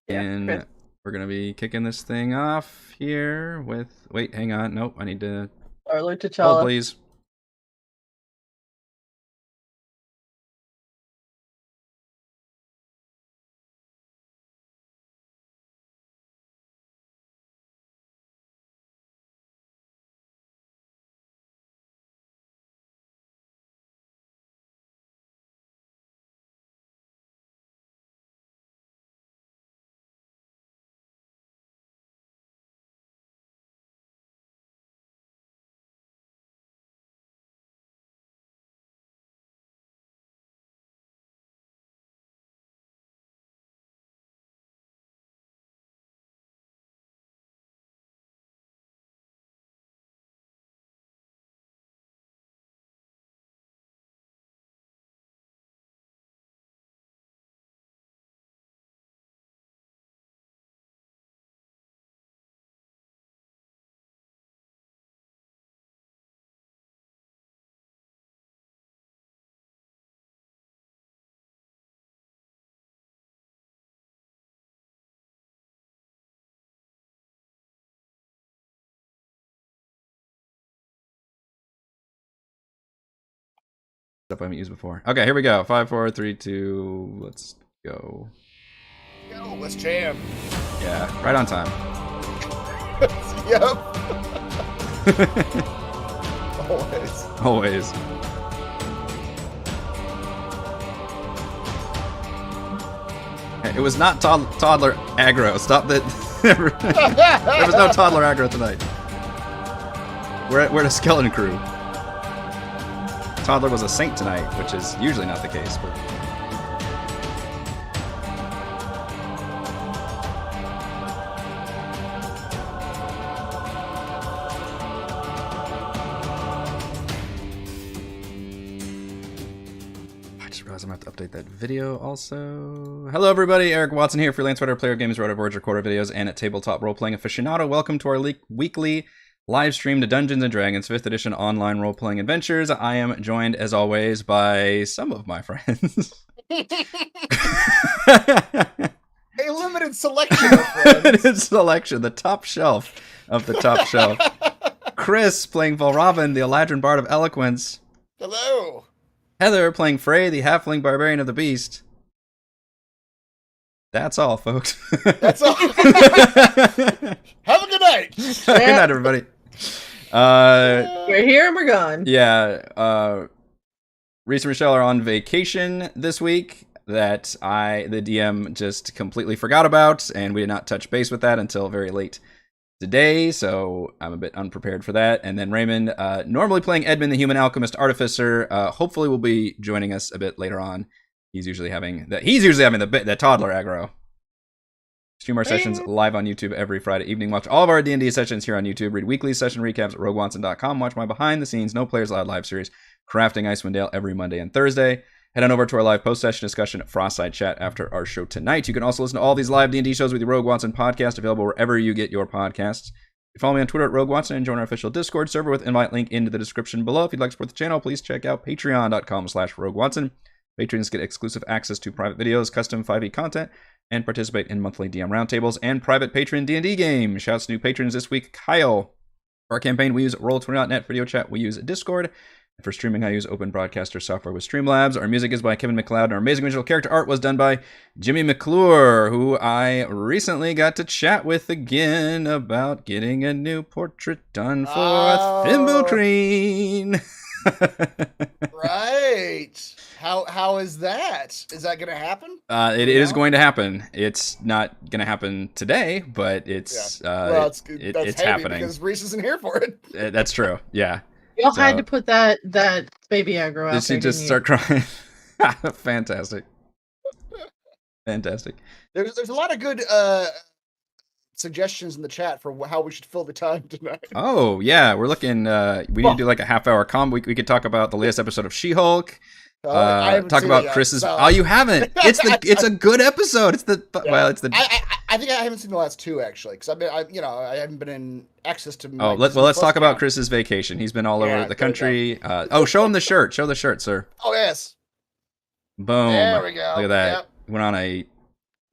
And we're going to be kicking this thing off here with... Wait, hang on. Nope, I need to... Roll Hold, please. Stuff I haven't used before. Okay, here we go. 5, 4, 3, 2. Let's go. Yo, let's jam. Yeah, right on time. Yep. Always. Always. It was not toddler aggro. Stop that. There was no toddler aggro tonight. We're at a skeleton crew. Toddler was a saint tonight, which is usually not the case, but... I just realized I'm going to have to update that video also. Hello everybody, Eric Watson here, freelance writer, player, games, writer, boards, recorder videos, and a tabletop role-playing aficionado. Welcome to our weekly live stream to Dungeons & Dragons 5th edition online role-playing adventures. I am joined, as always, by some of my friends. A limited selection of friends. Limited selection, the top shelf of the top shelf. Chris, playing Volravin, the Eladrin Bard of Eloquence. Hello. Heather, playing Frey, the Halfling Barbarian of the Beast. That's all, folks. That's all. Have a good night. Good night, everybody. We're here and we're gone. Yeah, Reese and Michelle are on vacation this week that the DM just completely forgot about, and we did not touch base with that until very late today, so I'm a bit unprepared for that. And then Raymond, normally playing Edmund, the Human Alchemist Artificer, hopefully will be joining us a bit later on. He's usually having the toddler aggro. Stream our sessions live on YouTube every Friday evening. Watch all of our D&D sessions here on YouTube. Read weekly session recaps at roguewatson.com. Watch my behind-the-scenes, No Players Allowed live series, Crafting Icewind Dale, every Monday and Thursday. Head on over to our live post-session discussion at Frostside Chat after our show tonight. You can also listen to all these live D&D shows with the Rogue Watson podcast, available wherever you get your podcasts. You follow me on Twitter at Rogue Watson and join our official Discord server with invite link into the description below. If you'd like to support the channel, please check out patreon.com/RogueWatson. Patrons get exclusive access to private videos, custom 5e content, and participate in monthly DM roundtables and private patron D&D games. Shouts to new patrons this week, Kyle. For our campaign, we use Roll20.net. Video chat, we use Discord. And for streaming, I use Open Broadcaster software with Streamlabs. Our music is by Kevin MacLeod, and our amazing original character art was done by Jimmy McClure, who I recently got to chat with again about getting a new portrait done for Thimblecreen. Right. How is that? Is that going to happen? It is going to happen. It's not going to happen today, but it's it's happening because Reese isn't here for it. That's true. Yeah. Y'all had to put that baby aggro out there. Did she just start crying? Fantastic. Fantastic. There's a lot of good suggestions in the chat for how we should fill the time tonight. Oh yeah, we're looking. We need to do like a half-hour combo. We could talk about the latest episode of She-Hulk. Talk about Chris's. So. Oh, you haven't? It's a good episode. It's I think I haven't seen the last two actually, because I haven't been in access to. Oh, let's talk about Chris's vacation. He's been all over the country. Show him the shirt. Show the shirt, sir. Oh yes. Boom. There we go. Look at that. Yep. Went on a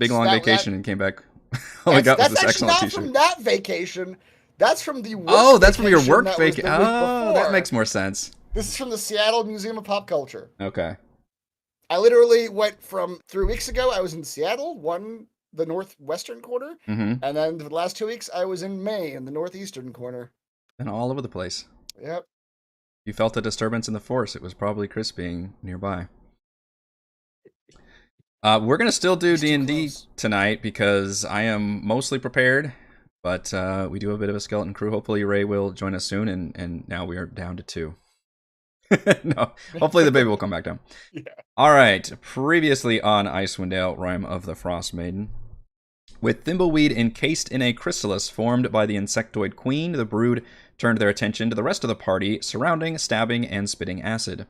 big long vacation and came back. All I got was this excellent t-shirt. That's actually not from that vacation. That's from the work that's from your work vacation. Oh, that makes more sense. This is from the Seattle Museum of Pop Culture. Okay. I literally went from 3 weeks ago, I was in Seattle, the northwestern corner, and then for the last 2 weeks, I was in Maine, in the northeastern corner. And all over the place. Yep. You felt a disturbance in the force. It was probably Chris being nearby. We're going to still do D&D tonight because I am mostly prepared, but we do have a bit of a skeleton crew. Hopefully Ray will join us soon, and now we are down to 2. No, hopefully the baby will come back down. Yeah. All right, previously on Icewind Dale, Rime of the Frostmaiden. With Thimbleweed encased in a chrysalis formed by the insectoid queen, the brood turned their attention to the rest of the party, surrounding, stabbing, and spitting acid.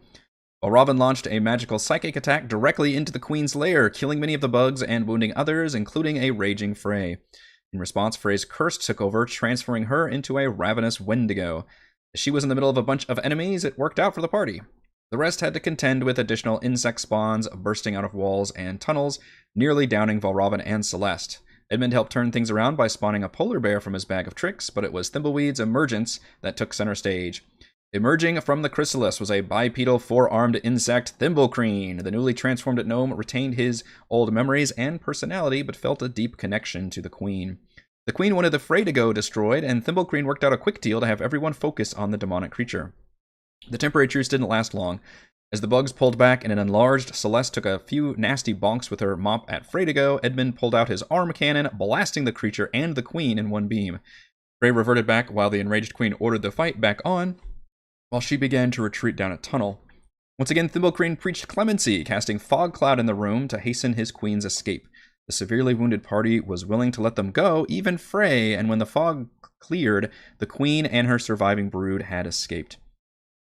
While Robin launched a magical psychic attack directly into the queen's lair, killing many of the bugs and wounding others, including a raging Frey. In response, Frey's curse took over, transferring her into a ravenous Wendigo. As she was in the middle of a bunch of enemies, it worked out for the party. The rest had to contend with additional insect spawns bursting out of walls and tunnels, nearly downing Valravn and Celeste. Edmund helped turn things around by spawning a polar bear from his bag of tricks, but it was Thimbleweed's emergence that took center stage. Emerging from the chrysalis was a bipedal, 4-armed insect, Thimblecreen. The newly transformed gnome retained his old memories and personality, but felt a deep connection to the queen. The queen wanted the Frey to go destroyed, and Thimblecreen worked out a quick deal to have everyone focus on the demonic creature. The temporary truce didn't last long. As the bugs pulled back and an enlarged Celeste took a few nasty bonks with her mop at Freydigo, Edmund pulled out his arm cannon, blasting the creature and the queen in one beam. Frey reverted back while the enraged queen ordered the fight back on, while she began to retreat down a tunnel. Once again, Thimblecreen preached clemency, casting fog cloud in the room to hasten his queen's escape. The severely wounded party was willing to let them go, even Frey, and when the fog cleared, the queen and her surviving brood had escaped.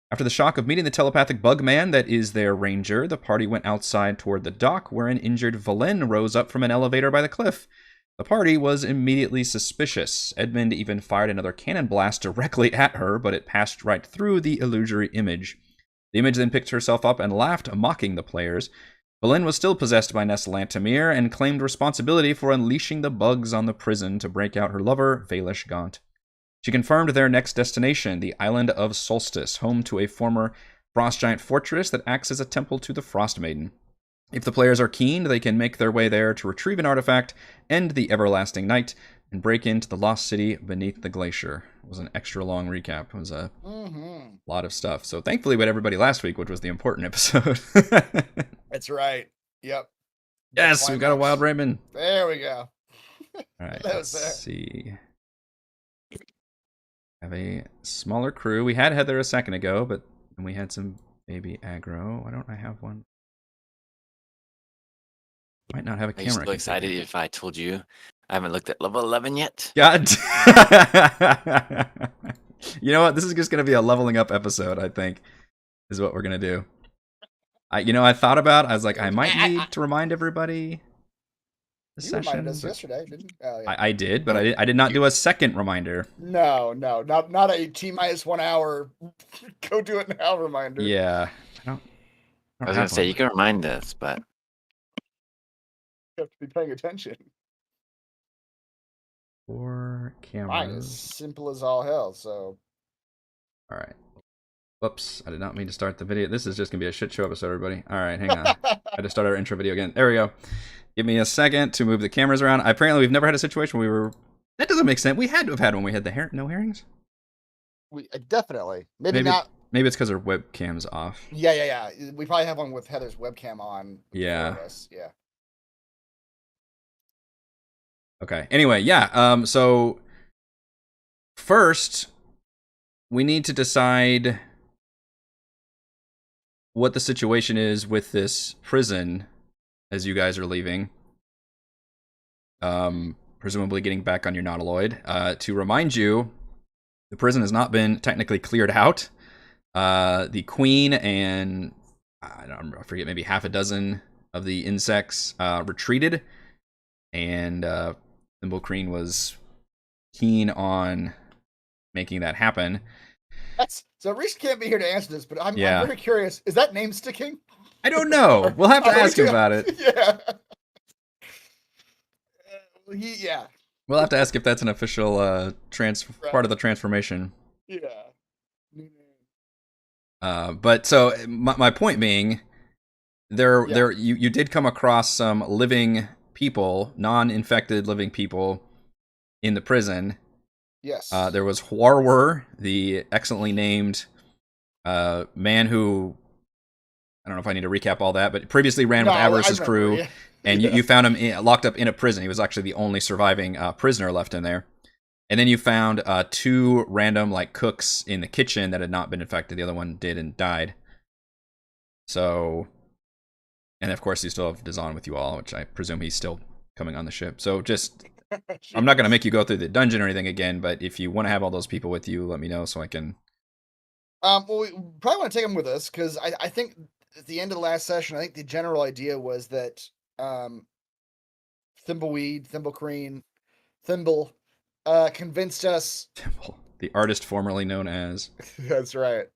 After the shock of meeting the telepathic bug man that is their ranger, the party went outside toward the dock, where an injured Valen rose up from an elevator by the cliff. The party was immediately suspicious. Edmund even fired another cannon blast directly at her, but it passed right through the illusory image. The image then picked herself up and laughed, mocking the players. Valen was still possessed by Nessalantamir and claimed responsibility for unleashing the bugs on the prison to break out her lover, Valish Gaunt. She confirmed their next destination, the island of Solstice, home to a former frost giant fortress that acts as a temple to the Frostmaiden. If the players are keen, they can make their way there to retrieve an artifact, end the everlasting night, and break into the lost city beneath the glacier. It was an extra long recap. It was a lot of stuff. So thankfully we had everybody last week, which was the important episode. That's right. Yep. Yes, we've got a wild Raymond. There we go. All right, let's see. Have a smaller crew. We had Heather a second ago, but we had some baby aggro. Why don't I have one? Might not have a camera. Are you so excited if I told you I haven't looked at level 11 yet? God. You know what? This is just going to be a leveling up episode, I think, is what we're going to do. I thought about, I was like, I might need to remind everybody. You reminded us yesterday, didn't you? Oh, yeah. I did, but I did not do a second reminder. No, not a T-minus 1 hour, go do it now reminder. Yeah. I was going to say, you can remind us, but you have to be paying attention. 4 cameras. Mine is simple as all hell, so. All right. Whoops, I did not mean to start the video. This is just going to be a shit show episode, everybody. All right, hang on. I had to start our intro video again. There we go. Give me a second to move the cameras around. Apparently, we've never had a situation where we were... That doesn't make sense. We had to have had when we had the no herrings. We definitely. Maybe not. Maybe it's because our webcam's off. Yeah. We probably have one with Heather's webcam on. Yeah. Yeah. Okay. Anyway, yeah. So first, we need to decide what the situation is with this prison as you guys are leaving. Presumably getting back on your nautiloid. To remind you, the prison has not been technically cleared out. The queen and I forget, maybe half a dozen of the insects retreated, and Thimblecreen was keen on making that happen. So Reese can't be here to answer this, but I'm very curious. Is that name sticking? I don't know. We'll have to ask him about it. Yeah. Yeah. We'll have to ask if that's an official part of the transformation. Yeah. But so my point being, you did come across some living people, non-infected living people in the prison. Yes. There was Huarwer, the excellently named man who, I don't know if I need to recap all that, but previously ran with Avarice's crew, and you found him locked up in a prison. He was actually the only surviving prisoner left in there. And then you found 2 random cooks in the kitchen that had not been infected. The other one did and died. So, and of course you still have Dazan with you all, which I presume he's still coming on the ship. So just, I'm not going to make you go through the dungeon or anything again, but if you want to have all those people with you, let me know so I can... Well, we probably want to take them with us, because I think at the end of the last session, I think the general idea was that Thimbleweed, Thimble, convinced us... Thimble, the artist formerly known as... That's right.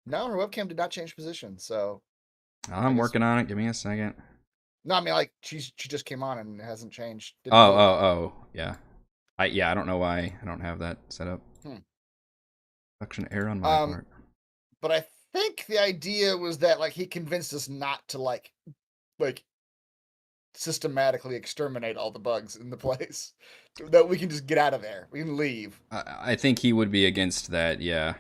No, her webcam did not change position, so... I'm working on it. Give me a second. No, I mean, she just came on and it hasn't changed. Yeah. I don't know why I don't have that set up. Production error on my part. But I think the idea was that he convinced us not to systematically exterminate all the bugs in the place. That we can just get out of there. We can leave. I think he would be against that, yeah.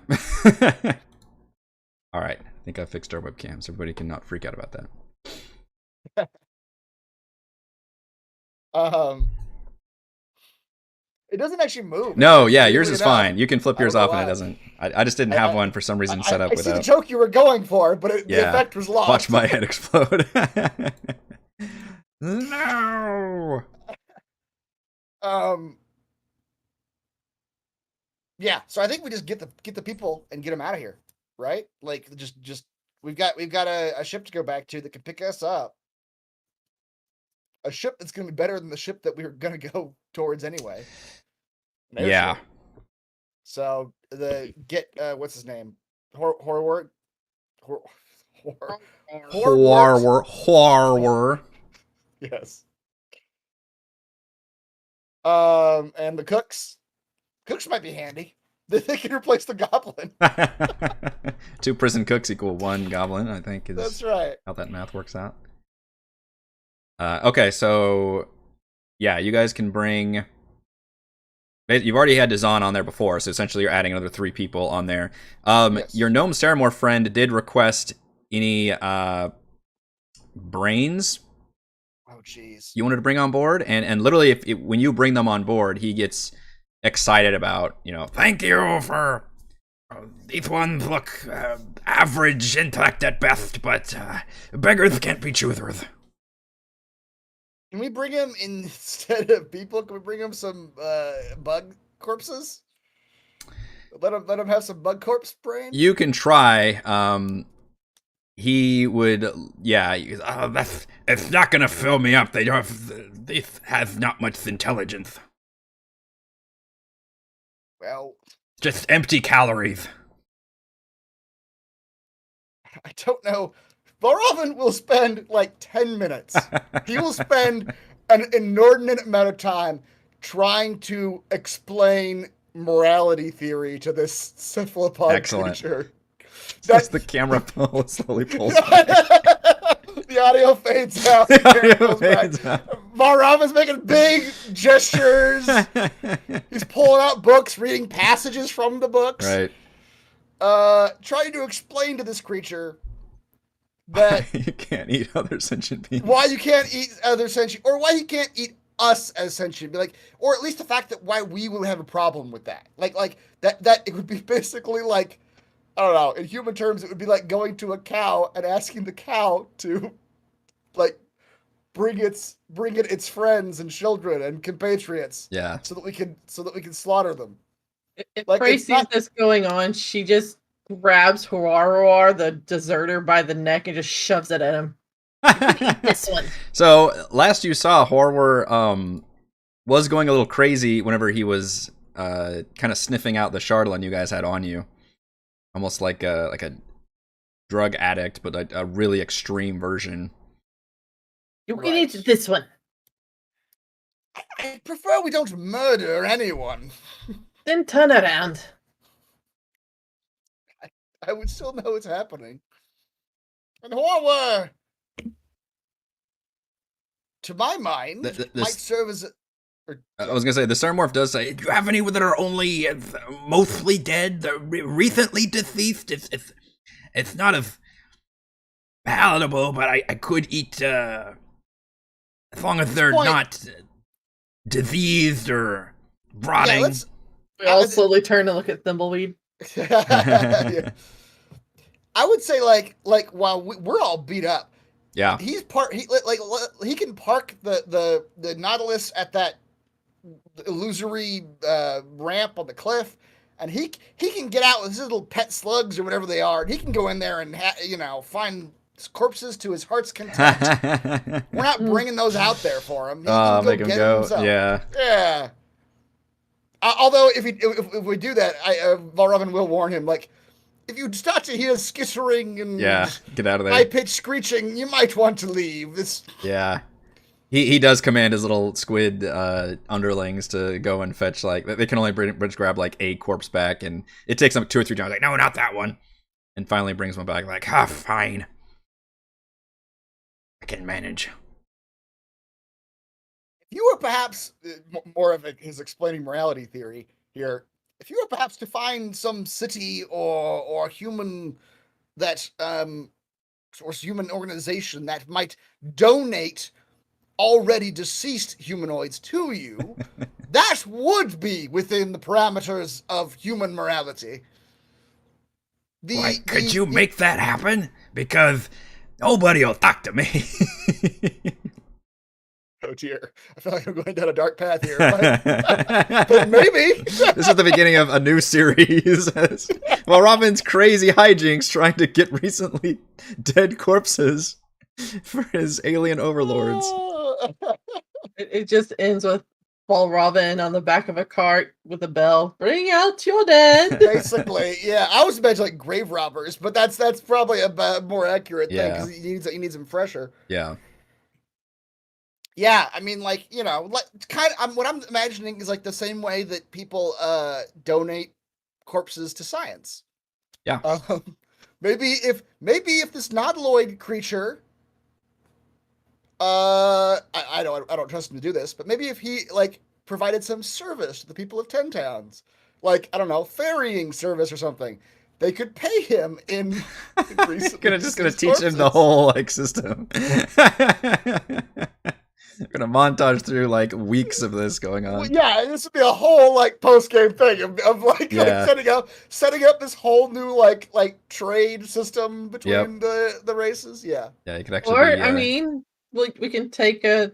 All right. I think I fixed our webcams. Everybody can not freak out about that. It doesn't actually move. No, yeah, yours is fine. You can flip yours off and it doesn't. I just didn't have one for some reason set up without. I see the joke you were going for, but the effect was lost. Watch my head explode. No. Yeah, so I think we just get the people and get them out of here, right? Just we've got a ship to go back to that can pick us up. A ship that's going to be better than the ship that we were going to go towards anyway. Yeah. So what's his name? Horror. Yes. And the cooks. Cooks might be handy. They can replace the goblin. 2 prison cooks equal 1 goblin, I think is that's right. How that math works out. Okay, so yeah, you guys can bring... You've already had Dazan on there before, so essentially you're adding another 3 people on there. Yes. Your Gnome Saramore friend did request any brains. Oh, jeez. You wanted to bring on board, and literally, when you bring them on board, he gets excited about, thank you for... These ones look average intellect at best, but beggars can't be choosers. Can we bring him instead of people? Can we bring him some bug corpses? Let him have some bug corpse brain. You can try. He would. Yeah. It's not gonna fill me up. They have not much intelligence. Well, just empty calories. I don't know. Borovin will spend 10 minutes. He will spend an inordinate amount of time trying to explain morality theory to this cephalopod creature. That's the camera slowly pulls back. The audio fades out. Borovin's making big gestures. He's pulling out books, reading passages from the books. Right. Trying to explain to this creature that you can't eat other sentient beings. Why you can't eat other sentient, or why he can't eat us as sentient, or at least the fact that why we would have a problem with that. That it would be basically I don't know, in human terms, it would be like going to a cow and asking the cow to bring it its friends and children and compatriots. Yeah. So that we can slaughter them. If Prey sees this going on, she just grabs Huarwar, the deserter, by the neck and just shoves it at him. This one. So last you saw, Huarwar was going a little crazy whenever he was kind of sniffing out the Chardalyn you guys had on you, almost like a drug addict, but a really extreme version. You can eat this one. I prefer we don't murder anyone. Then turn around. I would still know it's happening. And Horror, to my mind, might serve as I was gonna say the Starmorph does say, "Do you have any that are only mostly dead, recently deceased? It's not as palatable, but I could eat as long as they're not diseased or rotting." Yeah, We all slowly turn and look at Thimbleweed. Yeah. I would say like while we're all beat up, Yeah, he can park the Nautilus at that illusory ramp on the cliff, and he can get out with his little pet slugs or whatever they are, and he can go in there and find corpses to his heart's content. We're not bringing those out there for him. He can make him go. himself. Yeah. Although if we do that, Valravn will warn him, like, if you start to hear skittering and get out of there. high-pitched screeching, you might want to leave. Yeah. He does command his little squid underlings to go and fetch, like, they can only bridge grab like a corpse back, and it takes them 2 or 3 times, like, no, not that one. And finally brings one back, like, fine. I can manage. If you were perhaps more of his explaining morality theory here, if you were perhaps to find some city or human that or human organization that might donate already deceased humanoids to you, that would be within the parameters of human morality. Could you make that happen? Because nobody will talk to me. Oh dear, I feel like I'm going down a dark path here, but maybe. This is the beginning of a new series. Well, Robin's crazy hijinks trying to get recently dead corpses for his alien overlords. It just ends with Valravn on the back of a cart with a bell. Bring out your dead. Basically, yeah. I was imagining like grave robbers, but that's probably a more accurate thing because he needs them fresher. Yeah. Yeah, I mean, like, what I'm imagining is like the same way that people donate corpses to science. Yeah. Maybe if this nautiloid creature, I don't trust him to do this, but maybe if he like provided some service to the people of 10 Towns, like, I don't know, ferrying service or something, they could pay him in. gonna teach him the whole like system. Gonna montage through like weeks of this going on. Well, yeah, this would be a whole like post game thing of like setting up this whole new like trade system between the races. Yeah. Yeah, you could actually. Or I mean, we can take a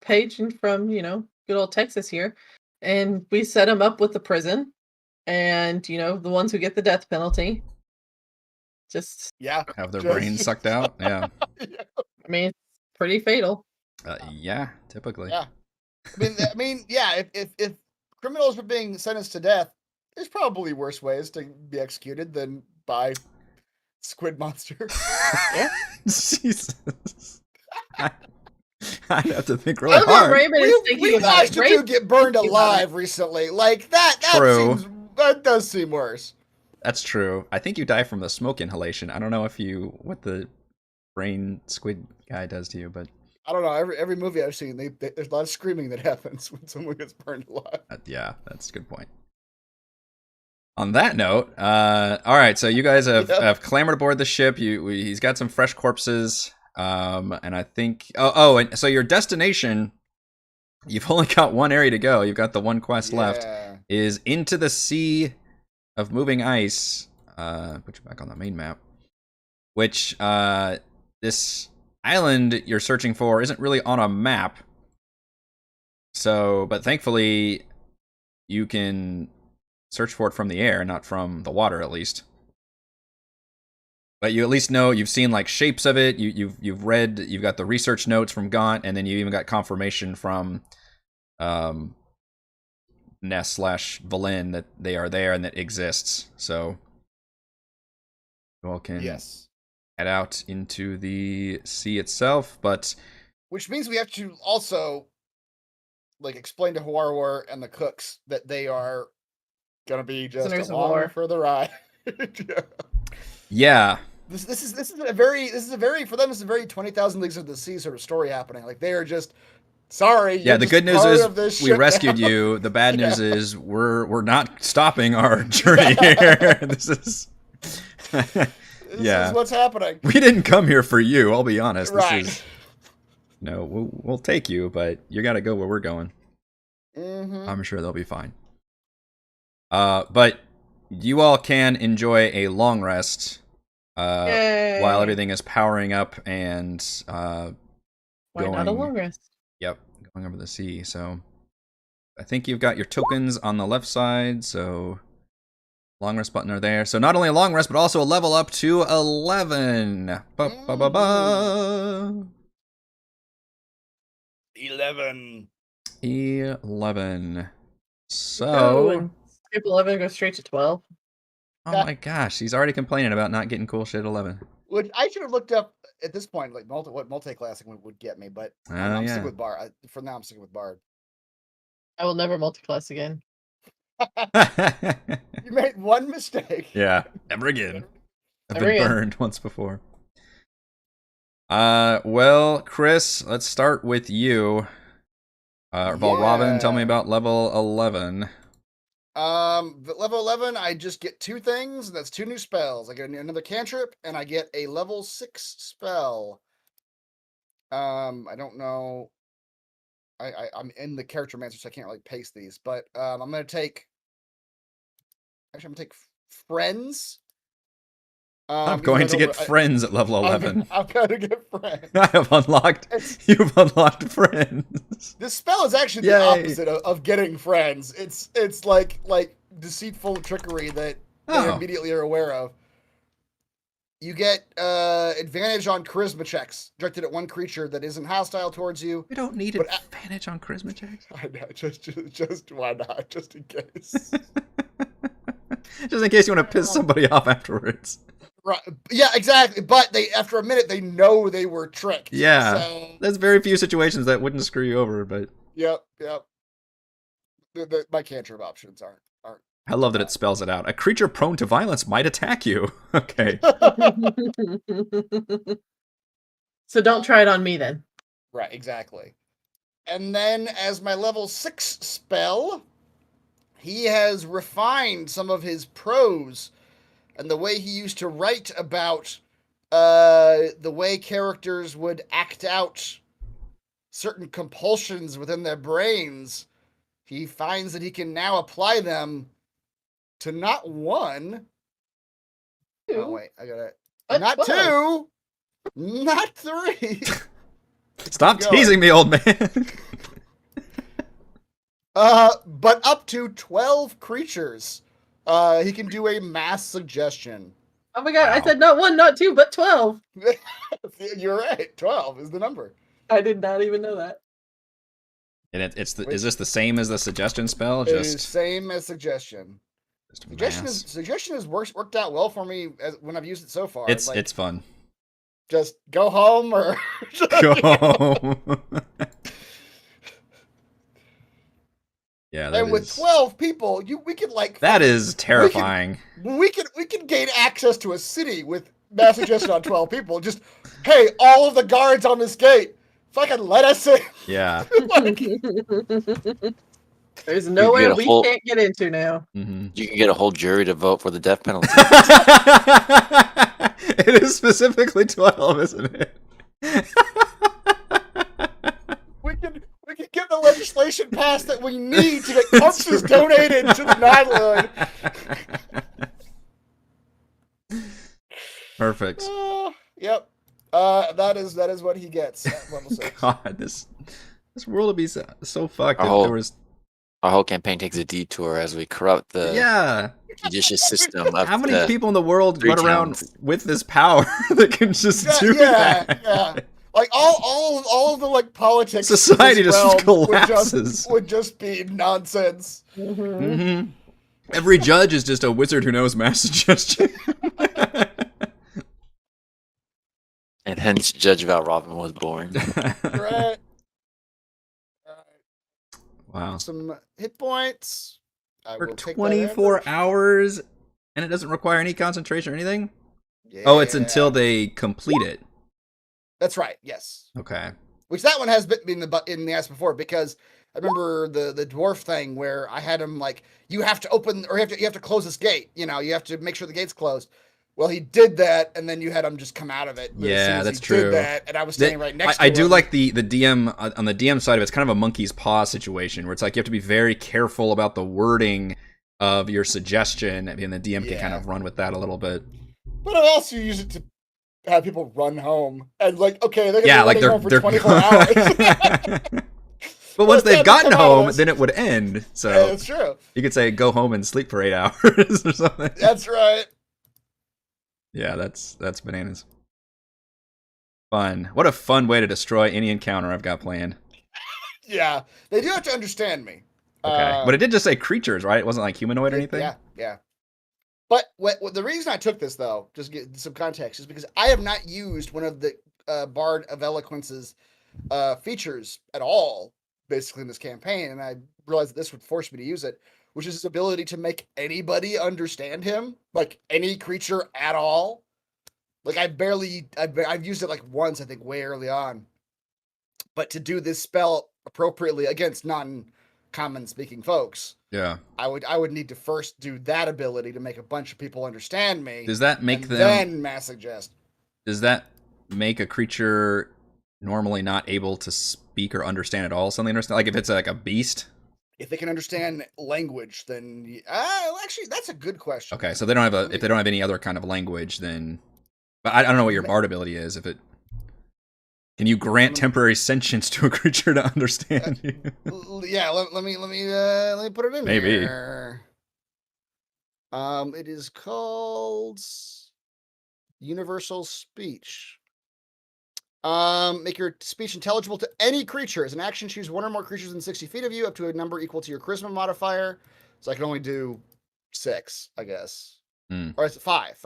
page from good old Texas here, and we set them up with the prison, and the ones who get the death penalty. Just have their brains sucked out. Yeah. I mean, it's pretty fatal. Yeah, typically. Yeah, I mean, yeah. If criminals are being sentenced to death, there's probably worse ways to be executed than by squid monster. Yeah. Jesus. I have to think really hard. We watched a dude get burned alive recently. Like that. True. That does seem worse. That's true. I think you die from the smoke inhalation. I don't know what the brain squid guy does to you, but. I don't know. Every movie I've seen, there's a lot of screaming that happens when someone gets burned alive. Yeah, that's a good point. On that note, all right. So you guys have clambered aboard the ship. He's got some fresh corpses, and I think. And so your destination, you've only got one area to go. You've got the one quest left. Is into the sea of moving ice. Put you back on the main map. Which this island you're searching for isn't really on a map. So, but thankfully, you can search for it from the air, not from the water, at least. But you at least know, you've seen like shapes of it. You've read, you've got the research notes from Gaunt, and then you even got confirmation from Ness/Valin that they are there and that exists. So, you all can head out into the sea itself, but which means we have to also like explain to Huarwar and the cooks that they are gonna be just Prisoners of along war. for the ride. Yeah. This is a very for them, it's a very 20,000 Leagues of the Sea sort of story happening. Like they are just sorry. Yeah, you're the just good news part is of this we shit rescued now. you. The bad news is we're not stopping our journey here. This is This yeah. is what's happening. We didn't come here for you, I'll be honest. Right. This is no, we'll take you, but you got to go where we're going. Mm-hmm. I'm sure they'll be fine. But you all can enjoy a long rest Yay. while everything is powering up and Why not a long rest? Yep, going over the sea. So I think you've got your tokens on the left side, so long rest button are there. So not only a long rest, but also a level up to 11. Ba-ba-ba-ba. 11. 11. Oh, So, and skip 11 go straight to 12. oh my gosh, he's already complaining about not getting cool shit at 11. Which I should have looked up at this point, like what multi-classing would get me, but I'm yeah. sticking with Bard. For now, I'm sticking with Bard. I will never multiclass again. You made one mistake. Yeah, never again. I've Never been again. burned once before. Well, Chris, let's start with you. Robin, tell me Yeah. about level 11. The level 11, I just get 2 things, and that's 2 new spells. I get another cantrip, and I get a level 6 spell. I don't know. I'm in the character mancer, so I can't really paste these, but I'm gonna take. Actually, I'm gonna take friends. I'm because going I to don't- get friends at level 11. I'm gonna get friends. I have unlocked. It's- You've unlocked friends. This spell is actually Yay. the opposite of getting friends. It's like deceitful trickery that they Oh. immediately are aware of. You get advantage on charisma checks directed at one creature that isn't hostile towards you. We don't need But advantage on charisma checks. I know, just why not? Just in case. Just in case you want to piss somebody off afterwards. Right? Yeah, exactly. But they, after a minute, they know they were tricked. Yeah. So, There's very few situations that wouldn't screw you over, but yep. My cantrip options aren't. I love that it spells it out. A creature prone to violence might attack you. Okay. So don't try it on me then. Right, exactly. And then as my level 6 spell, he has refined some of his prose and the way he used to write about the way characters would act out certain compulsions within their brains. He finds that he can now apply them to not 1. Oh, Two, wait, I got it. but Not 12. 2, not 3. Stop Keep going. teasing me, old man. But up to 12 creatures. He can do a mass suggestion. Oh my god, I Wow. said not 1, not 2, but 12. You're right. 12 is the number. I did not even know that. And is this the same as the suggestion spell? It is Just same as suggestion. Suggestion mass. has worked out well for me when I've used it so far. It's Like, it's fun. just go home or Go home. Yeah, that and with is 12 people, we could like that is terrifying. we can gain access to a city with mass suggestion on 12 people. Just hey, all of the guards on this gate, fucking let us in. Yeah. There's nowhere get a we whole- can't get into now. Mm-hmm. You can get a whole jury to vote for the death penalty. It is specifically 12, isn't it? We can get the legislation passed that we need to get corpses donated to the Nylon. Perfect. Yep. That is what he gets at level 6. God, this world would be so fucked if Oh. there was. Our whole campaign takes a detour as we corrupt the Yeah. judicious system of How many the people in the world three run around towns. with this power that can just do Yeah. that? Like all of the like politics. of Society this just realm collapses. Would just be nonsense. Mm-hmm. Every judge is just a wizard who knows mass suggestion. and hence Judge Val Robin was born. Right. Wow. some hit points. I For will take that 24 average. hours, and it doesn't require any concentration or anything? Yeah. Oh, it's until they complete it. That's right. Yes. Okay. Which that one has been in the ass before, because I remember the dwarf thing where I had him like, you have to open or you have to close this gate. You know, you have to make sure the gate's closed. Well, he did that, and then you had him just come out of it. As soon Yeah, as that's he true. Did that, and I was standing right next to I him. do like the DM on the DM side of it. It's kind of a monkey's paw situation where it's like you have to be very careful about the wording of your suggestion, and the DM can kind of run with that a little bit. But I also use it to have people run home and like, okay, they're gonna be running home for they're 24 hours. But once they've gotten home, then it would end. So yeah, that's true. You could say go home and sleep for 8 hours or something. That's right. Yeah, that's bananas. Fun. What a fun way to destroy any encounter I've got planned. Yeah, they do have to understand me. Okay, but it did just say creatures, right? It wasn't like humanoid or anything? Yeah. But what the reason I took this, though, just to get some context, is because I have not used one of the Bard of Eloquence's features at all, basically, in this campaign, and I realized that this would force me to use it, which is his ability to make anybody understand him, like any creature at all. Like I've used it like once, I think, way early on. But to do this spell appropriately against non-common speaking folks, yeah, I would need to first do that ability to make a bunch of people understand me. Does that make them then mass suggest? Does that make a creature normally not able to speak or understand at all? Something understand, like if it's like a beast. If they can understand language, then actually, that's a good question. Okay, so they don't have if they don't have any other kind of language, then. But I don't know what your bard ability is. If it can you grant temporary sentience to a creature to understand you? Yeah, let me put it in. Maybe. Here. It is called Universal Speech. Make your speech intelligible to any creature. As an action, choose one or more creatures within 60 feet of you, up to a number equal to your charisma modifier. So I can only do 6, I guess. Or it's 5.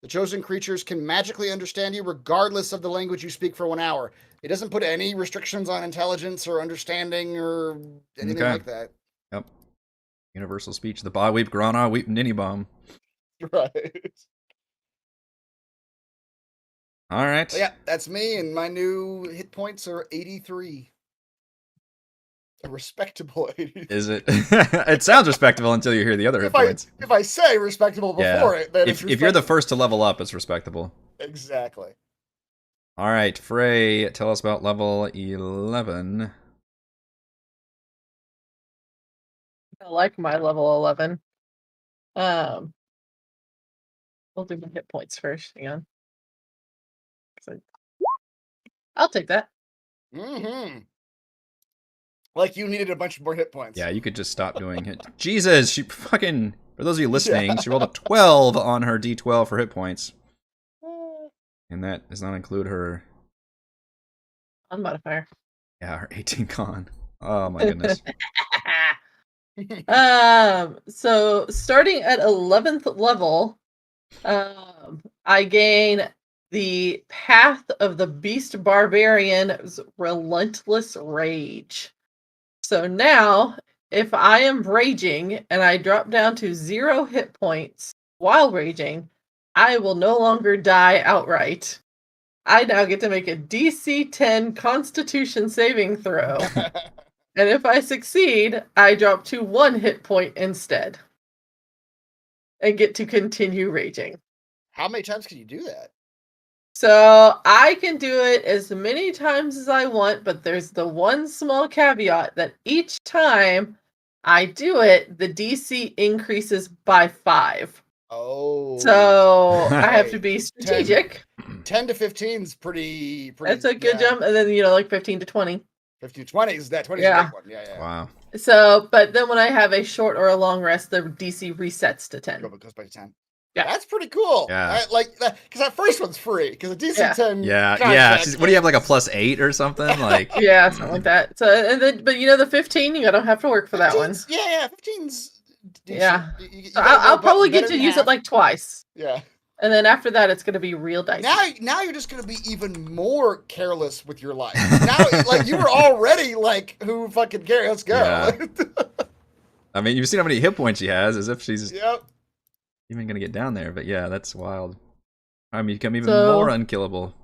The chosen creatures can magically understand you regardless of the language you speak for 1 hour. It doesn't put any restrictions on intelligence or understanding or anything like that. Yep. Universal speech. The ba weep grana weep ninny bomb. Right. All right. So yeah, that's me, and my new hit points are 83. A respectable 83. Is it? It sounds respectable until you hear the other hit points. If I say respectable before it, then if you're the first to level up, it's respectable. Exactly. All right, Frey, tell us about level 11. I like my level 11. We'll do my hit points first. Hang on. I'll take that. Mm-hmm. Like you needed a bunch more hit points. Yeah, you could just stop doing it. Jesus, she fucking, for those of you listening, she rolled a 12 on her D12 for hit points. And that does not include her... Unmodifier. Yeah, her 18 con. Oh my goodness. So starting at 11th level, I gain the Path of the Beast Barbarian's Relentless Rage. So now, if I am raging and I drop down to 0 hit points while raging, I will no longer die outright. I now get to make a DC 10 Constitution saving throw. And if I succeed, I drop to 1 hit point instead. And get to continue raging. How many times can you do that? So I can do it as many times as I want, but there's the one small caveat that each time I do it, the DC increases by 5. Oh. So I have to be strategic. 10 to 15 is pretty. That's a good jump. And then, like 15 to 20. 15 to 20 is that. 20 is a big one. Yeah. Wow. So, but then when I have a short or a long rest, the DC resets to 10. It goes back to 10. Yeah. That's pretty cool. Yeah. I like that, because that first one's free, because a DC 10. Yeah. What do you have, like a +8 or something? Like yeah, something like that. So, and then, but the 15, you don't have to work for that one. Yeah, 15's decent. Yeah. I'll probably get to use it like twice. Yeah. And then after that, it's going to be real dicey. Now you're just gonna be even more careless with your life. Now, like you were already like, who fucking cares? Let's go. Yeah. I mean, you've seen how many hit points she has, as if she's Yep. even gonna get down there. But yeah, that's wild. I mean, you become even So- more unkillable.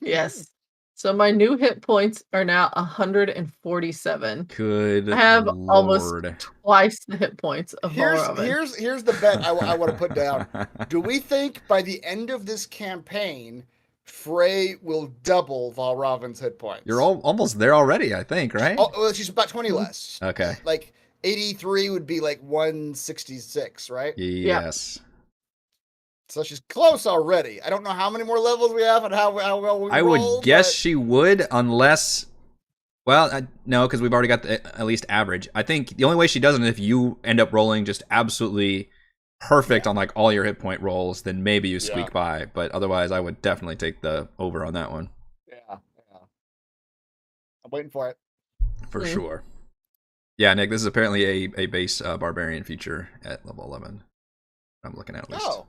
Yes. So my new hit points are now 147. Good I have almost Lord. twice the hit points of Valravn. Here's the bet I want to put down. Do we think by the end of this campaign, Frey will double Valravn's hit points? You're almost there already, I think, right? Oh, well, she's about 20 less. Okay. Like 83 would be like 166, right? Yes. So she's close already. I don't know how many more levels we have and how well we I roll, would guess but- she would, unless. Well, no, because we've already got the at least average. I think the only way she doesn't is if you end up rolling just absolutely perfect on like all your hit point rolls, then maybe you squeak by. But otherwise, I would definitely take the over on that one. Yeah. I'm waiting for it. For sure. Yeah, Nick, this is apparently a base barbarian feature at level 11. I'm looking at least. Oh.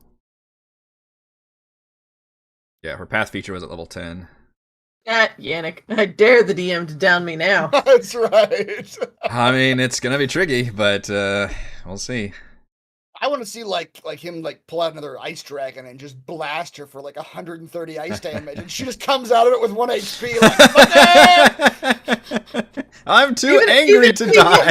Yeah, her path feature was at level 10. Yannick, I dare the DM to down me now. That's right. I mean, it's gonna be tricky, but we'll see. I want to see like him like pull out another ice dragon and just blast her for like 130 ice damage, and she just comes out of it with 1 HP. Like, I'm too angry to die.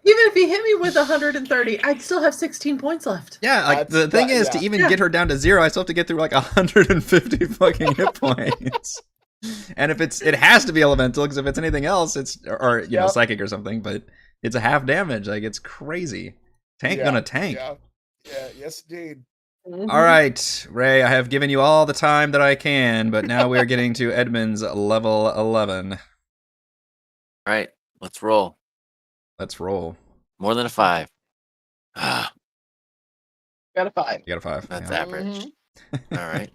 Even if he hit me with 130, I'd still have 16 points left. Yeah, like the thing is, to even get her down to 0, I still have to get through like 150 fucking hit points. And if it has to be elemental, because if it's anything else, it's or you know psychic or something. But it's a half damage. Like it's crazy. Tank gonna tank. Yeah. Yes, indeed. Mhm. All right, Ray, I have given you all the time that I can, but now we are getting to Edmund's level 11. All right, let's roll. Let's roll. More than a 5. Ah, Got a 5. You got a 5. that's yeah. average. All right.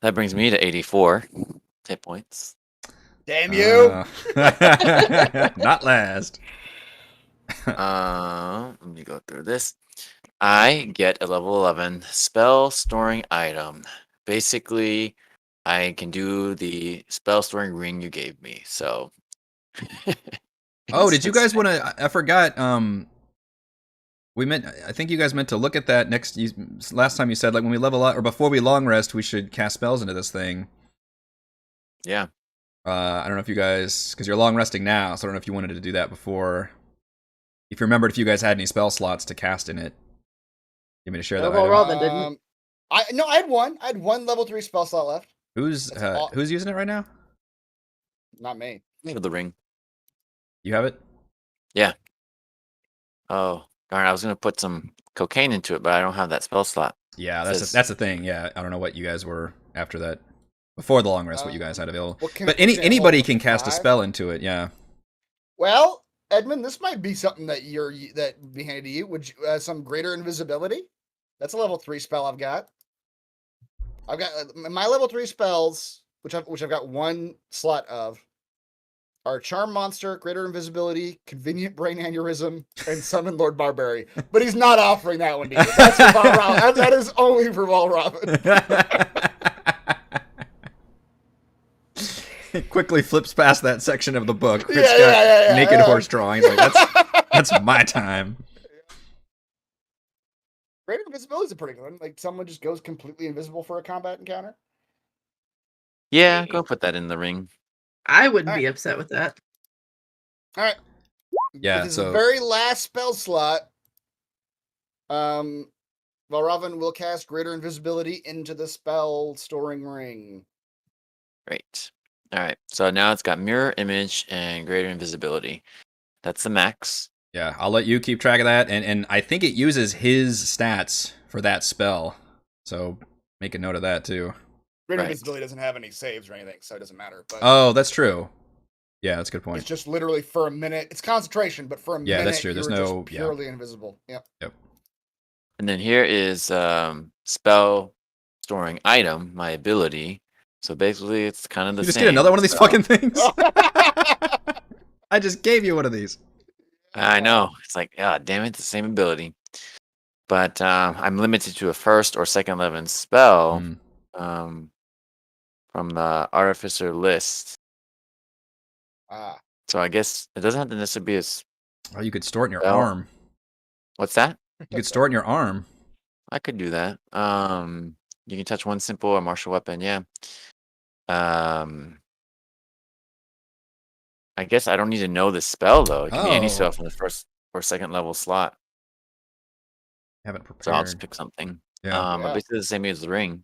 That brings me to 84 hit points. Damn you! Not last. Let me go through this. I get a level 11 spell storing item. Basically, I can do the spell storing ring you gave me. So. Oh, did you guys want to? I forgot. I think you guys meant to look at that last time you said like when we level up or before we long rest, we should cast spells into this thing. Yeah. I don't know if you guys, because you're long resting now, so I don't know if you wanted to do that before. If you remembered, if you guys had any spell slots to cast in it, you want me to share that? Well, item? Robin didn't. I had one. I had one level 3 spell slot left. Who's using it right now? Not me. Think of the ring. You have it? Yeah. Oh, darn! I was gonna put some cocaine into it, but I don't have that spell slot. Yeah, Says- that's the thing. Yeah, I don't know what you guys were after that. Before the long rest, what you guys had available. What can- But what can anybody hold? can cast a 5? spell into it. Yeah. Well, Edmund, this might be something that would be handy to you. Would you, some greater invisibility? That's a level 3 spell I've got. I've got my level 3 spells, which I've got one slot of, are Charm Monster, Greater Invisibility, Convenient Brain Aneurysm, and Summon Lord Barberry. But he's not offering that one to you. That's for Valravn. That is only for Valravn. Quickly flips past that section of the book. It's Yeah, got yeah, naked yeah. horse drawings. Like that's my time. Greater Invisibility is a pretty good one. Like someone just goes completely invisible for a combat encounter. Yeah, go put that in the ring. I wouldn't All be right. upset with that. All right. Yeah, With his so- very last spell slot, Valravn will cast Greater Invisibility into the spell storing ring. Great. All right. So now it's got mirror image and greater invisibility. That's the max. Yeah, I'll let you keep track of that, and I think it uses his stats for that spell. So make a note of that too. Greater Right. Invisibility doesn't have any saves or anything, so it doesn't matter. But Oh, that's true. Yeah, that's a good it's point. just literally for a minute. It's concentration, but for a Yeah, minute, that's true. There's you're no- just yeah. purely invisible. Yep. And then here is spell storing item, my ability. So basically, it's kind of the You just same. get another one of these So- fucking things. I just gave you one of these. I know. It's like, ah, damn it, it's the same ability. but I'm limited to a first or second level spell Mm. from the artificer list. Ah. So I guess it doesn't have to necessarily be a Oh, you could store it in your spell. arm. What's that? You could store it in your arm. I could do that. You can touch one simple or martial weapon. Yeah. I guess I don't need to know the spell though. It can be any spell Oh. from the first or second level slot. Haven't So I'll just prepared. pick something. Yeah. But Yeah. basically the same as the ring.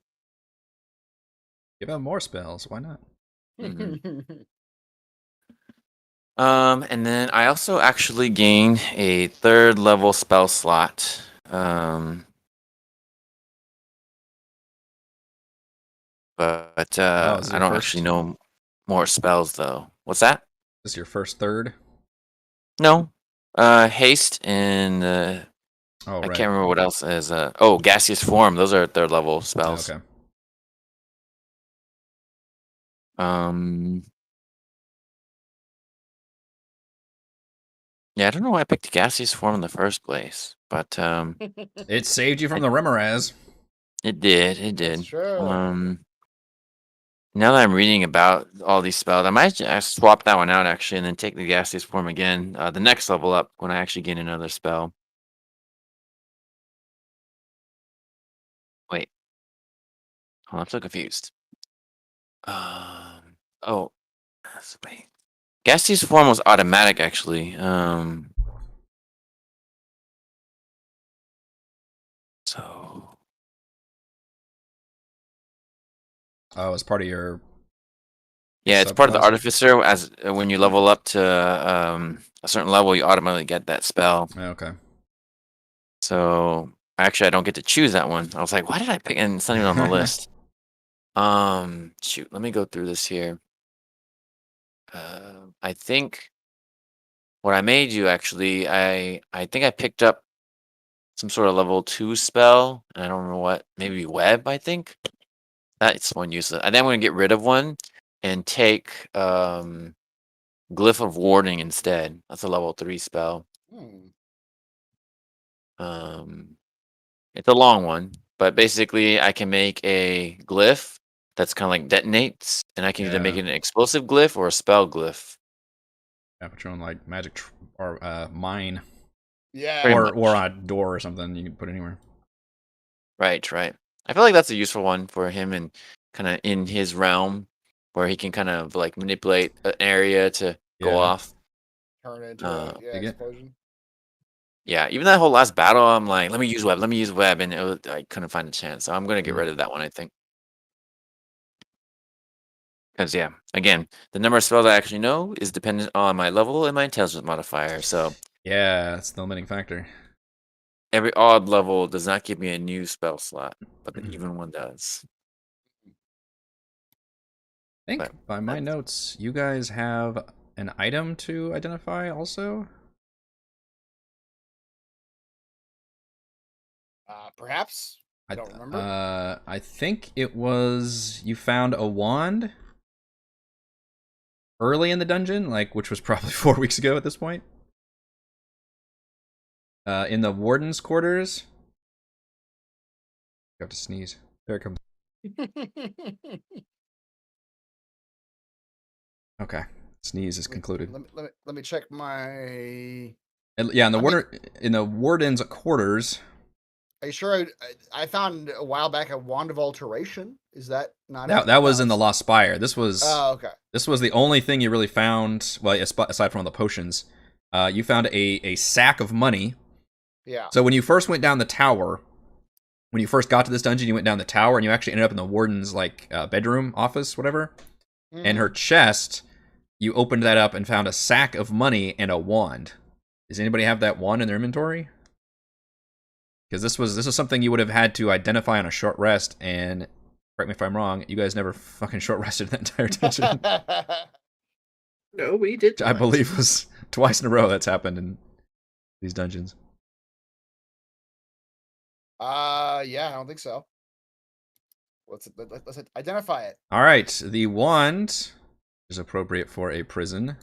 Give him more spells. Why not? Mhm. And then I also actually gain a third level spell slot. But this is I your don't first? actually know more spells though. What's that? This is your first third? No. Haste and Oh, I right. can't remember what else is gaseous form. Those are third level spells. Okay. Yeah, I don't know why I picked gaseous form in the first place, but It saved you from the Remoraz. it did. It did. That's true. Now that I'm reading about all these spells, I might just swap that one out actually, and then take the gaseous form again. The next level up when I actually gain another spell. Wait, hold on, I'm so confused. Oh, wait. Gaseous form was automatic actually. So Oh, it's part of your. yeah, it's part of the subclass? artificer. As when you level up to a certain level, you automatically get that spell. Okay. So actually, I don't get to choose that one. I was like, why did I pick? And it's not even on the list. Shoot, let me go through this here. I think what I made you actually, I think I picked up some sort of level 2 spell. And I don't remember what. Maybe web. I think that's one useless. I then want to get rid of one and take glyph of warding instead. That's a level 3 spell. It's a long one, but basically I can make a glyph that's kind of like detonates, and I can either make Yeah. it an explosive glyph or a spell glyph. Yeah, put your own like magic or mine, Yeah. Pretty or much. a door or something you can put anywhere. Right, right. I feel like that's a useful one for him and kind of in his realm where he can kind of like manipulate an area to go Yeah. off. Turn into dig it. explosion. Yeah, even that whole last battle, I'm like, let me use web, and I couldn't find a chance. So I'm gonna get Mhm. rid of that one, I think. Because yeah, again, the number of spells I actually know is dependent on my level and my intelligence modifier. So Yeah, that's the limiting factor. every odd level does not give me a new spell slot, but the even one does. I think But by my that's- notes, you guys have an item to identify also. Perhaps. I don't remember. I think it was you found a wand early in the dungeon, like which was probably 4 weeks ago at this point. In the warden's quarters. You have to sneeze. There it comes. Okay, sneeze is concluded. Let me check my. Yeah, in the warden's quarters. Are you sure? I found a while back a wand of alteration. Is that not? That was in the Lost Spire. This was. Oh, okay. This was the only thing you really found. Well, aside from all the potions, you found a sack of money. Yeah. So when you first went down the tower, when you first got to this dungeon, you went down the tower and you actually ended up in the warden's like bedroom, office, whatever. And her chest, you opened that up and found a sack of money and a wand. Does anybody have that wand in their inventory? Because this was something you would have had to identify on a short rest, and correct me if I'm wrong, you guys never fucking short rested that entire dungeon. No, we did. I believe was twice in a row that's happened in these dungeons. Yeah, I don't think so. Let's identify it. All right, the wand is appropriate for a prison,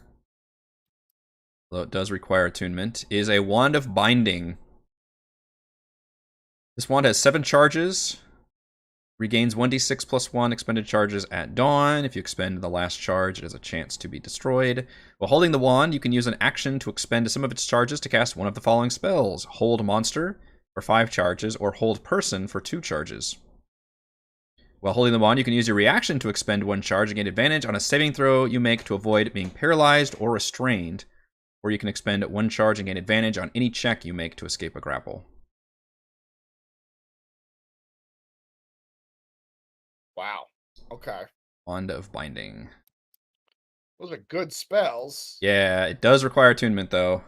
although it does require attunement. Is a wand of binding. This wand has 7 charges. Regains 1d6 plus 1 expended charges at dawn. If you expend the last charge, it has a chance to be destroyed. While holding the wand, you can use an action to expend some of its charges to cast one of the following spells. Hold Monster for 5 charges, or Hold Person for 2 charges. While holding the wand, you can use your reaction to expend 1 charge and gain advantage on a saving throw you make to avoid being paralyzed or restrained. Or you can expend 1 charge and gain advantage on any check you make to escape a grapple. Wow. Okay. Wand of Binding. Those are good spells. Yeah, it does require attunement, though.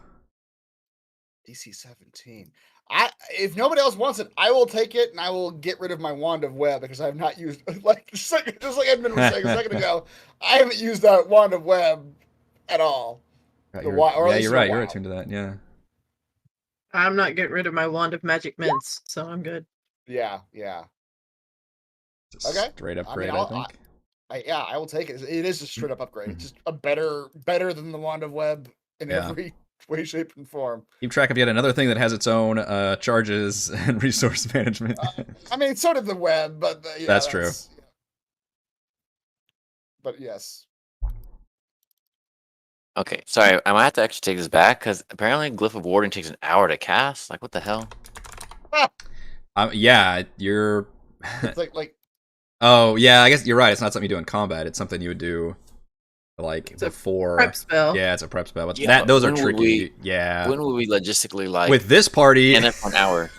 DC 17. If nobody else wants it, I will take it and I will get rid of my Wand of Web because I have not used just like Edmund was saying a second ago. I haven't used that Wand of Web at all. Yeah, The you're, wi- or at yeah, least you're in a right. You're while. attuned to that. Yeah. I'm not getting rid of my wand of magic mints, so I'm good. Yeah. It's a Okay. straight I mean, upgrade, I think. I will take it. It is a straight up upgrade. It's just a better than the Wand of Web in Yeah. every way, shape, and form. Keep track of yet another thing that has its own charges and resource management. I mean, so did the web, but yeah, That's true. But yes. Okay, sorry, I might have to actually take this back because apparently Glyph of Warding takes an hour to cast. Like, what the hell? Yeah, you're. It's like Oh, yeah, I guess you're right. It's not something you do in combat. It's something you would do, like, It's a before. Prep spell. Yeah, it's a prep spell. But Yeah, those are when would tricky. Yeah. When will we logistically like With this party, end it for an hour?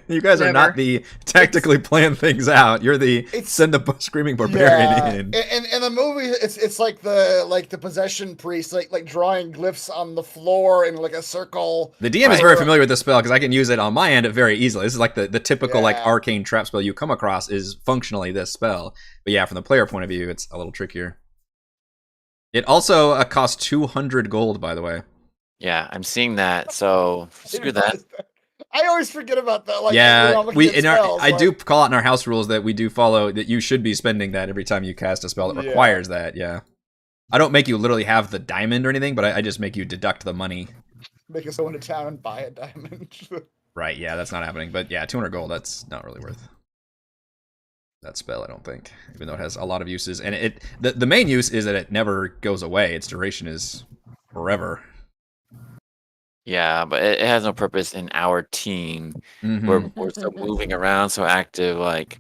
you guys are not Never. the tactically plan things out. You're the It's- send a screaming barbarian yeah. in. And in the movie, it's like the possession priest, like drawing glyphs on the floor in like a circle. The DM is Right. very familiar with this spell because I can use it on my end very easily. This is like the typical like Yeah. arcane trap spell you come across is functionally this spell. But yeah, from the player point of view, it's a little trickier. It also costs 200 gold, by the way. Yeah, I'm seeing that. So screw that. I always forget about that. Like, Yeah, when I'm we looking in at our spells, I like, do call out in our house rules that we do follow that you should be spending that every time you cast a spell that Yeah. requires that. Yeah, I don't make you literally have the diamond or anything, but I just make you deduct the money. make us go into town and buy a diamond. Right? Yeah, that's not happening. But yeah, 200 gold. That's not really worth that spell, I don't think, even though it has a lot of uses. And the main use is that it never goes away. Its duration is forever. Yeah, but it has no purpose in our team. Mhm. We're so moving around, so active. Like,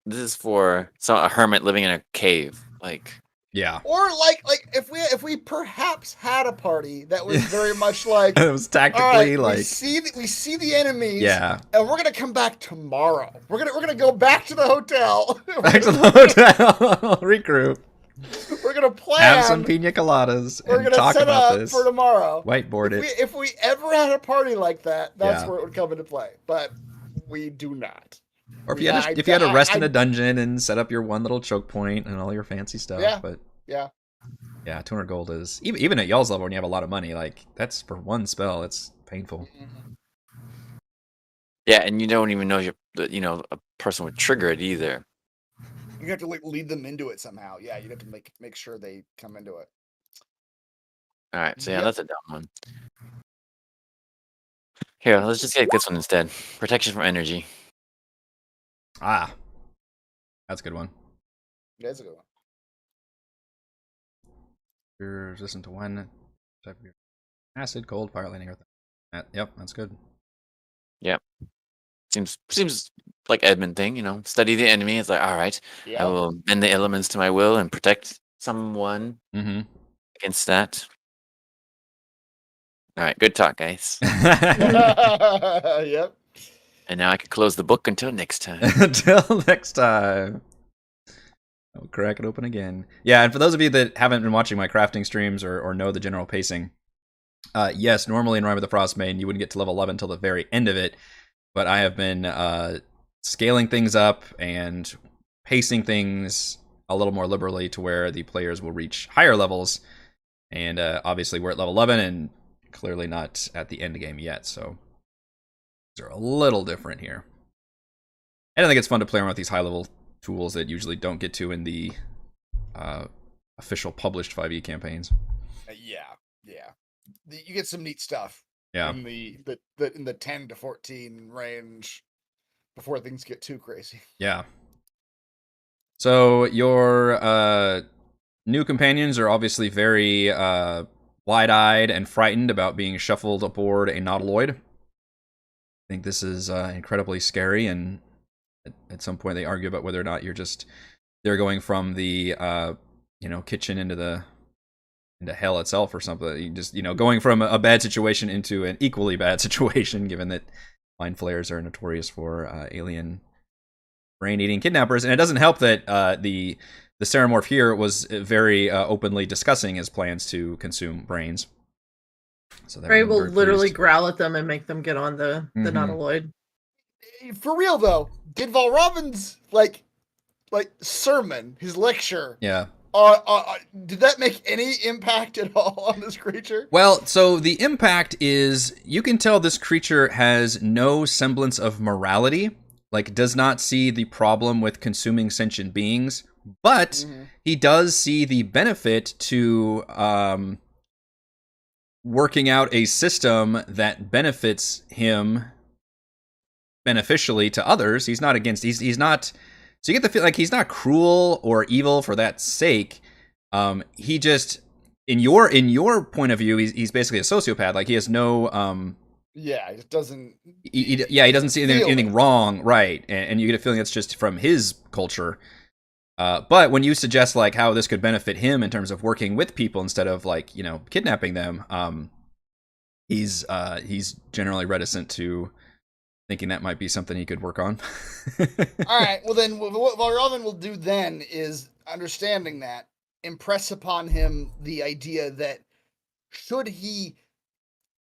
this is for a hermit living in a cave. Like, Yeah. Or like if we perhaps had a party that was very much like, It was all tactically right, like, we see the enemies, yeah. and we're gonna come back tomorrow. We're gonna go back to the hotel. Back to the hotel, regroup, We're gonna plan. have some pina coladas, We're and gonna talk set about up this. for tomorrow. Whiteboard it. If we ever had a party like that, that's Yeah. where it would come into play. But we do not. Or if you had to rest in a dungeon and set up your one little choke point and all your fancy stuff. Yeah. But Yeah. yeah, 200 gold is even at y'all's level when you have a lot of money. Like that's for one spell. It's painful. yeah, and you don't even know a person would trigger it either. You have to like lead them into it somehow. Yeah, you have to make sure they come into it. All right, so yeah, Yep. that's a dumb one. Here, let's just get this one instead. Protection from energy. Ah, that's a good one. That's a good one. You're resistant to one type of acid, cold, fire, lightning, earth. Yep, that's good. Seems like Edmund thing, study the enemy. It's like, all right, I Yeah. will bend the elements to my will and protect someone Mm-hmm. against that. All right, good talk, guys. Yep. And now I can close the book until next time. Until next time. I'll crack it open again. Yeah, and for those of you that haven't been watching my crafting streams or know the general pacing, yes, normally in Rime of the Frostmaiden, you wouldn't get to level 11 until the very end of it, but I have been scaling things up and pacing things a little more liberally to where the players will reach higher levels, and obviously we're at level 11 and clearly not at the end game yet, so they're a little different here. And I think it's fun to play around with these high-level tools that usually don't get to in the official published 5e campaigns. Yeah. You get some neat stuff. Yeah. In the 10 to 14 range. before things get too crazy. Yeah. So your new companions are obviously very wide-eyed and frightened about being shuffled aboard a nautiloid. I think this is incredibly scary, and at some point they argue about whether or not they're going from the kitchen into hell itself or something. You just going from a bad situation into an equally bad situation, given that mind flayers are notorious for alien brain-eating kidnappers. And it doesn't help that the Ceramorph here was very openly discussing his plans to consume brains. So Ray will literally growl at them and make them get on the nautiloid. For real though, did Valravan's like sermon, his lecture, did that make any impact at all on this creature? Well, so the impact is you can tell this creature has no semblance of morality, like does not see the problem with consuming sentient beings, but he does see the benefit to working out a system that benefits him beneficially to others. He's not against, he's not, so you get the feel like he's not cruel or evil for that sake. He just, in your point of view, he's basically a sociopath. Like he has no, he doesn't. He doesn't see anything wrong, right? And you get a feeling it's just from his culture. But when you suggest like how this could benefit him in terms of working with people instead of like kidnapping them, he's generally reticent to thinking that might be something he could work on. All right, well then, what Valravan will do then is, understanding that, impress upon him the idea that should he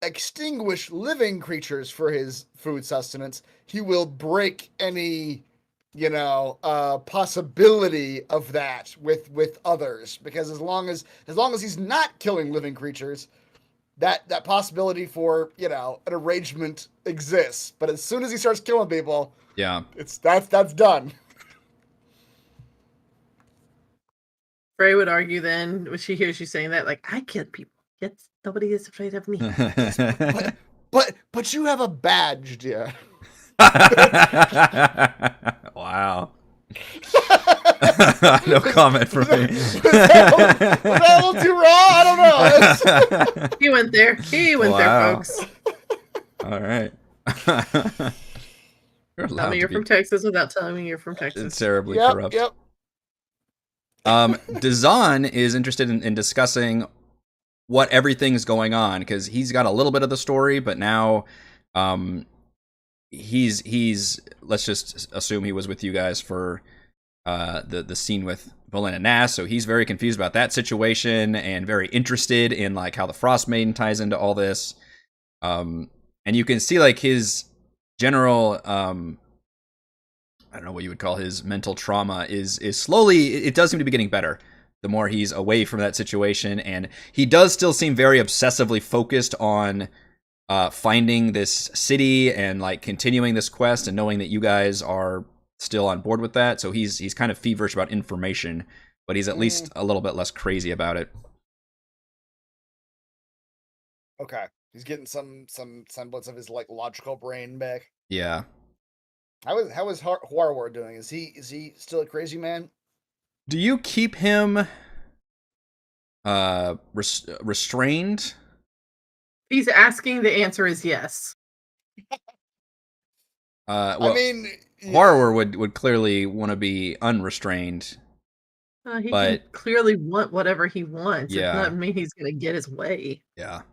extinguish living creatures for his food sustenance, he will break any possibility of that with others, because as long as he's not killing living creatures, that possibility for an arrangement exists. But as soon as he starts killing people, that's done. Frey would argue then when she hears you saying that, like, I kill people, yet nobody is afraid of me. but you have a badge, dear. Wow. No comment from me. Was that a little too raw? I don't know. He went there, folks. All right. Tell me you're from Texas without telling me you're from Texas. It's terribly corrupt. Yep. Dazan is interested in discussing what everything's going on, because he's got a little bit of the story, but now he's let's just assume he was with you guys for the scene with Bolin and Nass, so he's very confused about that situation and very interested in like how the Frostmaiden ties into all this. And you can see like his general I don't know what you would call his mental trauma is slowly, it does seem to be getting better the more he's away from that situation, and he does still seem very obsessively focused on finding this city and like continuing this quest, and knowing that you guys are still on board with that. So he's kind of feverish about information, but he's at least a little bit less crazy about it. Okay, he's getting some semblance of his like logical brain back. Yeah. How is Huarwar doing? Is he still a crazy man? Do you keep him restrained? He's asking. The answer is yes. Well, I mean, Huarwar would clearly want to be unrestrained. He can clearly want whatever he wants. Yeah. It doesn't mean he's going to get his way. Yeah.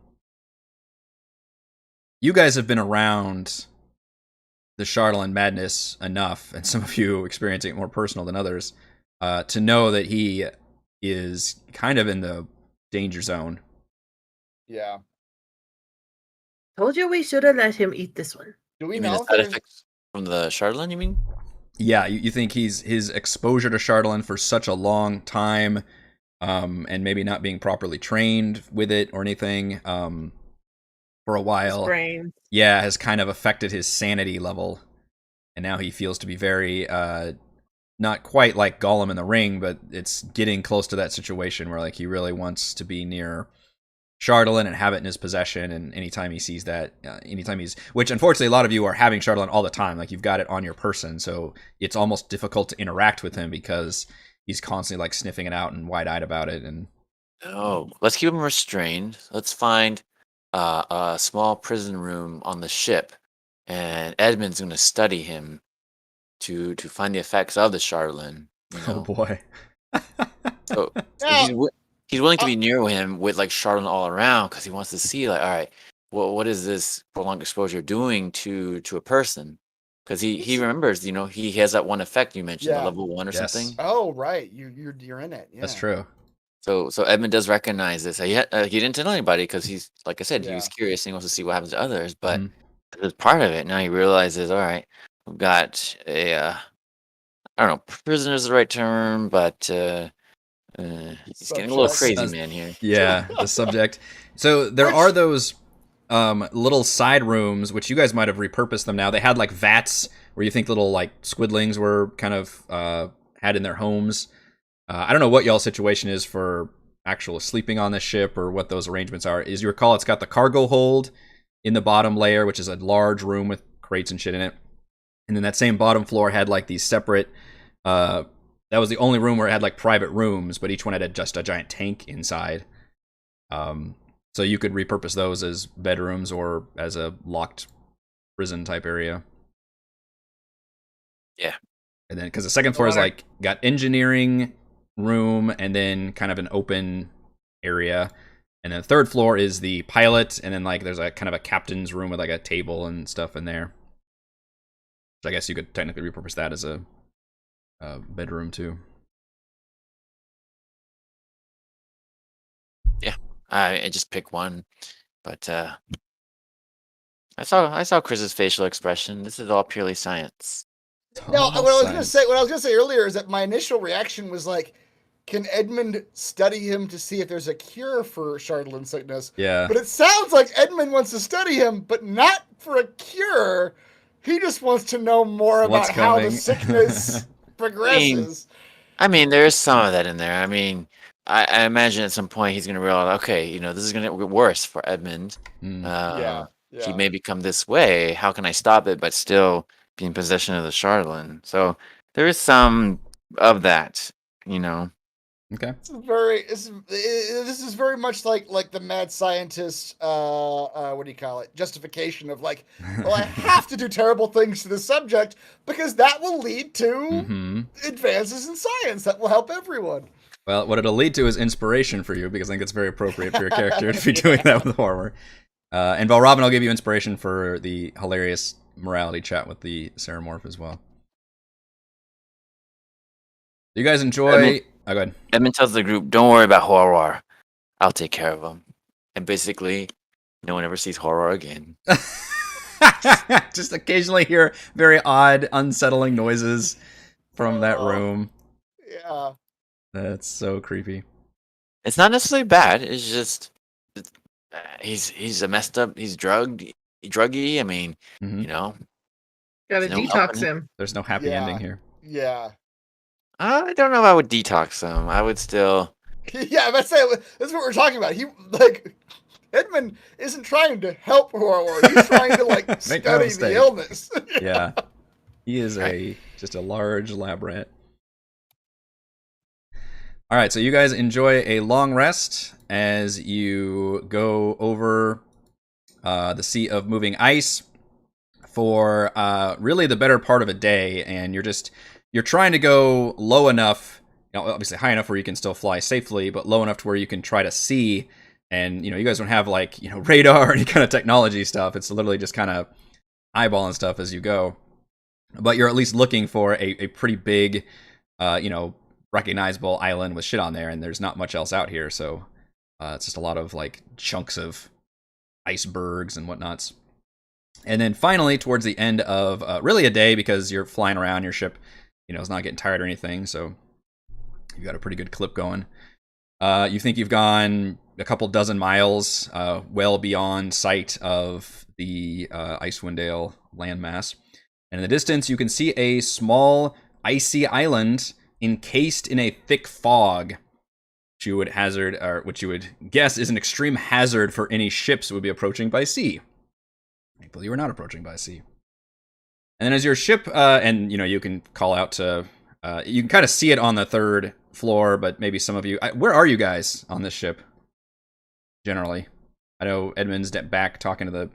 You guys have been around the Charlatan madness enough, and some of you experiencing it more personal than others, to know that he is kind of in the danger zone. Yeah. Told you we should have let him eat this one. Do we You mean know the side effects from the Charlatan, you mean? Yeah, you think his exposure to Charlatan for such a long time, and maybe not being properly trained with it or anything, for a while, has kind of affected his sanity level, and now he feels to be very not quite like Gollum in the Ring, but it's getting close to that situation where like he really wants to be near Chardalyn and have it in his possession, and anytime he sees that, which unfortunately a lot of you are having Chardalyn all the time, like you've got it on your person, so it's almost difficult to interact with him because he's constantly like sniffing it out and wide-eyed about it. And let's keep him restrained. Let's find a small prison room on the ship, and Edmund's going to study him to find the effects of the Chardalyn. oh boy. So Now, he's willing to be near him with like Chardalyn all around because he wants to see like, all right, what is this prolonged exposure doing to a person? Because he remembers, he has that one effect you mentioned, the Yeah. level 1 or Yes. something. oh right, you're in it. Yeah. That's true. So Edmund does recognize this. He didn't tell anybody because he's, like I said, he was Yeah. curious and he wants to see what happens to others. But Mhm. as part of it, now he realizes, all right, we've got I don't know, prisoner is the right term, but he's getting a little Subject. crazy, man, here. Yeah, the subject. So there are those little side rooms, which you guys might have repurposed them now. They had like vats where you think little like squidlings were kind of had in their homes. I don't know what y'all's situation is for actual sleeping on the ship or what those arrangements are. As you recall, it's got the cargo hold in the bottom layer, which is a large room with crates and shit in it. And then that same bottom floor had like these separate that was the only room where it had like private rooms, but each one had just a giant tank inside. So you could repurpose those as bedrooms or as a locked prison type area. Yeah. And then because the second floor is like got engineering room and then kind of an open area. And then the third floor is the pilot, and then like there's a kind of a captain's room with like a table and stuff in there. Which I guess you could technically repurpose that as a bedroom too. Yeah, I just pick one, but I saw Chris's facial expression. This is all purely science. No, Total what I was science. gonna say earlier is that my initial reaction was like, can Edmund study him to see if there's a cure for Chardalyn sickness? Yeah. But it sounds like Edmund wants to study him, but not for a cure. He just wants to know more about What's how the coming. sickness progresses. I mean, there is some of that in there. I mean, I imagine at some point he's going to realize, okay, this is going to get worse for Edmund. Mm. Yeah. He may become this way. How can I stop it, but still be in possession of the Chardalyn? So there is some of that, Okay. This is very much like the mad scientist what do you call it, justification of like, well, I have to do terrible things to the subject because that will lead to Mm-hmm. advances in science that will help everyone. Well, what it'll lead to is inspiration for you, because I think it's very appropriate for your character to be doing that with horror. And Valrobin, I'll give you inspiration for the hilarious morality chat with the Ceramorph as well. Do you guys enjoy... Oh, go ahead. Edmund tells the group, don't worry about horror. I'll take care of them. And basically, no one ever sees horror again. Just occasionally hear very odd, unsettling noises from that room. Yeah. That's so creepy. It's not necessarily bad. It's just he's a messed up. He's druggy. I mean, Mhm. Gotta There's no detox helping it. him. There's no happy Yeah. ending here. Yeah. I don't know if I would detox him. I would still. Yeah, I'm about to say, this is what we're talking about. Edmund isn't trying to help horror. He's trying to Make no study the mistake. illness. Yeah. He is just a large lab rat. All right, so you guys enjoy a long rest as you go over the sea of moving ice for really the better part of a day, and you're trying to go low enough, obviously high enough where you can still fly safely, but low enough to where you can try to see. And you guys don't have radar or any kind of technology stuff. It's literally just kind of eyeballing stuff as you go. But you're at least looking for a pretty big, recognizable island with shit on there, and there's not much else out here. So it's just a lot of chunks of icebergs and whatnots. And then finally, towards the end of really a day, because you're flying around, your ship, is not getting tired or anything, so you've got a pretty good clip going. You think you've gone a couple dozen miles, well beyond sight of the Icewind Dale landmass. And in the distance, you can see a small, icy island encased in a thick fog. you would hazard, or which you would guess is an extreme hazard for any ships that would be approaching by sea. Thankfully, you are not approaching by sea. And then as your ship, and you can call out to, you can kind of see it on the 3rd floor, but maybe some of you, where are you guys on this ship? Generally, I know Edmund's back talking to the.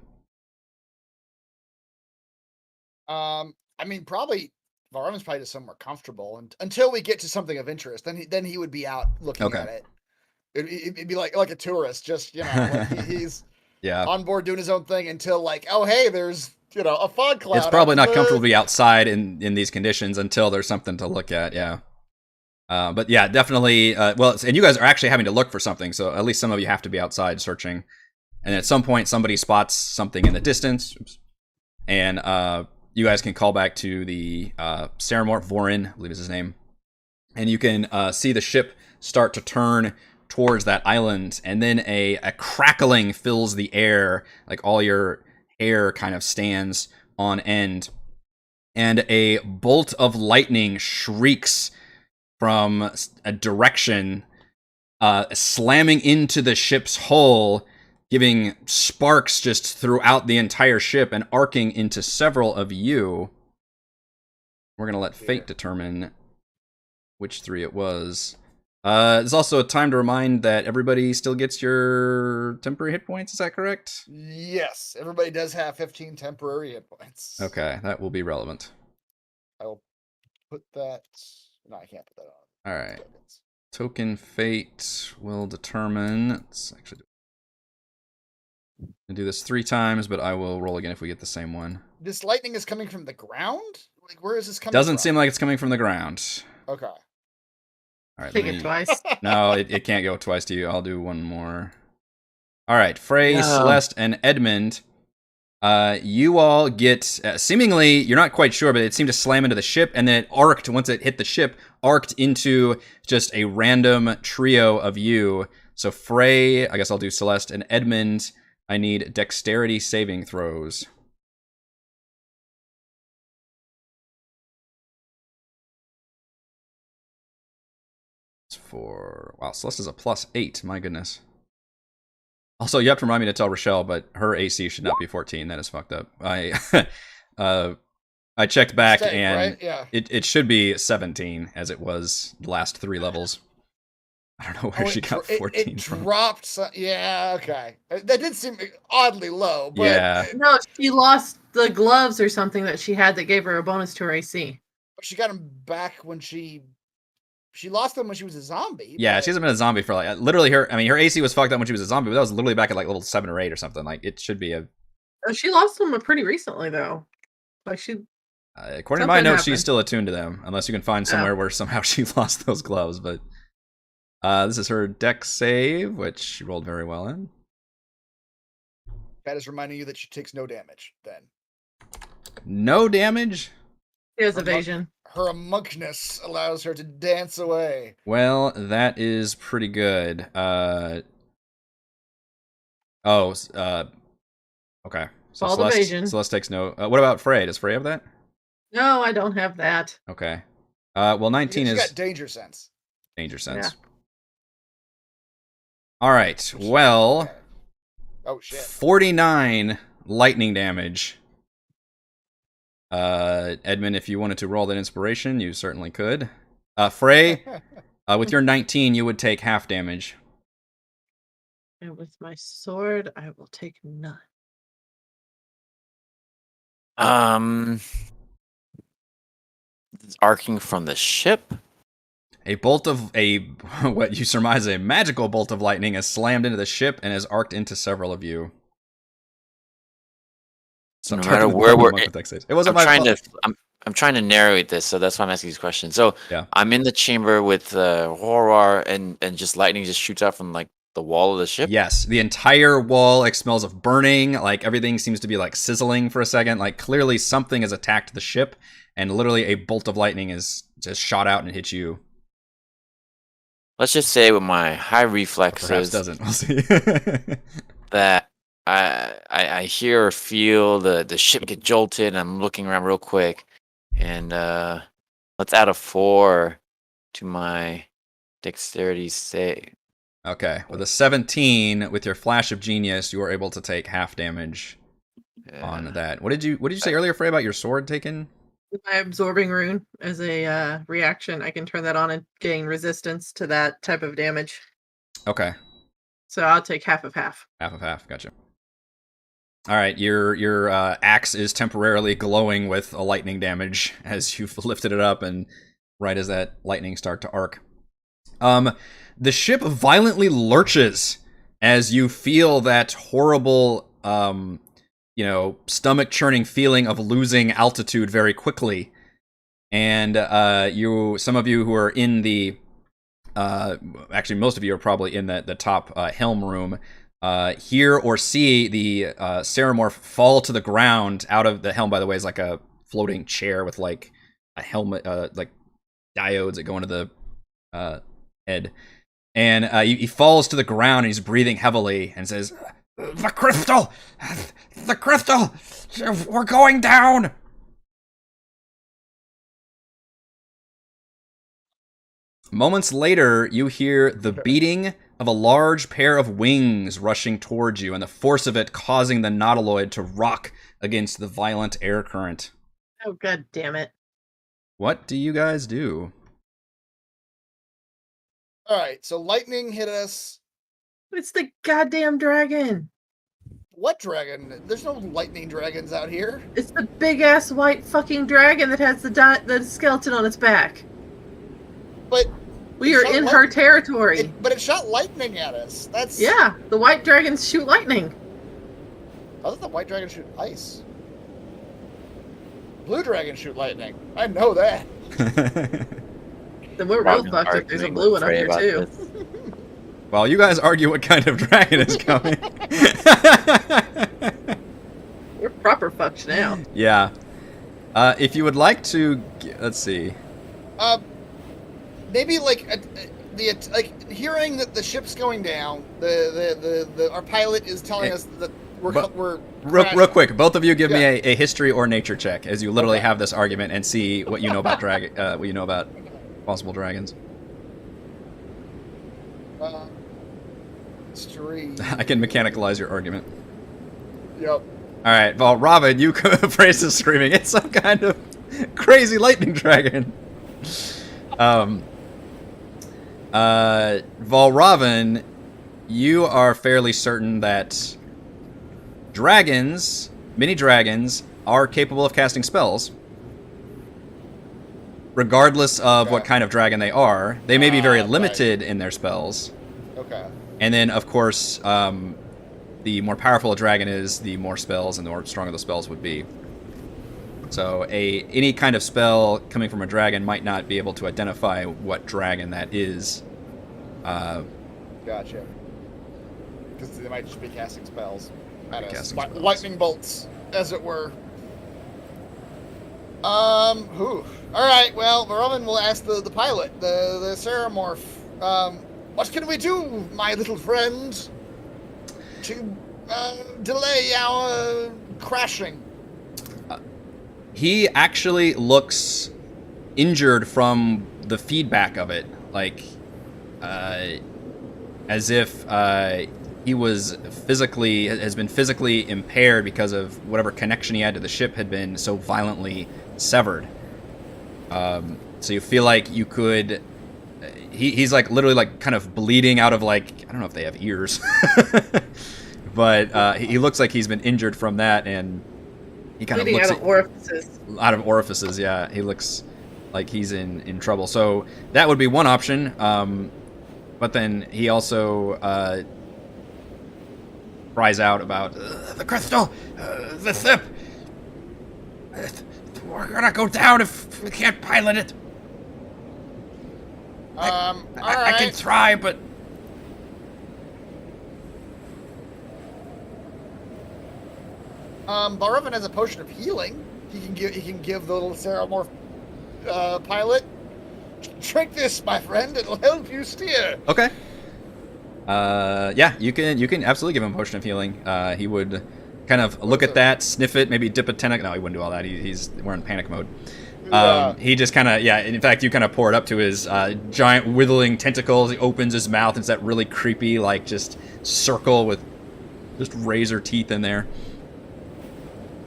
I mean, probably Varlam's probably just somewhere comfortable, and until we get to something of interest, then he would be out looking at it. It'd be like a tourist, just like he's on board doing his own thing until like, oh hey, there's a fog cloud. It's probably not comfortable to be outside in these conditions until there's something to look at. Yeah. But yeah, definitely. Well, and you guys are actually having to look for something, so at least some of you have to be outside searching. And at some point, somebody spots something in the distance, and you guys can call back to the Ceramort Vorin, I believe is his name, and you can see the ship start to turn towards that island, and then a crackling fills the air, like all your hair kind of stands on end, and a bolt of lightning shrieks from a direction, slamming into the ship's hull, giving sparks just throughout the entire ship and arcing into several of you. We're going to let fate determine which 3 it was. There's also a time to remind that everybody still gets your temporary hit points. Is that correct? Yes, everybody does have 15 temporary hit points. Okay, that will be relevant. I'll put that. No, I can't put that on. All right. Token fate will determine. Let's actually do this 3 times, but I will roll again if we get the same one. This lightning is coming from the ground? Like, where is this coming from? Doesn't seem like it's coming from the ground. Okay. All right. Take it twice. No, it can't go twice to you. I'll do one more. All right. Frey, Celeste, and Edmund. You all get, seemingly, you're not quite sure, but it seemed to slam into the ship, and then it arced, once it hit the ship, arced into just a random trio of you. So Frey, I guess I'll do Celeste, and Edmund, I need dexterity saving throws. Wow, Celeste is a +8, my goodness. Also, you have to remind me to tell Rochelle, but her AC should not be 14. That is fucked up. I checked back, and right? Yeah. it should be 17, as it was the last 3 levels. I don't know where she got 14 it from. dropped. Yeah, okay. That did seem oddly low. But Yeah. No, she lost the gloves or something that she had that gave her a bonus to her AC. She got them back when she lost them when she was a zombie. Yeah, she hasn't been a zombie for like literally her AC was fucked up when she was a zombie, but that was literally back at like level 7 or 8 or something. Like it should be a. Oh, she lost them pretty recently though. Like she. According to my notes, she's still attuned to them, unless you can find somewhere where somehow she lost those gloves. But this is her dex save, which she rolled very well in. That is reminding you that she takes no damage. Then. No damage. She has evasion. Her amonkness allows her to dance away. Well, that is pretty good. Okay. So Celeste takes no. What about Frey? Does Frey have that? No, I don't have that. Okay. Well, 19 She's is got danger sense. Danger sense. Yeah. All right. Well. Oh shit. 49 lightning damage. Edmund, if you wanted to roll that inspiration, you certainly could. Frey, with your 19, you would take half damage. And with my sword, I will take none. It's arcing from the ship. A bolt of what you surmise a magical bolt of lightning has slammed into the ship and has arced into several of you. So no matter where we're, it wasn't I'm trying to narrate this, so that's why I'm asking these questions. So yeah. I'm in the chamber with horror, and just lightning just shoots out from like the wall of the ship. Yes, the entire wall like smells of burning. Like everything seems to be like sizzling for a second. Like clearly something has attacked the ship, and literally a bolt of lightning is just shot out and hit you. Let's just say with my high reflexes, perhaps doesn't. We'll see. that I hear or feel the ship get jolted, and I'm looking around real quick, and let's add a 4 to my dexterity save. Okay, with a 17, with your flash of genius, you are able to take half damage on that. What did you say earlier, Frey, about your sword taking? With my absorbing rune as a reaction, I can turn that on and gain resistance to that type of damage. Okay. So I'll take half of half. Half of half, gotcha. All right, your axe is temporarily glowing with a lightning damage as you've lifted it up, and right as that lightning start to arc. The ship violently lurches as you feel that horrible, stomach-churning feeling of losing altitude very quickly. And some of you who are in the, actually most of you are probably in the top helm room, hear or see the Ceramorph fall to the ground out of the helm. By the way, is like a floating chair with like a helmet, like diodes that go into the head. And he falls to the ground and he's breathing heavily and says, The crystal! We're going down! Moments later, you hear the beating of a large pair of wings rushing towards you, and the force of it causing the nautiloid to rock against the violent air current. Oh, god damn it. What do you guys do? All right, so lightning hit us. It's the goddamn dragon. What dragon? There's no lightning dragons out here. It's the big ass white fucking dragon that has the skeleton on its back. But we are in her territory. But it shot lightning at us. That's Yeah, the white dragons shoot lightning. How does the white dragon shoot ice? Blue dragons shoot lightning. I know that. Then we're real fucked if there's a blue one up here too. While you guys argue what kind of dragon is coming. We're proper fucked now. Yeah. If you would like to, let's see. Maybe like hearing that the ship's going down. Our pilot is telling us that we're real quick. Both of you give me a history or nature check as you literally have this argument and see what you know about what you know about possible dragons. History. I can mechanicalize your argument. Yep. All right, well, Robin, you praise is screaming. It's some kind of crazy lightning dragon. Valravn, you are fairly certain that mini dragons, are capable of casting spells. Regardless of what kind of dragon they are. They may be very limited in their spells. Okay. And then, of course, the more powerful a dragon is, the more spells and the more stronger the spells would be. So any kind of spell coming from a dragon might not be able to identify what dragon that is. Gotcha. Because they might just be casting spells. Spells. Lightning bolts, as it were. Alright, well, Roman will ask the pilot, the Ceramorph, what can we do, my little friend, to delay our crashing? He actually looks injured from the feedback of it, like, as if he has been physically impaired because of whatever connection he had to the ship had been so violently severed. So you feel like you could. He's like literally like kind of bleeding out of like, I don't know if they have ears, but he looks like he's been injured from that, and he kind of looks out of orifices. Out of orifices, yeah. He looks like he's in trouble. So that would be one option. But then he also cries out about the crystal, the ship. We're gonna go down if we can't pilot it. I can try, but Barovin has a potion of healing. He can give the little Ceramorph pilot. Drink this, my friend. It'll help you steer. Okay. Yeah, you can absolutely give him a potion of healing. He would kind of look at that, sniff it, maybe dip a tentacle. No, he wouldn't do all that. We're in panic mode. He just kind of, in fact, you kind of pour it up to his giant withering tentacles. He opens his mouth. It's that really creepy, like, just circle with just razor teeth in there.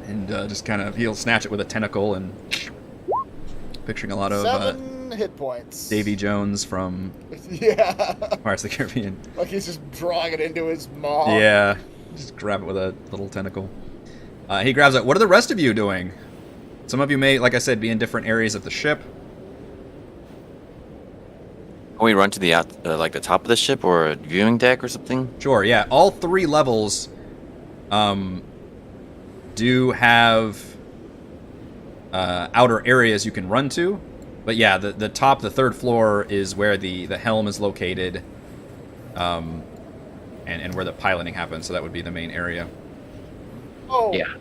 And just kind of, he'll snatch it with a tentacle and picturing a lot of 7 hit points. Davy Jones from Pirates of the Caribbean. Like he's just drawing it into his maw. Yeah, just grab it with a little tentacle. He grabs it. What are the rest of you doing? Some of you may, like I said, be in different areas of the ship. Can we run to the like the top of the ship or a viewing deck or something? Sure, yeah. All 3 levels do have outer areas you can run to. But yeah, the top, the 3rd floor is where the helm is located, and where the piloting happens, so that would be the main area. Oh. Yeah.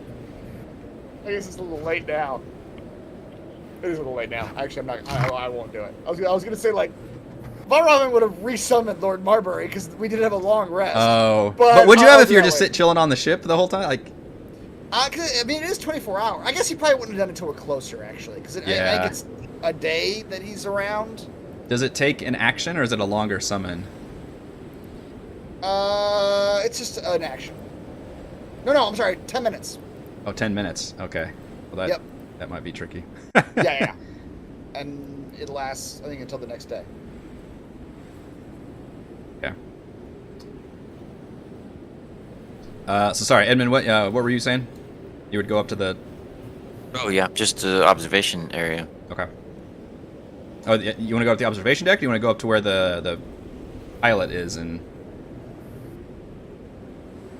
I guess it's a little late now. It is a little late now. Actually, I won't do it. I was gonna say, like, Von Rahmen would have resummoned Lord Marbury because we did have a long rest. Oh. But would you have if you're just chilling on the ship the whole time? Like, I mean, it is 24 hours. I guess he probably wouldn't have done it until we're closer, actually, because I think it's a day that he's around. Does it take an action, or is it a longer summon? It's just an action. No, I'm sorry, 10 minutes. Oh, 10 minutes. Okay. Well, Yep. that might be tricky. Yeah. And it lasts, I think, until the next day. Okay. So sorry, Edmund. What were you saying? You would go up to the. Oh yeah, just the observation area. Okay. Oh, you want to go up the observation deck? Or you want to go up to where the pilot is and.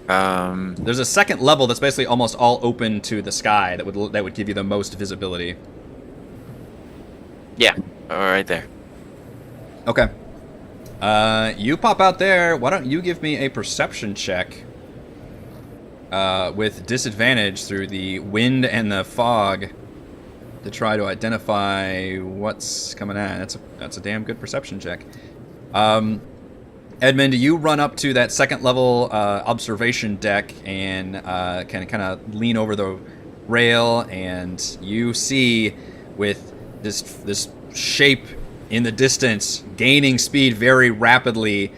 There's a 2nd level that's basically almost all open to the sky that would give you the most visibility. Yeah, right there. Okay. You pop out there. Why don't you give me a perception check? With disadvantage through the wind and the fog to try to identify what's coming at. That's a damn good perception check. Edmund, you run up to that 2nd level observation deck and kind of lean over the rail, and you see with this shape in the distance gaining speed very rapidly,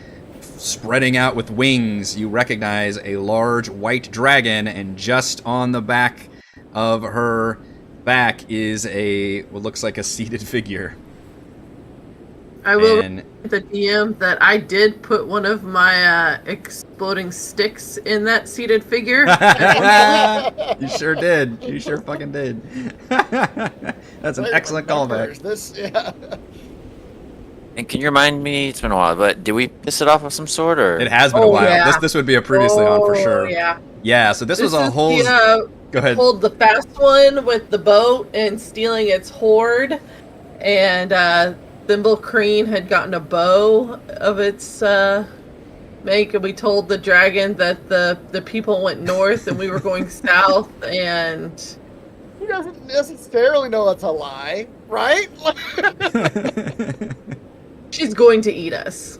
spreading out with wings. You recognize a large white dragon, and just on the back of her back is what looks like a seated figure. I will remind the DM that I did put one of my exploding sticks in that seated figure. You sure did. You sure fucking did. That's an excellent callback. And can you remind me? It's been a while, but did we piss it off of some sort, or it has been a while? Yeah. This would be a previously on for sure. Yeah. So this was a whole. Go ahead. Pulled the fast one with the boat and stealing its hoard, and Thimble Crean had gotten a bow of its make, and we told the dragon that the people went north and we were going south, and he doesn't necessarily know that's a lie, right? She's going to eat us.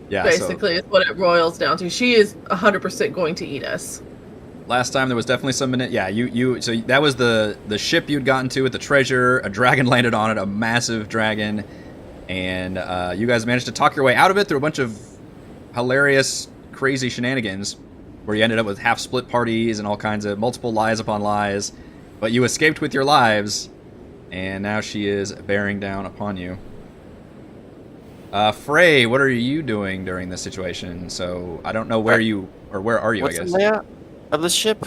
Yeah, basically, is what it roils down to. She is 100% going to eat us. Last time there was definitely some minute. Yeah, so that was the ship you'd gotten to with the treasure. A dragon landed on it, a massive dragon, and you guys managed to talk your way out of it through a bunch of hilarious, crazy shenanigans, where you ended up with half-split parties and all kinds of multiple lies upon lies. But you escaped with your lives, and now she is bearing down upon you. Frey, what are you doing during this situation? So I don't know where you, or where are you? What's I guess. The layout of the ship?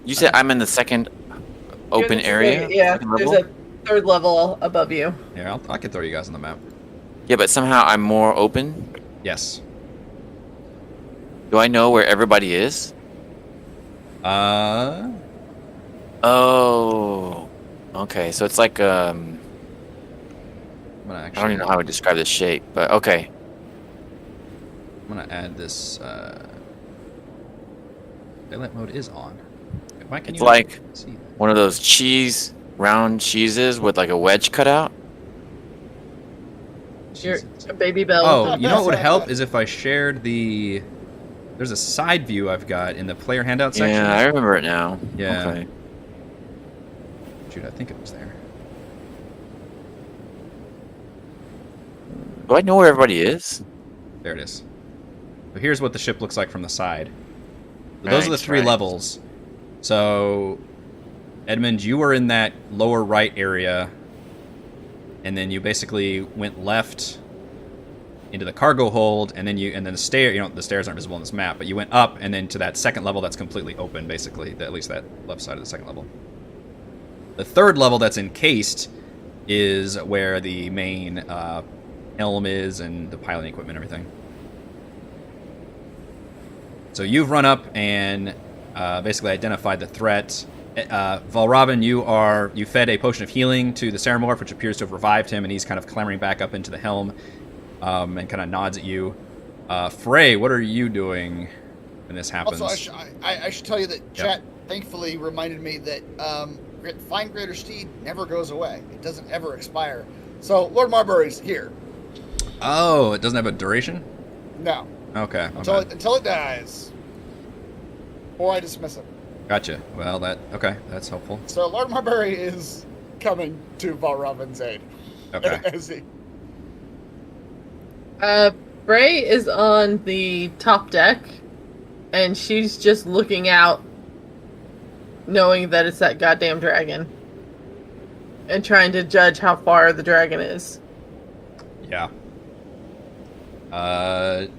You said I'm in the 2nd open area? Yeah, there's a 3rd level above you. Yeah, I can throw you guys on the map. Yeah, but somehow I'm more open? Yes. Do I know where everybody is? Oh. Okay, so it's like, I don't even know how to describe this shape, but okay. I'm gonna add this, daylight mode is on. Why can It's you like see that? one of those round cheeses with like a wedge cut out. Your Jesus. baby bell. Oh, you know what would help is if I shared there's a side view I've got in the player handout section. Yeah, I remember it now. Yeah. Okay. Shoot, I think it was there. Do I know where everybody is? There it is. So here's what the ship looks like from the side. So those are the three levels. So, Edmund, you were in that lower right area, and then you basically went left into the cargo hold, and then the stair. The stairs aren't visible on this map, but you went up and then to that second level that's completely open, basically. At least that left side of the second level. The third level that's encased is where the main helm is and the piloting equipment and everything. So you've run up and basically identified the threat. Valravn, you fed a potion of healing to the Ceramorph, which appears to have revived him, and he's kind of clambering back up into the helm and kind of nods at you. Frey, what are you doing when this happens? Also, I should tell you that chat thankfully reminded me that Find Greater Steed never goes away. It doesn't ever expire. So Lord Marbury's here. Oh, it doesn't have a duration? No. Okay. Until it dies. Or I dismiss it. Gotcha. Well, that's helpful. So Lord Marbury is coming to Valravn's aid. Okay. As he... Bray is on the top deck, and she's just looking out, knowing that it's that goddamn dragon, and trying to judge how far the dragon is. Yeah. I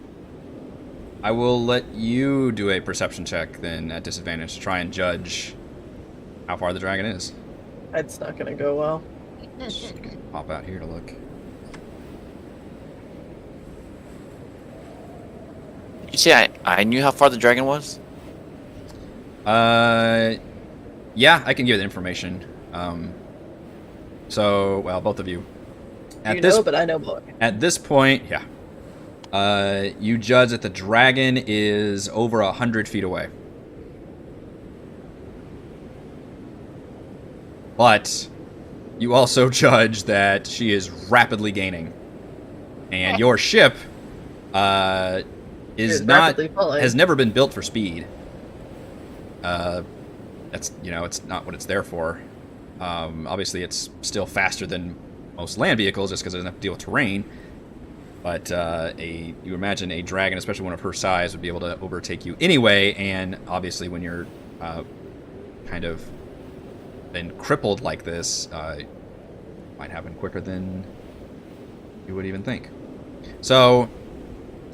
will let you do a perception check then at disadvantage to try and judge how far the dragon is. That's not gonna go well. Just gonna pop out here to look. Did you say I knew how far the dragon was? Yeah, I can give you the information. Well, both of you. But I know more. At this point, yeah. You judge that the dragon is over 100 feet away. But you also judge that she is rapidly gaining. And your ship has never been built for speed. That's it's not what it's there for. Obviously, it's still faster than most land vehicles just because it doesn't have to deal with terrain. But you imagine a dragon, especially one of her size, would be able to overtake you anyway. And obviously, when you're kind of been crippled like this, it might happen quicker than you would even think. So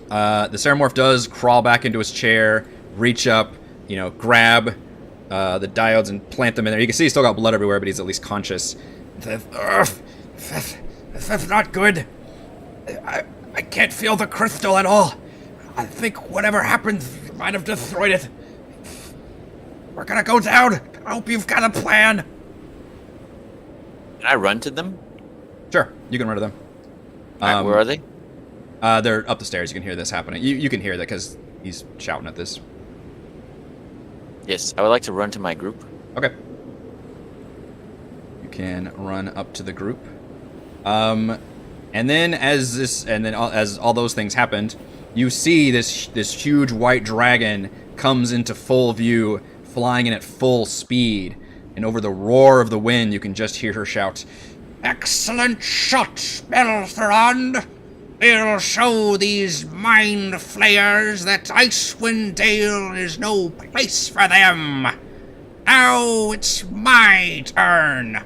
the Ceramorph does crawl back into his chair, reach up, grab the diodes and plant them in there. You can see he's still got blood everywhere, but he's at least conscious. This is not good. I can't feel the crystal at all. I think whatever happened might have destroyed it. We're gonna go down. I hope you've got a plan. Can I run to them? Sure, you can run to them. Where are they? They're up the stairs. You can hear this happening. You can hear that because he's shouting at this. Yes, I would like to run to my group. Okay. You can run up to the group. And then as all those things happened, you see this huge white dragon comes into full view, flying in at full speed. And over the roar of the wind, you can just hear her shout, "Excellent shot, Beltherond! We'll show these mind flayers that Icewind Dale is no place for them. Now it's my turn."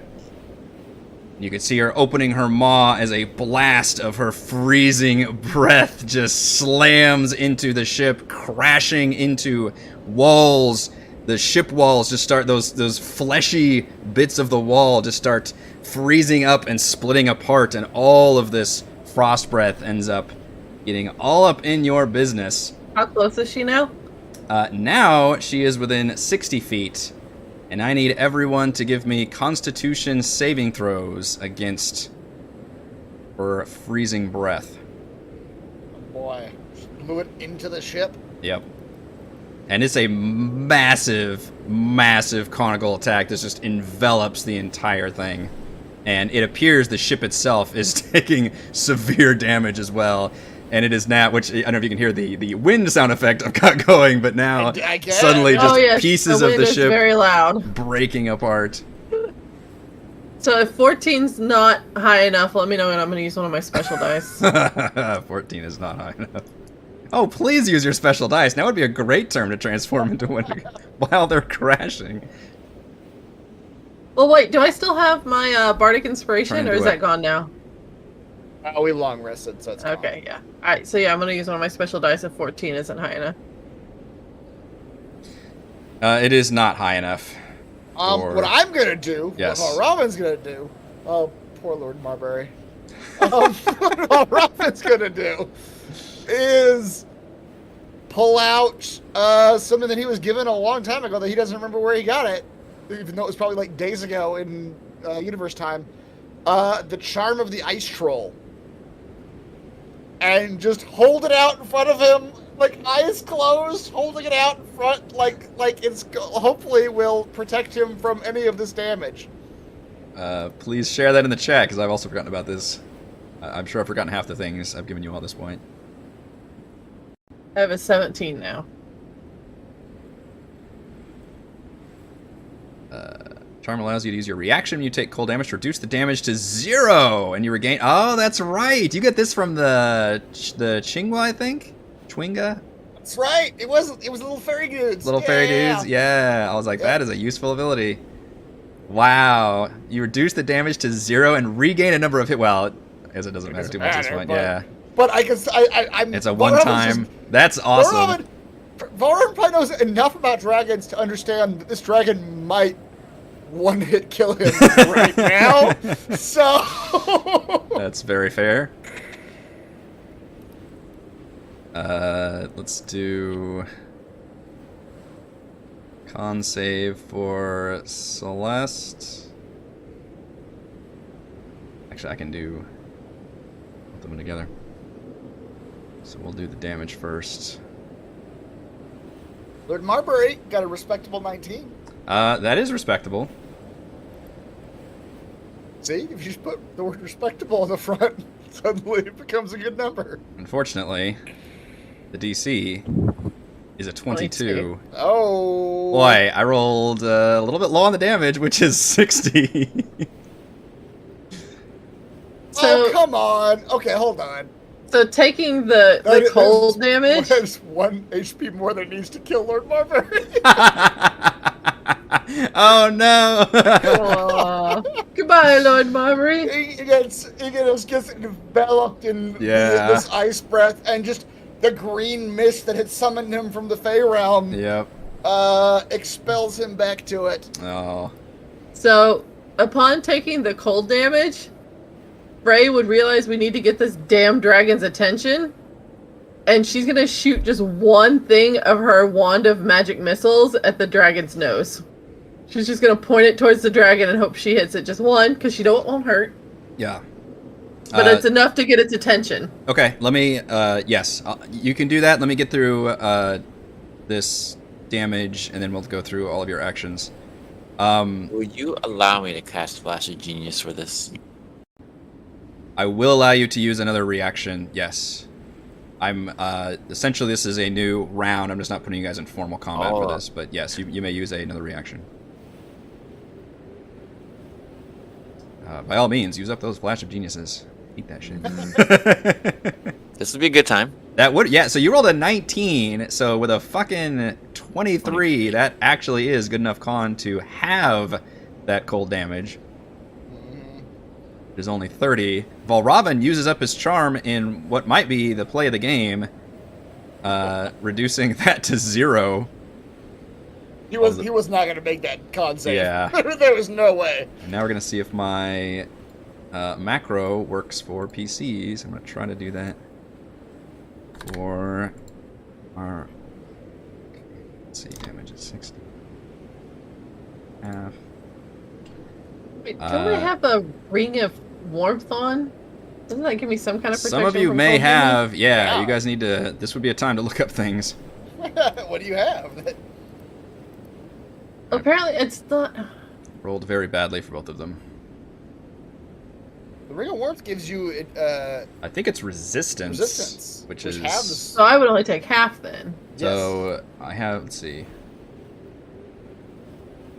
You can see her opening her maw as a blast of her freezing breath just slams into the ship, crashing into walls. The ship walls just start, those fleshy bits of the wall just start freezing up and splitting apart, and all of this frost breath ends up getting all up in your business. How close is she now? Now she is within 60 feet. And I need everyone to give me Constitution saving throws against her freezing breath. Oh boy. Just blew it into the ship? Yep. And it's a massive, massive conical attack that just envelops the entire thing. And it appears the ship itself is taking severe damage as well. And it is now, which I don't know if you can hear the wind sound effect I've got going, but now I guess. suddenly just yes, pieces the of wind the is ship very loud. breaking apart. So if 14's not high enough, let me know and I'm going to use one of my special dice. 14 is not high enough. Oh, please use your special dice. Now would be a great term to transform into one while they're crashing. Well, wait, do I still have my Bardic Inspiration, Turn or is into that gone now? Oh, we long rested, so it's gone. Okay, yeah. Alright, so yeah, I'm going to use one of my special dice if 14 isn't high enough. It is not high enough. What I'm gonna do, Yes. what Robin's gonna do, oh, poor Lord Marbury. What Robin's gonna do is pull out something that he was given a long time ago that he doesn't remember where he got it, even though it was probably like days ago in universe time. The Charm of the Ice Troll. And just hold it out in front of him, like eyes closed, holding it out in front, like it's hopefully will protect him from any of this damage. Please share that in the chat, because I've also forgotten about this. I'm sure I've forgotten half the things I've given you all this point. I have a 17 now. Charm allows you to use your reaction when you take cold damage to reduce the damage to 0, and you regain... Oh, that's right! You get this from the Chingwa, I think? Chwinga? That's right. It was little fairy dudes. Little fairy dudes? Yeah. I was like, that is a useful ability. Wow. You reduce the damage to 0 and regain a number of hit... Well, as it doesn't matter too much at this point, yeah. But I can... I'm... It's a one-time... That's awesome. Valravn probably knows enough about dragons to understand that this dragon might one-hit kill him right now. So... That's very fair. Let's do con save for Celeste. Actually, I can do both of them together. So we'll do the damage first. Lord Marbury got a respectable 19. That is respectable. See, if you just put the word respectable on the front, suddenly it becomes a good number. Unfortunately, the DC is a 22. Oh. Boy, I rolled a little bit low on the damage, which is 60. So, oh, come on. Okay, hold on. So taking the cold damage... There's 1 HP more than needs to kill Lord Marbury. Oh, no. Goodbye, Lord Marbury. He gets enveloped in this ice breath, and just the green mist that had summoned him from the Fey realm expels him back to it. Oh. So, upon taking the cold damage, Frey would realize we need to get this damn dragon's attention, and she's gonna shoot just one thing of her wand of magic missiles at the dragon's nose. She's just gonna point it towards the dragon and hope she hits it. Just one, because she won't hurt. Yeah. But it's enough to get its attention. Okay, let me, yes, you can do that. Let me get through this damage, and then we'll go through all of your actions. Will you allow me to cast Flash of Genius for this? I will allow you to use another reaction, yes. I'm, essentially this is a new round. I'm just not putting you guys in formal combat for this, but yes, you may use another reaction. By all means, use up those Flash of Geniuses. Eat that shit. This would be a good time. That would, yeah, so you rolled a 19, so with a fucking 23, that actually is good enough con to have that cold damage. It is only 30. Valravn uses up his charm in what might be the play of the game, reducing that to 0. He was not going to make that con save. Yeah. There was no way. And now we're going to see if my macro works for PCs. I'm going to try to do that for our... Let's see, damage is 60. Half. Wait, don't I have a ring of warmth on? Doesn't that give me some kind of protection? Some of you from may cold have, damage? yeah, you guys need to... This would be a time to look up things. What do you have? Apparently, it's not... Rolled very badly for both of them. The Ring of Warmth gives you... I think it's resistance. Which is... So I would only take half then. So, I have... Let's see.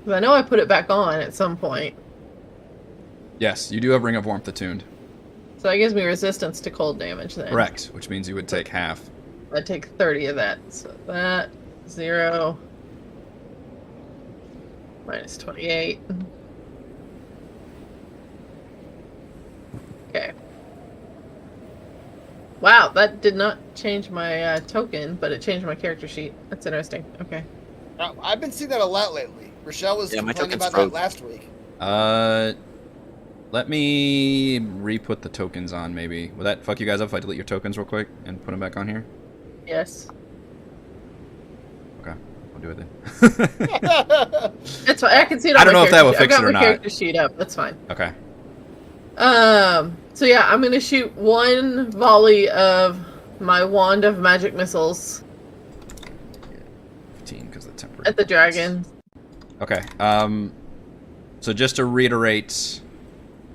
'Cause I know I put it back on at some point. Yes, you do have Ring of Warmth attuned. So that gives me resistance to cold damage then. Correct, which means you would take half. I take 30 of that. So that 0 minus 28. Okay. Wow, that did not change my token, but it changed my character sheet. That's interesting. Okay. I've been seeing that a lot lately. Rochelle was Yeah, my complaining token's about that frozen. last week. Let me re-put the tokens on, maybe. Will that fuck you guys up if I delete your tokens real quick and put them back on here? Yes. Okay, I'll do it then. That's fine. I can see it on I don't my know if that will character sheet. fix I've it or got my not. character sheet up. That's fine. Okay. So yeah, I'm gonna shoot one volley of my wand of magic missiles 15 because the temper. at the dragon. Okay. So just to reiterate,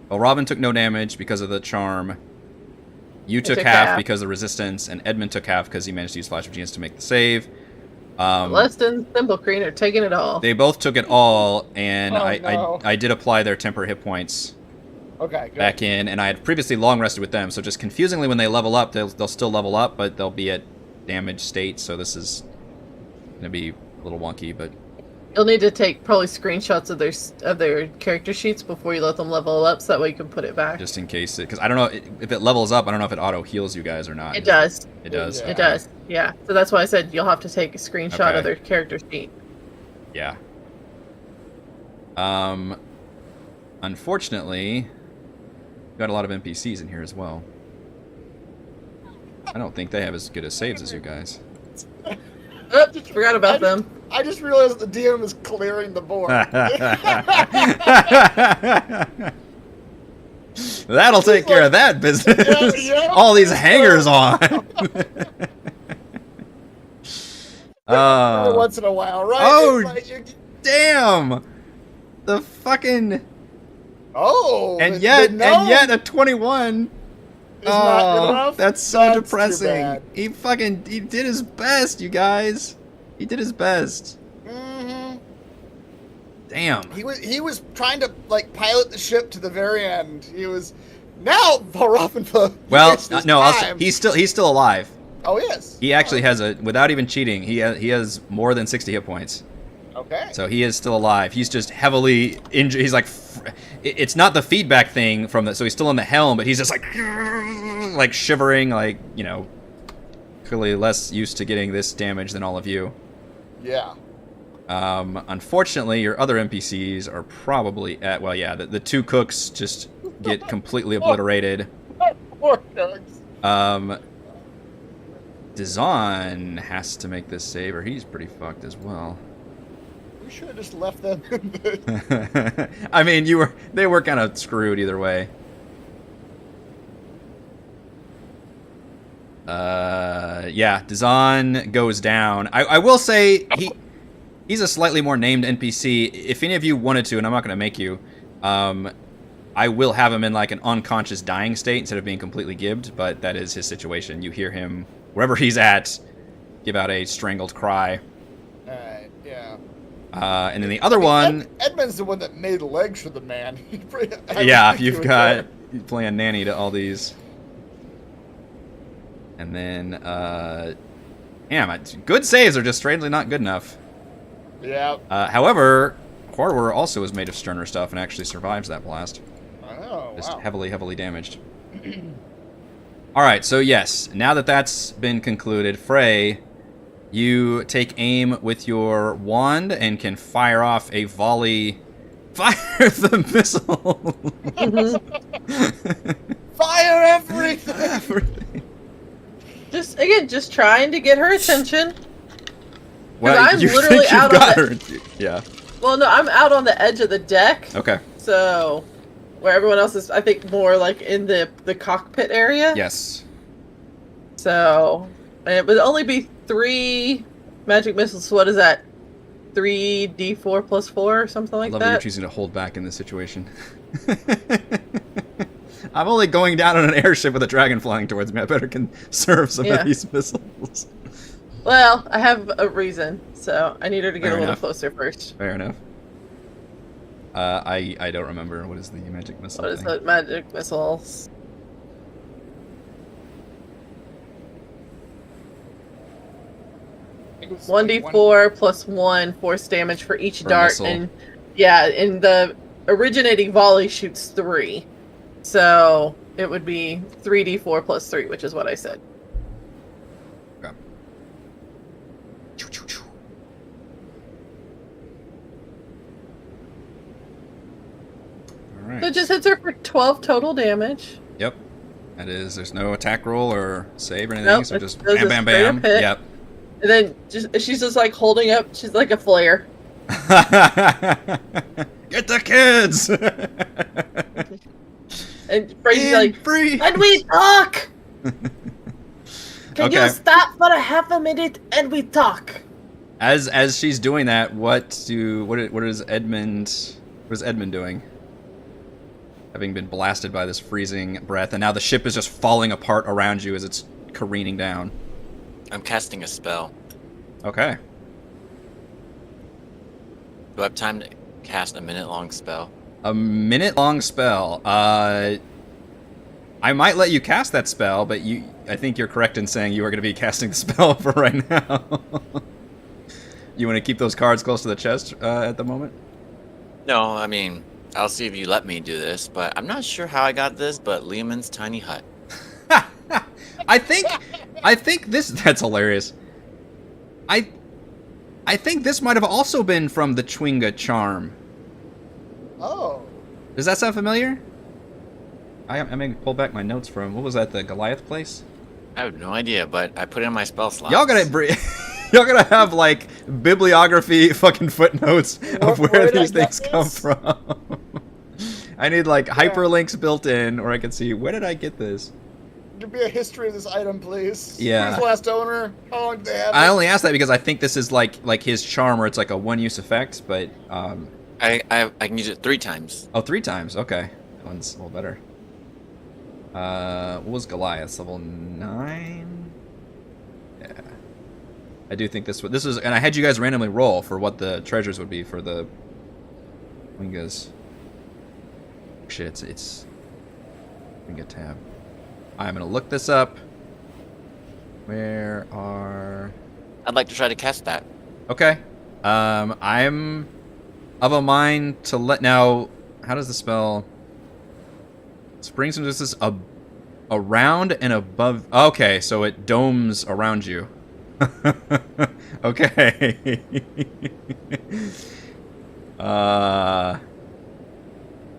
well, Robin took no damage because of the charm. You took took half half. because of the resistance, and Edmund took half because he managed to use Flash of Genius to make the save. Celeste and Thimblecreen are taking it all. They both took it all, and Oh, no. I did apply their temper hit points Okay, good. back in, and I had previously long rested with them, so just confusingly when they level up, they'll still level up, but they'll be at damage state, so this is going to be a little wonky, but... You'll need to take probably screenshots of their character sheets before you let them level up, so that way you can put it back. Just in case, because I don't know, if it levels up, I don't know if it auto-heals you guys or not. It does. It does? Yeah. It does. Yeah. So that's why I said you'll have to take a screenshot Okay. of their character sheet. Yeah. Unfortunately, we've got a lot of NPCs in here as well. I don't think they have as good as saves as you guys. Oops, forgot about them. I just realized the DM is clearing the board. That'll take care of that business. Yeah, yeah. All these hangers on. Every once in a while, right? Oh, It's like damn! The fucking and and yet a 21. Is not good Oh, enough? that's so That's too depressing. bad. He did his best, you guys. He did his best. Mm-hmm. Damn. He was trying to like pilot the ship to the very end. He was now Robin. Well, no, he's still alive. Oh, yes. He actually has without even cheating, he has more than 60 hit points. Okay. So he is still alive. He's just heavily injured. He's like, it's not the feedback thing from the, so he's still in the helm, but he's just like shivering, like, you know, clearly less used to getting this damage than all of you. Yeah. Unfortunately, your other NPCs are probably at, well, yeah, the two cooks just get completely obliterated. Poor dogs. Dazan has to make this save, or he's pretty fucked as well. We should have just left them. In the... I mean, they were kind of screwed either way. Yeah, Dazan goes down. I will say he's a slightly more named NPC. If any of you wanted to, and I'm not going to make you, I will have him in like an unconscious dying state instead of being completely gibbed, but that is his situation. You hear him, wherever he's at, give out a strangled cry. Alright, yeah. And then the other one... Edmund's the one that made legs for the man. Yeah, you've got playing nanny to all these. And then, damn, good saves are just strangely not good enough. Yeah. However, Quarter also is made of sterner stuff and actually survives that blast. Oh, Just wow. heavily damaged. Alright, so yes, now that that's been concluded, Frey, you take aim with your wand and can fire off a volley. Fire the missile! Fire everything! Everything. Just trying to get her attention. Well, I'm you literally think you've out on got the- her. Yeah. Well, no, I'm out on the edge of the deck. Okay. So, where everyone else is, I think, more like in the cockpit area. Yes. So, it would only be 3 magic missiles. So what is that? 3d4 plus 4 or something like I love that you're that? choosing to hold back in this situation. I'm only going down on an airship with a dragon flying towards me. I better conserve some Yeah. of these missiles. Well, I have a reason. So, I need her to get Fair a little enough. closer first. Fair enough. I don't remember. What is the magic missile What is thing? that magic missiles? I think it was One like d4 plus 1 force damage for each Per dart, missile. and and the originating volley shoots 3, so it would be 3d4 plus 3, which is what I said. Okay. All right. So it just hits her for 12 total damage. Yep. That is. There's no attack roll or save or anything. Nope, so it just does bam, a bam, straight bam. up hit. Yep. And then she's just like holding up. She's like a flare. Get the kids. And Frank's And like, free. and we talk. Can Okay. you stop for a half a minute and we talk? As she's doing that, what is Edmund doing? Having been blasted by this freezing breath, and now the ship is just falling apart around you as it's careening down. I'm casting a spell. Okay. Do I have time to cast a minute-long spell? A minute-long spell. I might let you cast that spell, but I think you're correct in saying you are going to be casting the spell for right now. You want to keep those cards close to the chest at the moment? No, I mean, I'll see if you let me do this, but I'm not sure how I got this, but Lehman's tiny hut. I think this. That's hilarious. I think this might have also been from the Chwinga charm. Oh. Does that sound familiar? I may pull back my notes from, what was that, the Goliath place? I have no idea, but I put it in my spell slot. Y'all gotta have like bibliography fucking footnotes of Where where did I these get things come this? from. I need like hyperlinks built in, or I can see, where did I get this? Give me a history of this item, please. Yeah. Who's the last owner? How long did they have I it? only asked that because I think this is like his charm, where it's like a one-use effect, but I can use it 3 times. oh, 3 times. Okay, that one's a little better. What was Goliath's level 9? Yeah, I do think this is, and I had you guys randomly roll for what the treasures would be for the Wingas. Shit, it's Winga tab. I'm gonna look this up. Where are? I'd like to try to cast that. Okay. I'm of a mind to let now. How does the spell? Springs into this around and above. Okay, so it domes around you. Okay.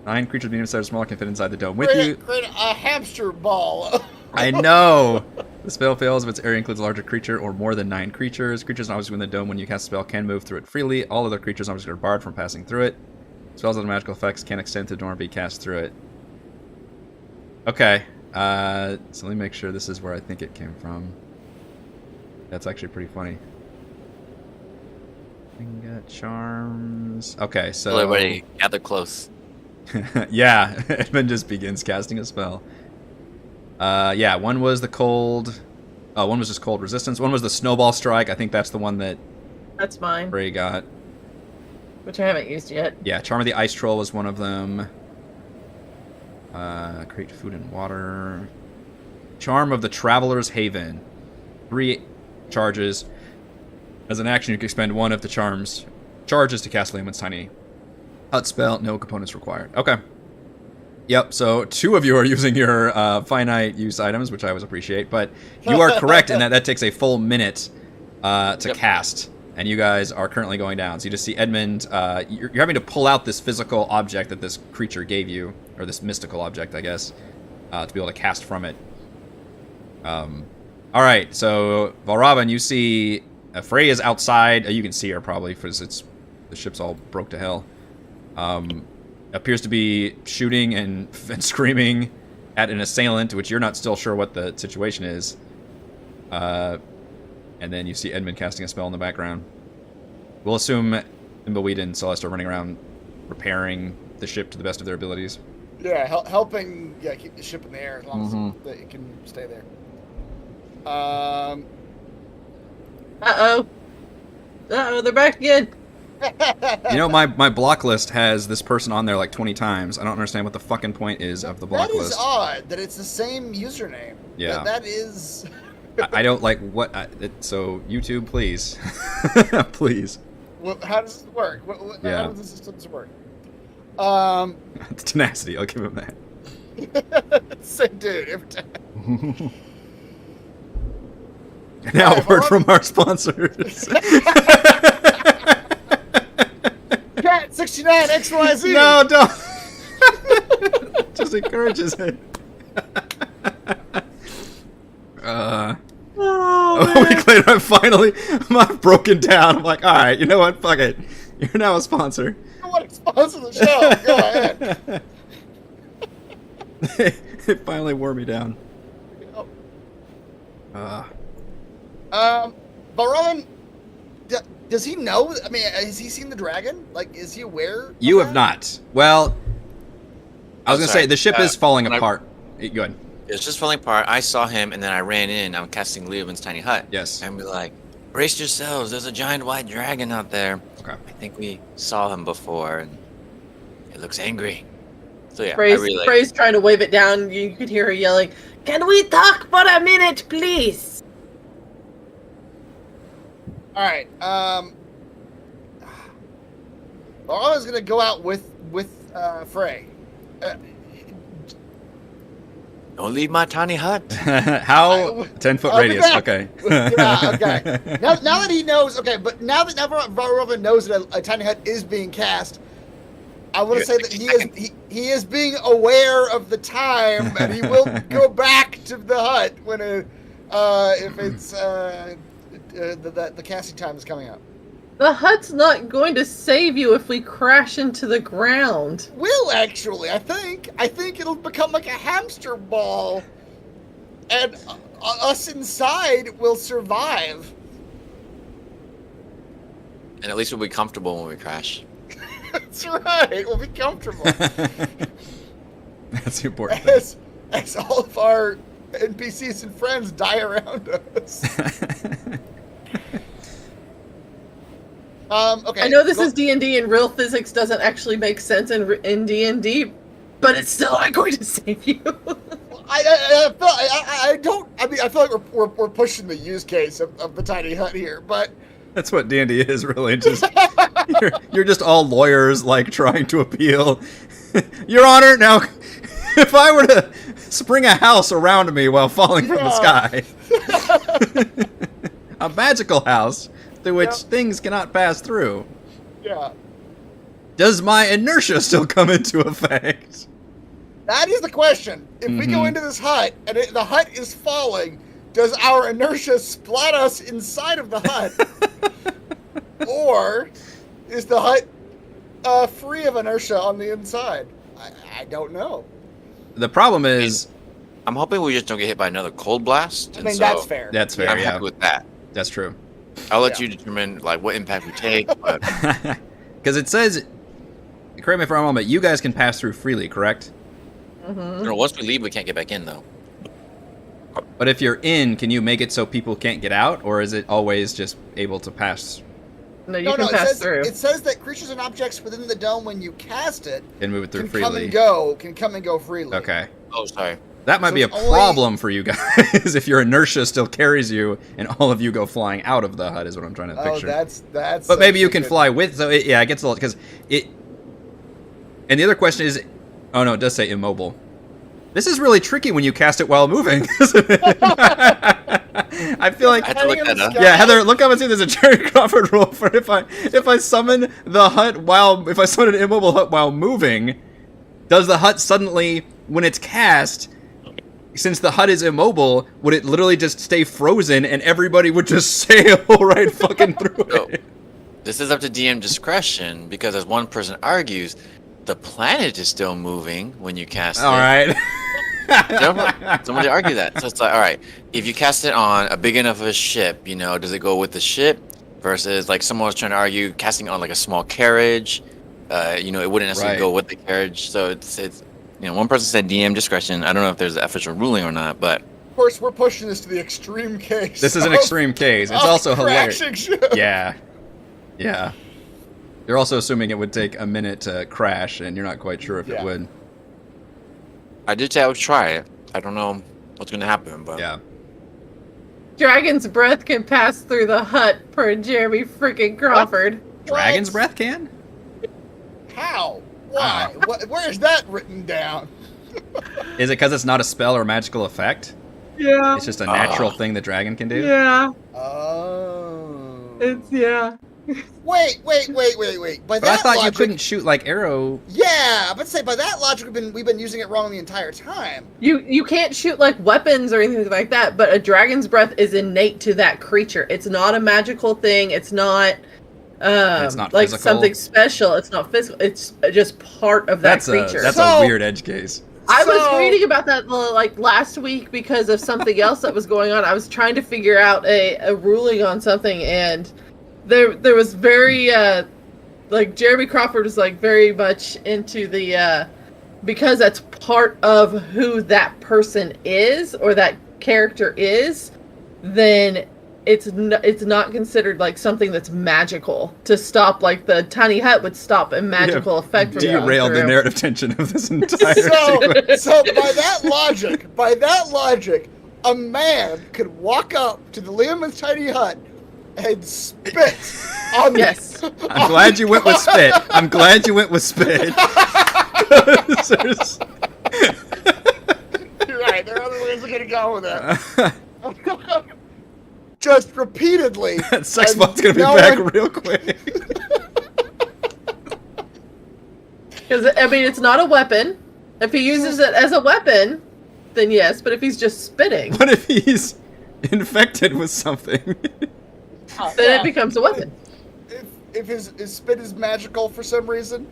9 creatures medium sized or smaller can fit inside the dome with you. Create a hamster ball. I know. The spell fails if its area includes a larger creature or more than 9 creatures. Creatures not obviously within the dome when you cast a spell can move through it freely. All other creatures obviously are barred from passing through it. Spells and magical effects can extend to the dome or be cast through it. Okay. So let me make sure this is where I think it came from. That's actually pretty funny. Finger charms. Okay, so Everybody gather close. yeah, Edmund just begins casting a spell. Yeah, one was the cold. Oh, one was just cold resistance. One was the snowball strike. I think that's the one that That's mine, Bray got. which I haven't used yet. Yeah, Charm of the Ice Troll was one of them. Create food and water. Charm of the Traveler's Haven. 3 charges. As an action, you can expend 1 of the charms charges to cast Lehman's Tiny Hut spell. No components required. Okay. Yep, so 2 of you are using your finite use items, which I always appreciate, but you are correct in that takes a full minute to cast, and you guys are currently going down. So you just see Edmund, you're having to pull out this physical object that this creature gave you, or this mystical object, I guess, to be able to cast from it. Alright, so Valravan, you see Frey is outside. You can see her probably, because the ship's all broke to hell. Appears to be shooting and screaming at an assailant, which you're not still sure what the situation is. And then you see Edmund casting a spell in the background. We'll assume Thimbleweed and Celeste are running around repairing the ship to the best of their abilities. Yeah, helping keep the ship in the air as long as it can stay there. Uh-oh, they're back again. You know, my block list has this person on there like 20 times. I don't understand what the fucking point is of the block That is list. odd that it's the same username. Yeah. That is. I don't like what. So YouTube, please, please. Well, how does it work? Yeah. How does the systems work? Tenacity. I'll give him that. Same dude every time. Now, a Alright, word well, from our sponsors. Cat 69 XYZ. No, don't. Just encourages it. A week later, I'm broken down. I'm like, all right, you know what? Fuck it. You're now a sponsor. You want to sponsor the show? Go ahead. It finally wore me down. But Rowan, does he know? I mean, has he seen the dragon? Like, is he aware? You of have that? not. Well, I was going to sorry. say, the ship is falling when I- apart. Go ahead. It's just falling apart. I saw him, and then I ran in. I'm casting Leovin's tiny hut. Yes. And we're like, brace yourselves. There's a giant white dragon out there. Okay. I think we saw him before, and it looks angry. So yeah, I Frey's, really Frey's trying to wave it down. You could hear her yelling, "Can we talk for a minute, please?" All right. Rowan's gonna go out with Frey. don't leave my tiny hut. How? 10-foot I'll be radius. back. Okay. Yeah, okay. Now that he knows, okay, but now that Rowan knows that a tiny hut is being cast, I want to say that he is being aware of the time, and he will go back to the hut when if it's the casting time is coming up. The hut's not going to save you if we crash into the ground. Will actually, I think it'll become like a hamster ball, and us inside will survive. And at least we'll be comfortable when we crash. That's right. We'll be comfortable. That's the important thing. As all of our NPCs and friends die around us. Okay. I know this is D&D and real physics doesn't actually make sense in D&D, but it's still not going to save you. I feel like we're pushing the use case of the tiny hut here, but That's what D&D is, really. Just you're just all lawyers, like, trying to appeal. Your Honor, now, if I were to spring a house around me while falling from the sky, a magical house through which things cannot pass through, yeah. does my inertia still come into effect? That is the question. If we go into this hut and the hut is falling, does our inertia splat us inside of the hut? Or is the hut free of inertia on the inside? I don't know. The problem is... I'm hoping we just don't get hit by another cold blast. I mean, that's fair. That's fair, I'm yeah. happy with that. That's true. I'll let you determine like what impact we take. But Because it says, correct me if I'm wrong, but you guys can pass through freely, correct? once we leave, we can't get back in though. But if you're in, can you make it so people can't get out, or is it always just able to pass No, you can pass through. It says that creatures and objects within the dome, when you cast it, and move it through can come freely? and go freely. Okay. Oh, sorry. That might So be a it's only- problem for you guys if your inertia still carries you and all of you go flying out of the hut, is what I'm trying to Oh, picture. that's. But maybe you can good. fly with, so it gets a little, because it... And the other question is, oh no, it does say immobile. This is really tricky when you cast it while moving, isn't it? I feel like... I had to look that up. Yeah, Heather, look up and see if there's a Jerry Crawford rule for if I summon the hut if I summon an immobile hut while moving, does the hut suddenly, when it's cast, since the hut is immobile, would it literally just stay frozen and everybody would just sail right fucking through So, it? this is up to DM discretion because, as one person argues, the planet is still moving when you cast All it. right. Somebody argue that. So it's like, all right, if you cast it on a big enough of a ship, does it go with the ship? Versus, like, someone was trying to argue casting on like a small carriage. It wouldn't necessarily Right. go with the carriage. So it's one person said DM discretion. I don't know if there's an official ruling or not, but Of course, we're pushing this to the extreme case. This is an of- extreme case. It's of also hilarious. crashing ship. Yeah. Yeah. You're also assuming it would take a minute to crash, and you're not quite sure if it Yeah. would. I did say I would try it. I don't know what's gonna happen, but Yeah. Dragon's breath can pass through the hut per Jeremy freaking Crawford. Dragon's What? breath can? How? Why? Where is that written down? Is it because it's not a spell or magical effect? Yeah. It's just a natural thing the dragon can do? Yeah. Oh. Yeah. Wait. By But I that thought logic, you couldn't shoot like arrow. Yeah, but say by that logic, we've been using it wrong the entire time. You can't shoot like weapons or anything like that, but a dragon's breath is innate to that creature. It's not a magical thing. It's not not like physical. something special. It's not physical. It's just part of that creature. That's So- a weird edge case. I was So- reading about that like last week because of something else that was going on. I was trying to figure out a ruling on something, and there was very like Jeremy Crawford was like very much into the because that's part of who that person is or that character is, then it's not considered like something that's magical to stop. Like the tiny hut would stop a magical effect from going Derailed the through. narrative tension of this entire sequence. So by that logic, a man could walk up to the Liam's tiny hut and spit on Yes. I'm glad you went with spit. I'm glad you went with spit. You're right. There are other ways we're gonna go with that. Just repeatedly. That sex and bot's gonna be no back one- real quick. Because, I mean, it's not a weapon. If he uses it as a weapon, then yes. But if he's just spitting, What if he's infected with something? then it becomes a weapon. If his spit is magical for some reason.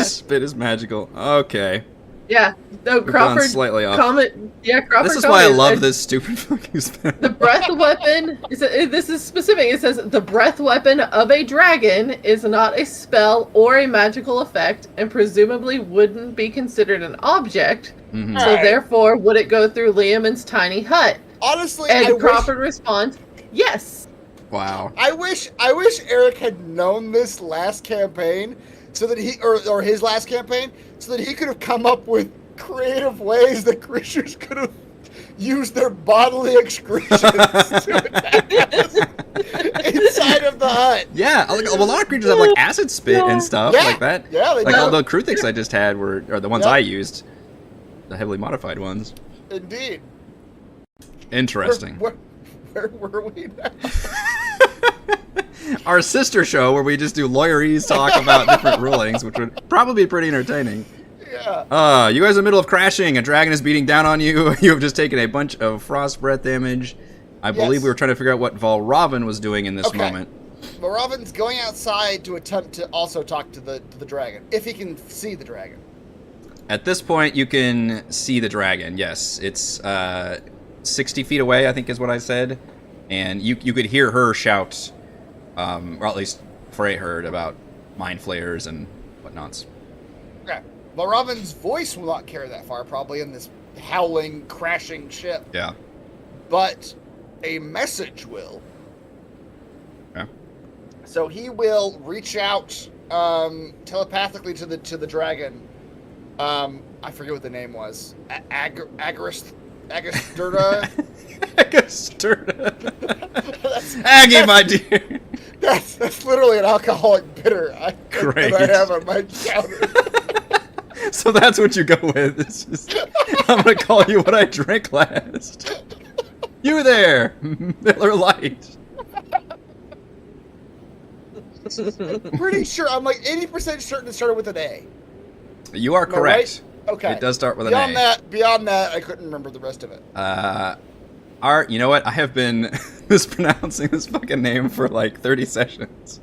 Spit is magical. Okay. Yeah. No, We've gone Crawford. slightly off. Crawford. This is why I commented, love this stupid fucking spell. The breath weapon. This is specific. It says the breath weapon of a dragon is not a spell or a magical effect, and presumably wouldn't be considered an object. Mhm. So Alright. therefore, would it go through Liam's tiny hut? Honestly, And Crawford responds, "Yes." Wow. I wish Eric had known this last campaign, so that he or his last campaign, so that he could have come up with creative ways that creatures could have used their bodily excretions to attack us inside of the hut. Yeah, like, a lot of creatures have like acid spit and stuff Yeah. like that. Yeah, they Like do. all the Kruthiks I just had are the ones Yep. I used, the heavily modified ones. Indeed. Interesting. Where were we now? Our sister show where we just do lawyerese talk about different rulings, which would probably be pretty entertaining. Yeah. You guys are in the middle of crashing. A dragon is beating down on you. You have just taken a bunch of frost breath damage. I believe Yes. we were trying to figure out what Valravn was doing in this Okay. moment. But Robin's going outside to attempt to also talk to the dragon, if he can see the dragon. At this point, you can see the dragon. Yes, it's 60 feet away, I think is what I said. And you could hear her shout, or at least Frey heard about mind flayers and whatnots. Okay. But Robin's voice will not carry that far, probably, in this howling, crashing ship. Yeah. But a message will. Okay. So he will reach out telepathically to the dragon. I forget what the name was. Agristurda? Aggie, my dear. That's literally an alcoholic bitter Great. that I have on my counter. So that's what you go with. It's just, I'm gonna call you what I drank last. You there, Miller Lite. Pretty sure. I'm like 80% certain it started with an A. You are Am I correct. right? Okay. It does start with an Beyond A. Beyond that, I couldn't remember the rest of it. Art, you know what? I have been mispronouncing this fucking name for like 30 sessions.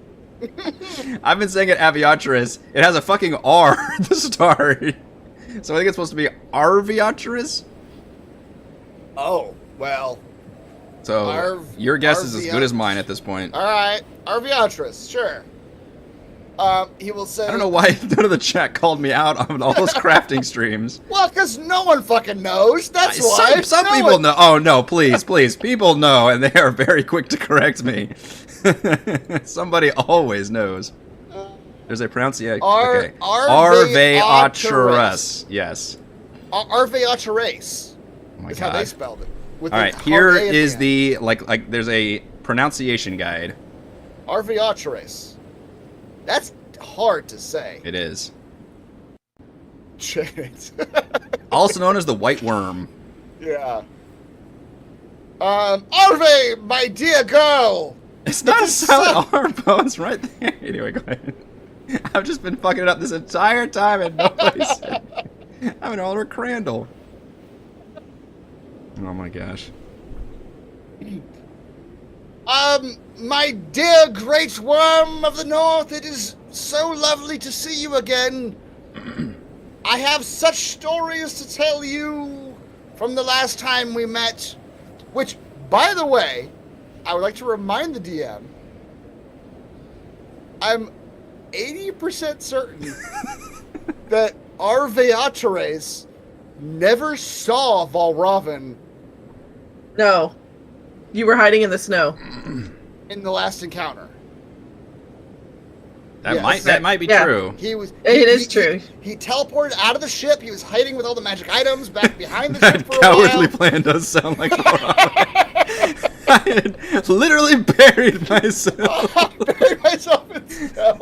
I've been saying it Aviatris. It has a fucking R at the start. So I think it's supposed to be Arviatris. Oh, well. So your guess is as good as mine at this point. All right. Arviatris, sure. He will say... I don't know why none of the chat called me out on all those crafting streams. Well, because no one fucking knows. That's why. Some No people one- know. Oh, no, please. People know, and they are very quick to correct me. Somebody always knows. There's a pronunciation. Okay. Arveaturus. Yes. Arveaturus. Oh my Is god. how they spelled it. With All a right, hard here A at is end. the like. There's a pronunciation guide. Arveaturus. That's hard to say. It is Shit. also known as the white worm. Yeah. Arve, my dear girl. It's not a silent R, Bo. It's right there. Anyway, go ahead. I've just been fucking it up this entire time, and nobody said. I'm an Oliver Crandall. Oh my gosh. My dear great worm of the north, it is so lovely to see you again. I have such stories to tell you from the last time we met, which, by the way, I would like to remind the DM, I'm 80% certain that Arveaturus never saw Valravn No. You were hiding in the snow. in the last encounter. That Yes. might be Yeah. true. He was. It is true. He teleported out of the ship. He was hiding with all the magic items back behind the ship That for a cowardly while. plan does sound like I had literally buried myself. I buried myself in snow.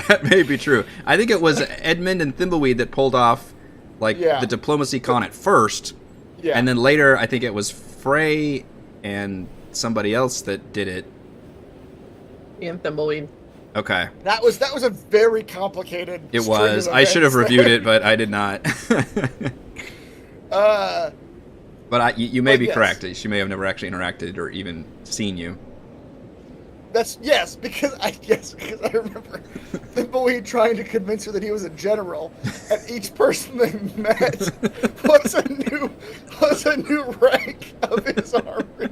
That may be true. I think it was Edmund and Thimbleweed that pulled off like Yeah. the diplomacy con at first, Yeah. and then later I think it was Frey and somebody else that did it. Ian Thimbleweed. Okay, that was a very complicated. it string was. of I should have events reviewed there. it, but I did not. But you may But be yes. correct. She may have never actually interacted or even seen you. Because I remember Thimbleweed trying to convince her that he was a general, and each person they met was a new rank of his army.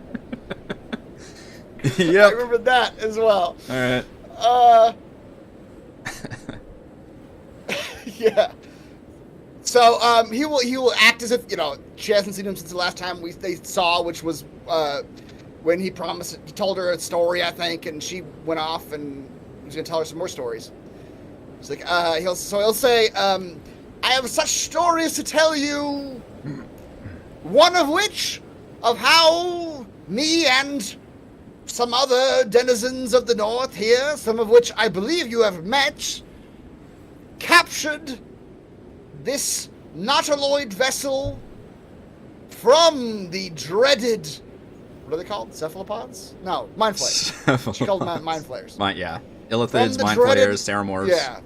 I Yep. remember that as well. All right. Yeah. So he will act as if she hasn't seen him since the last time they saw, which was when he told her a story, I think, and she went off and he was gonna tell her some more stories. It's like he'll say, I have such stories to tell you. One of which of how me and some other denizens of the north here, some of which I believe you have met, captured this nautiloid vessel from the dreaded, what are they called? Cephalopods? No, mind flayers. She called them mind flayers. Yeah. From Illithids, the mind dreaded- flayers, Ceramorphs. Yeah.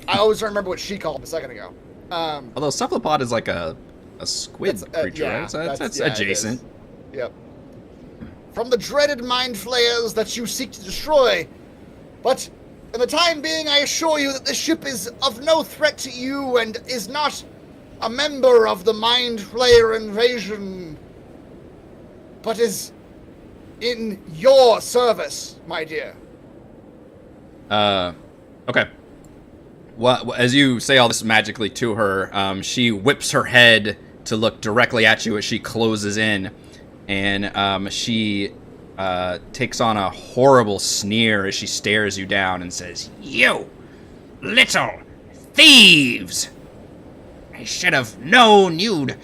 I always don't remember what she called them a second ago. Although cephalopod is like a squid It's, creature, yeah, right? So that's yeah, it adjacent. is. Yep. From the dreaded mind flayers that you seek to destroy. But in the time being, I assure you that this ship is of no threat to you and is not a member of the mind flayer invasion, but is in your service, my dear. Okay. Well, as you say all this magically to her, she whips her head to look directly at you as she closes in, and she takes on a horrible sneer as she stares you down and says, "You little thieves! I should have known you'd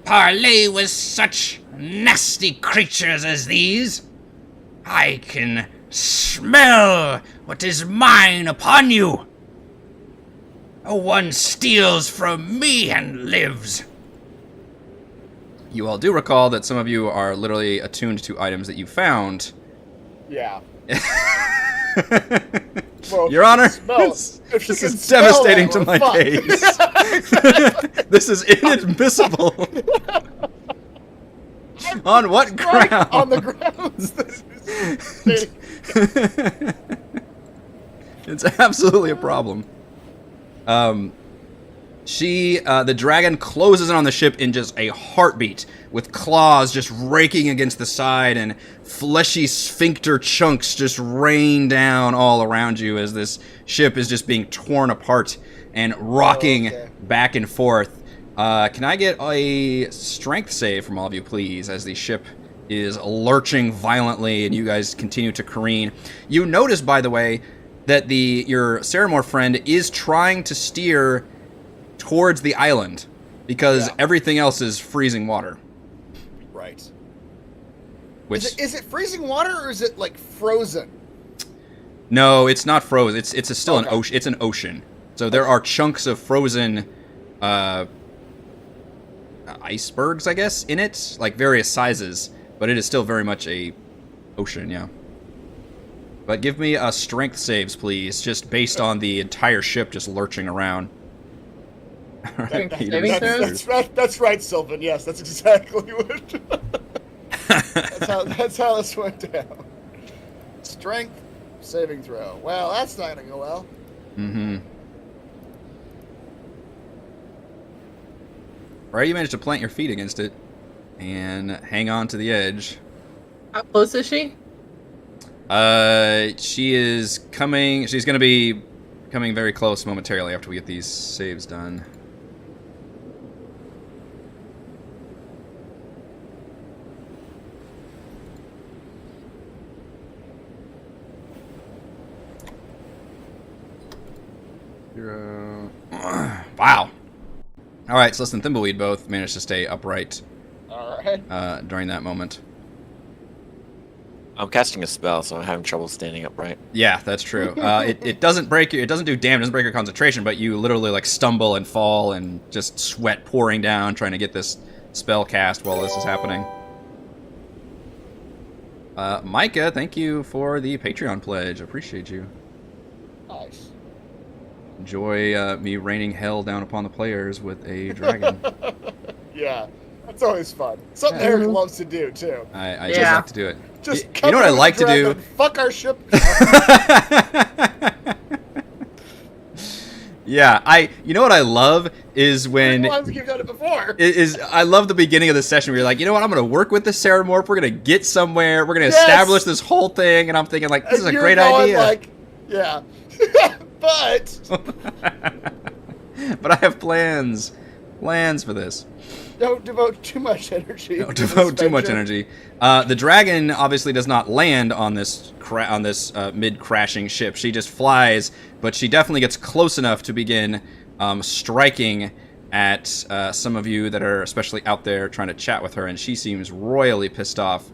parley with such nasty creatures as these. I can smell what is mine upon you. No one steals from me and lives." You all do recall that some of you are literally attuned to items that you found. Yeah. Well, Your Honor, smell- this if you can is smell devastating that, to we're my fucked. case. This is inadmissible. On what Right ground? on the grounds that It's absolutely a problem. The dragon closes in on the ship in just a heartbeat, with claws just raking against the side and fleshy sphincter chunks just rain down all around you as this ship is just being torn apart and rocking back and forth. Can I get a strength save from all of you, please, as the ship is lurching violently and you guys continue to careen. You notice, by the way, that your Ceramore friend is trying to steer towards the island because everything else is freezing water. Right. Which Is it freezing water or is it like frozen? no, it's not frozen. It's still an Okay. ocean. It's an ocean. So there are chunks of frozen icebergs, I guess, in it, like various sizes, but it is still very much a ocean, yeah. But give me a strength saves, please, just based on the entire ship just lurching around. Strength You saving just- throws? That's right, Sylvan. Yes, that's exactly what. that's how this went down. Strength saving throw. Well, that's not gonna go well. Mm-hmm. Right, you managed to plant your feet against it and hang on to the edge. How close is she? She is coming. She's going to be coming very close momentarily after we get these saves done. Zero. Wow. All right, Celeste and Thimbleweed both managed to stay upright All right. during that moment. I'm casting a spell, so I'm having trouble standing upright. Yeah, that's true. It doesn't break your, it doesn't do damage, it doesn't break your concentration, but you literally like stumble and fall and just sweat pouring down trying to get this spell cast while this is happening. Micah, thank you for the Patreon pledge. Appreciate you. Nice. Enjoy me raining hell down upon the players with a dragon. Yeah, that's always fun. Something Yeah. Eric loves to do too. I just Yeah. like to do it. Just you know what I like to do? Fuck our ship. Yeah, you know what I love is when You've done it before. I love the beginning of the session where you're like, you know what, I'm gonna work with the Ceramorph, we're gonna get somewhere, we're gonna Yes! establish this whole thing, and I'm thinking like, this is a And you're great going idea. Like, yeah, but But I have plans for this. don't devote too much energy. Don't to this devote too much venture. energy. The dragon obviously does not land on this mid-crashing ship. She just flies, but she definitely gets close enough to begin striking at some of you that are especially out there trying to chat with her, and she seems royally pissed off.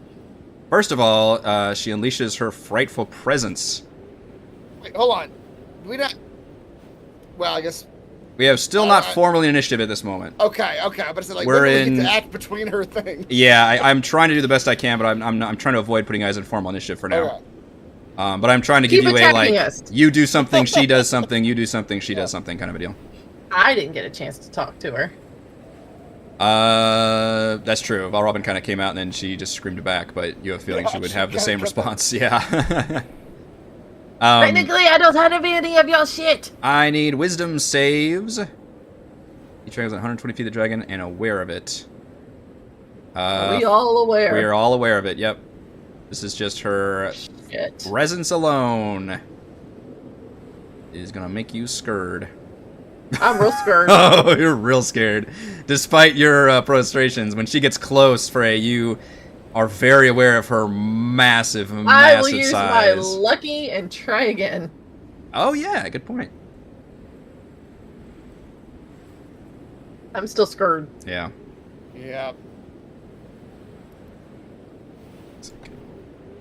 First of all, she unleashes her frightful presence. Wait, hold on. Do we not? Well, I guess. We have still not formally initiative at this moment. Okay. But it's like We're when do we in- get to act between her things. Yeah, I'm trying to do the best I can, but I'm trying to avoid putting you guys in formal initiative for now. Okay. But I'm trying to give Keep you a attacking like, us. you do something, she does something, you do something, she does something kind of a deal. I didn't get a chance to talk to her. That's true. Val Robin kind of came out and then she just screamed back, but you have a feeling she would have the same response. Yeah. Technically, I don't have any of your shit. I need wisdom saves. Each dragon is 120 feet of the dragon and aware of it. Are we all aware? We are all aware of it. Yep. This is just her Shit. presence alone is gonna make you scared. I'm real scared. Oh, you're real scared. Despite your prostrations, when she gets close, Frey, you are very aware of her massive, I will massive use size. my lucky and try again. Oh yeah, good point. I'm still scared. Yeah. Yeah.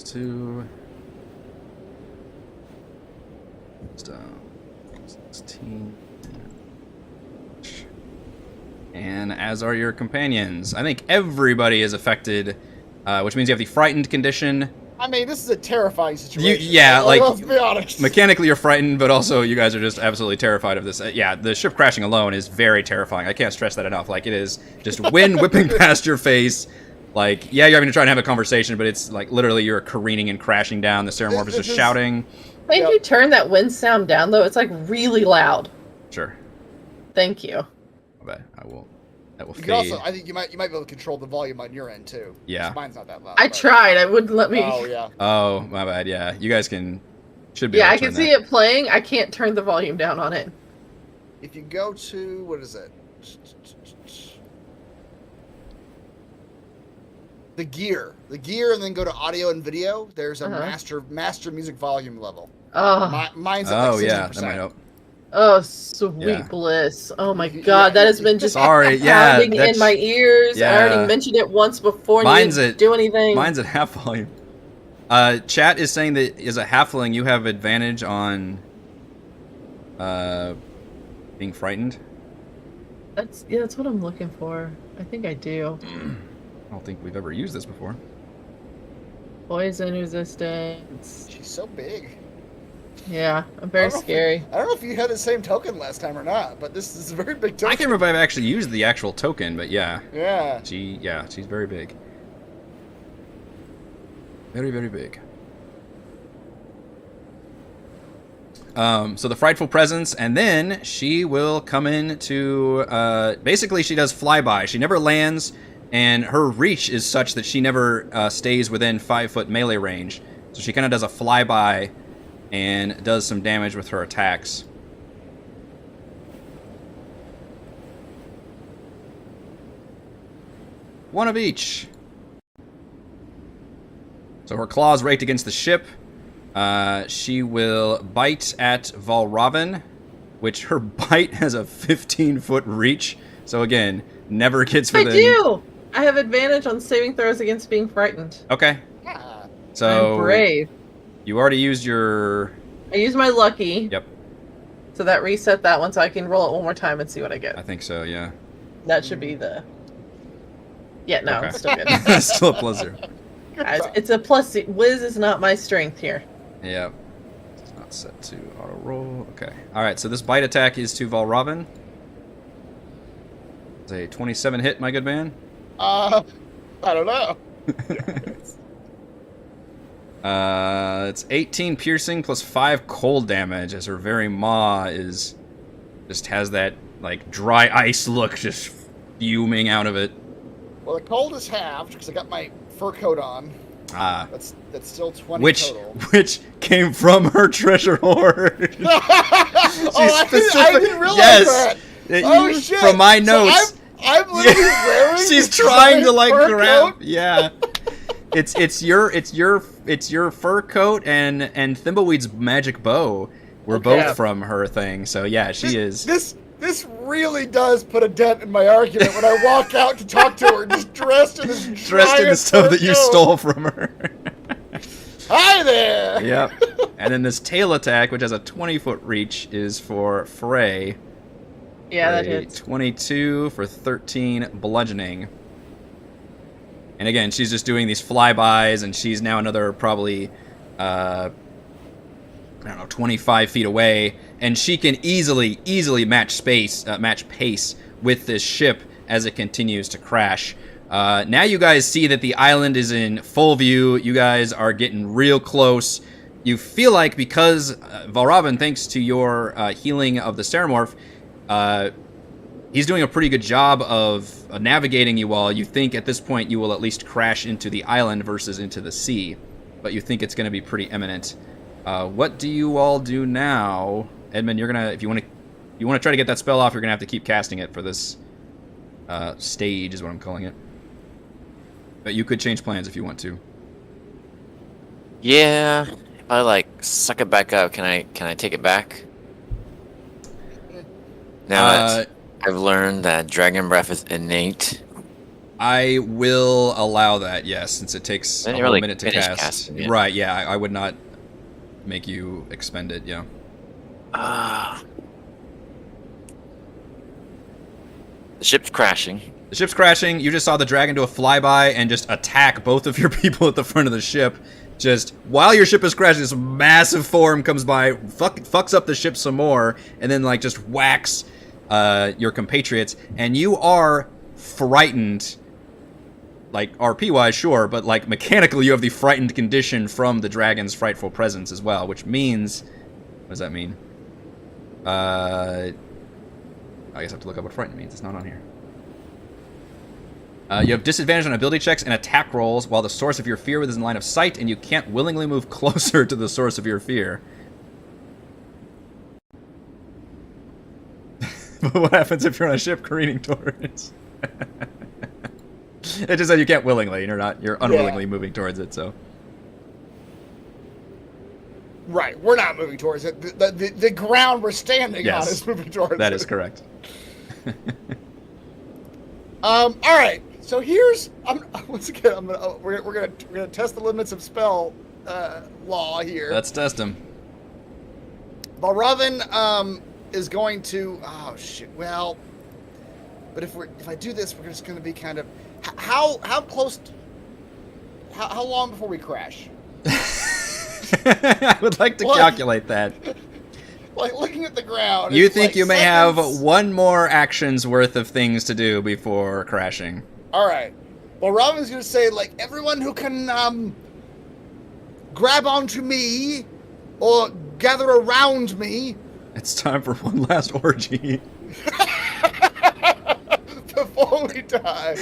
2. 16. And as are your companions. I think everybody is affected, which means you have the frightened condition. I mean, this is a terrifying situation. yeah, like, let's be honest. Mechanically, you're frightened, but also you guys are just absolutely terrified of this. Yeah, the ship crashing alone is very terrifying. I can't stress that enough. Like, it is just wind whipping past your face. Like, yeah, you're having to try and have a conversation, but it's like literally you're careening and crashing down. The Ceramorph is just shouting. Thank Yep. you turn that wind sound down, though. It's like really loud. Sure. Thank you. I bet I will. That will You fade. can also, I think you might be able to control the volume on your end too. Yeah. Mine's not that loud. I but- tried. It wouldn't let me. Oh yeah. Oh, my bad. Yeah, you guys should be. Yeah, able I to can turn see that. it playing. I can't turn the volume down on it. If you go to what is it? the gear, and then go to audio and video. There's a Uh-huh. master music volume level. Oh, Mine's at like 60%. Yeah, that might help. oh, sweet Yeah. bliss. Oh my Yeah, god, that has been just Sorry, yeah, pounding that's- in my ears. I already yeah. mentioned it once before and Mine's you didn't at- do anything. Mine's at half volume. Chat is saying that as a halfling, you have advantage on being frightened. That's what I'm looking for. I think I do. I don't think we've ever used this before. Poison resistance. She's so big. Yeah, I'm very scary. I don't know if you had the same token last time or not, but this is a very big token. I can't remember if I've actually used the actual token, but yeah. Yeah. She's very big. Very, very big. So the frightful presence, and then she will come in to, basically she does flyby. She never lands, and her reach is such that she never stays within 5-foot melee range. So she kind of does a flyby and does some damage with her attacks. One of each. So her claws raked against the ship. She will bite at Valravn, which her bite has a 15-foot reach. So again, never gets within... I do! I have advantage on saving throws against being frightened. Okay. Yeah. So I'm brave. you already used your... I use my lucky. Yep. So that reset that one so I can roll it one more time and see what I get. I think so, yeah. That should be the... Yeah, no, Okay. it's still good. Still a +0. Guys, it's a plus. Wiz is not my strength here. Yeah. It's not set to auto roll. Okay. Alright, so this bite attack is to Valravn. It's a 27 hit, my good man. I don't know. It's 18 piercing plus 5 cold damage as her very maw is just has that like dry ice look just fuming out of it. Well, the cold is halved because I got my fur coat on. That's still 20 total. Which came from her treasure hoard. I didn't realize yes. that. Oh shit! From my notes. So I'm literally wearing. She's this trying to giant like fur grab. coat? Yeah. It's your fur coat and Thimbleweed's magic bow were both from her thing. So yeah, she is. This really does put a dent in my argument when I walk out to talk to her, just dressed in this dressed in the stuff that you stole from her. Hi there. Yep. And then this tail attack, which has a 20-foot reach, is for Frey. Yeah, that hits. 22 for 13 bludgeoning. And again, she's just doing these flybys, and she's now another probably, I don't know, 25 feet away, and she can easily match pace with this ship as it continues to crash. Now you guys see that the island is in full view. You guys are getting real close. You feel like because Valravn, thanks to your healing of the Stereomorph, he's doing a pretty good job of navigating you all. You think at this point you will at least crash into the island versus into the sea, but you think it's going to be pretty imminent. What do you all do now? Edmund, you're gonna if you want to try to get that spell off, you're gonna have to keep casting it for this stage, is what I'm calling it. But you could change plans if you want to. Yeah, if I like suck it back up, can I take it back? Now that I've learned that Dragon Breath is innate. I will allow that, yes, since it takes a whole minute to cast. Casting it. Right, yeah, I would not make you expend it, yeah. The ship's crashing. The ship's crashing. You just saw the dragon do a flyby and just attack both of your people at the front of the ship. Just while your ship is crashing, this massive form comes by, fucks up the ship some more, and then like just whacks your compatriots. And you are frightened, like RP-wise, sure, but like mechanically, you have the frightened condition from the dragon's frightful presence as well, which means, what does that mean? I guess I have to look up what frightened means. It's not on here. You have disadvantage on ability checks and attack rolls while the source of your fear is in line of sight, and you can't willingly move closer to the source of your fear. But what happens if you're on a ship careening towards? It just said you can't willingly. You're unwillingly moving towards it. So. Right, we're not moving towards it. The ground we're standing on is moving towards it. That is correct. All right. So here's we're gonna test the limits of spell law here. Let's test them. Balravin is going to. Oh shit. Well, but if I do this, we're just gonna be kind of how close. How long before we crash? I would like to calculate that. Like looking at the ground. You think you may have seconds. one more action's worth of things to do before crashing. All right. Well, Robin's going to say, like, everyone who can grab onto me or gather around me. It's time for one last orgy. Before we die.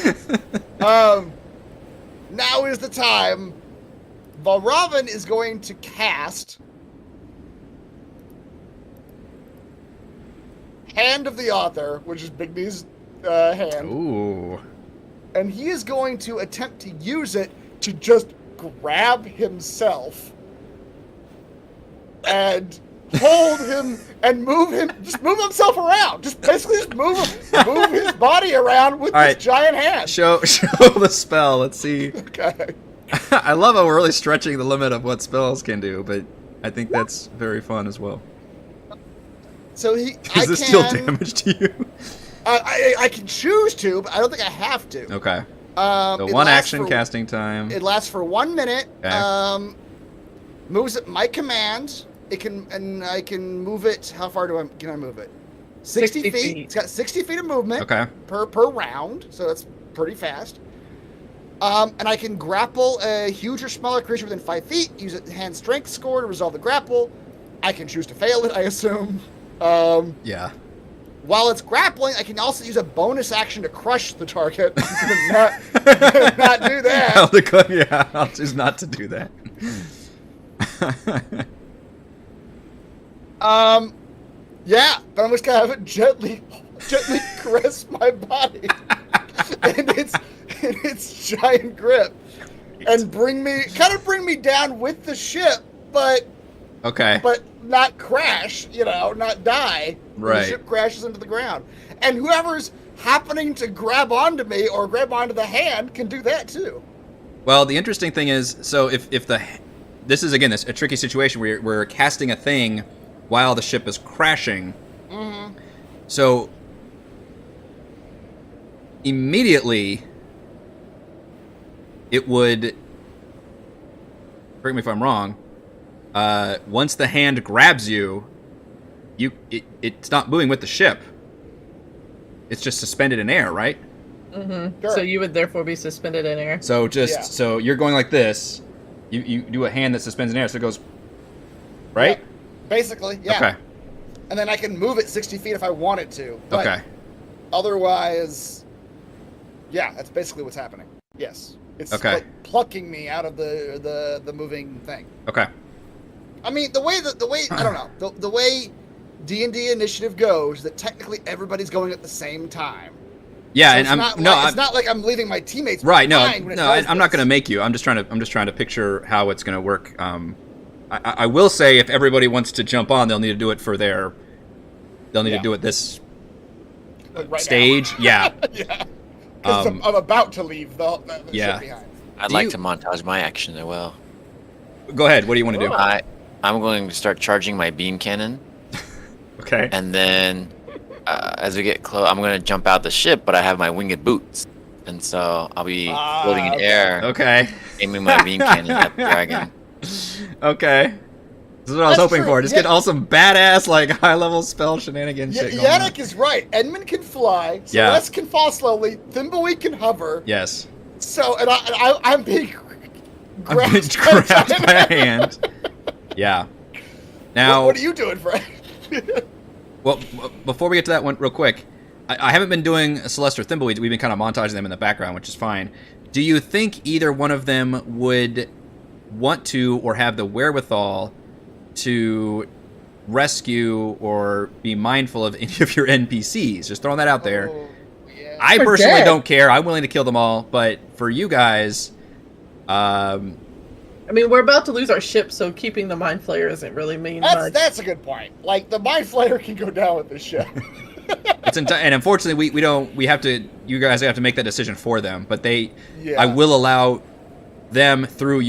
Now is the time. Balravin is going to cast Hand of the Author, which is Bigby's hand. Ooh. And he is going to attempt to use it to just grab himself and hold him and move himself around. Just basically move his body around with this giant hand. Show the spell. Let's see. Okay. I love how we're really stretching the limit of what spells can do, but I think that's very fun as well. So Is this still damage to you? I can choose to, but I don't think I have to. Okay. So one action casting time. It lasts for 1 minute. Okay. Moves at my command. I can move it. How far can I move it? 60 feet. It's got 60 feet of movement. Okay. Per round, so that's pretty fast. And I can grapple a huge or smaller creature within 5 feet. Use a hand strength score to resolve the grapple. I can choose to fail it, I assume. Yeah. While it's grappling, I can also use a bonus action to crush the target. I'm gonna not do that. I'll choose not to do that. Yeah, but I'm just gonna have it gently caress my body and its giant grip, and bring me down with the ship, but not crash, not die. When Right. the ship crashes into the ground, and whoever's happening to grab onto me or grab onto the hand can do that too. Well, the interesting thing is, so if this is again a tricky situation where we're casting a thing while the ship is crashing. Mm-hmm. So immediately it would, correct me if I'm wrong, once the hand grabs you, it's not moving with the ship. It's just suspended in air, right? Mm-hmm. Sure. So you would therefore be suspended in air. So so you're going like this. You do a hand that suspends in air, so it goes, right? Yeah. Basically, yeah. Okay. And then I can move it 60 feet if I wanted to. But Okay. Otherwise, yeah, that's basically what's happening. Yes. It's like plucking me out of the moving thing. Okay. I mean, the way I don't know. The way D&D initiative goes, that technically everybody's going at the same time. Yeah, So and it's not like I'm leaving my teammates right. No, behind when it does I'm not this. going to make you. I'm just trying to picture how it's going to work. I will say if everybody wants to jump on, they'll need to do it for their. They'll need to do it this Like right stage. now. Yeah. Yeah. Because I'm about to leave the ship behind. I'd like to montage my action as well. Go ahead. What do you want to do? I'm going to start charging my beam cannon. Okay. And then, as we get close, I'm going to jump out the ship, but I have my winged boots. And so I'll be floating in air, Okay. aiming my beam cannon at the dragon. Okay. This is what I was That's hoping true. for. Just get all some badass, like, high-level spell shenanigans shit going on. Yannick is right. Edmund can fly. Yeah. Celeste can fall slowly. Thimbleweed can hover. Yes. So, and I'm being I'm being grabbed by a hand. Yeah. Now, what are you doing, Frank? well, before we get to that one real quick, I haven't been doing Celeste or Thimbleweed. We've been kind of montaging them in the background, which is fine. Do you think either one of them would want to or have the wherewithal to rescue or be mindful of any of your NPCs? Just throwing that out there. Oh, yeah. I They're personally dead. don't care. I'm willing to kill them all, but for you guys, I mean, we're about to lose our ship, so keeping the Mind Flayer isn't really mean much. That's a good point. Like, the Mind Flayer can go down with the ship. and unfortunately we have to. You guys have to make that decision for them, but Yeah. I will allow them through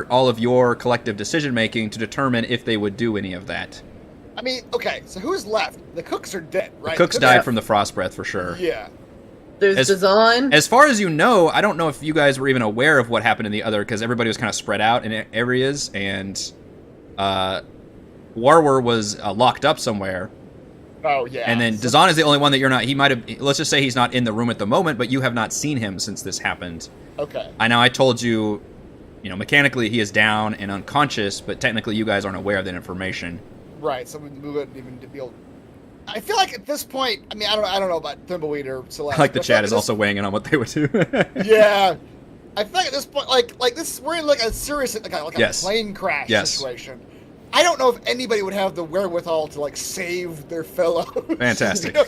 all of your collective decision making to determine if they would do any of that. I mean, okay, so who's left? The cooks are dead, right? Cooks died from the frost breath for sure. Yeah. There's Dazan. As far as you know, I don't know if you guys were even aware of what happened in the other, because everybody was kind of spread out in areas, and Warwer was locked up somewhere. Oh, yeah. And then Dazan is the only one that you're not. He might have. Let's just say he's not in the room at the moment, but you have not seen him since this happened. Okay. I know I told you, mechanically he is down and unconscious, but technically you guys aren't aware of that information. Right, so we wouldn't even be able. I feel like at this point, I mean, I don't know about Thimbleweed or Celeste. Like the but I feel chat like is at also weighing in on what they would do. Yeah, I feel like at this point, like this, we're in like a serious, like a Yes. plane crash Yes. situation. I don't know if anybody would have the wherewithal to like save their fellow. Fantastic. No,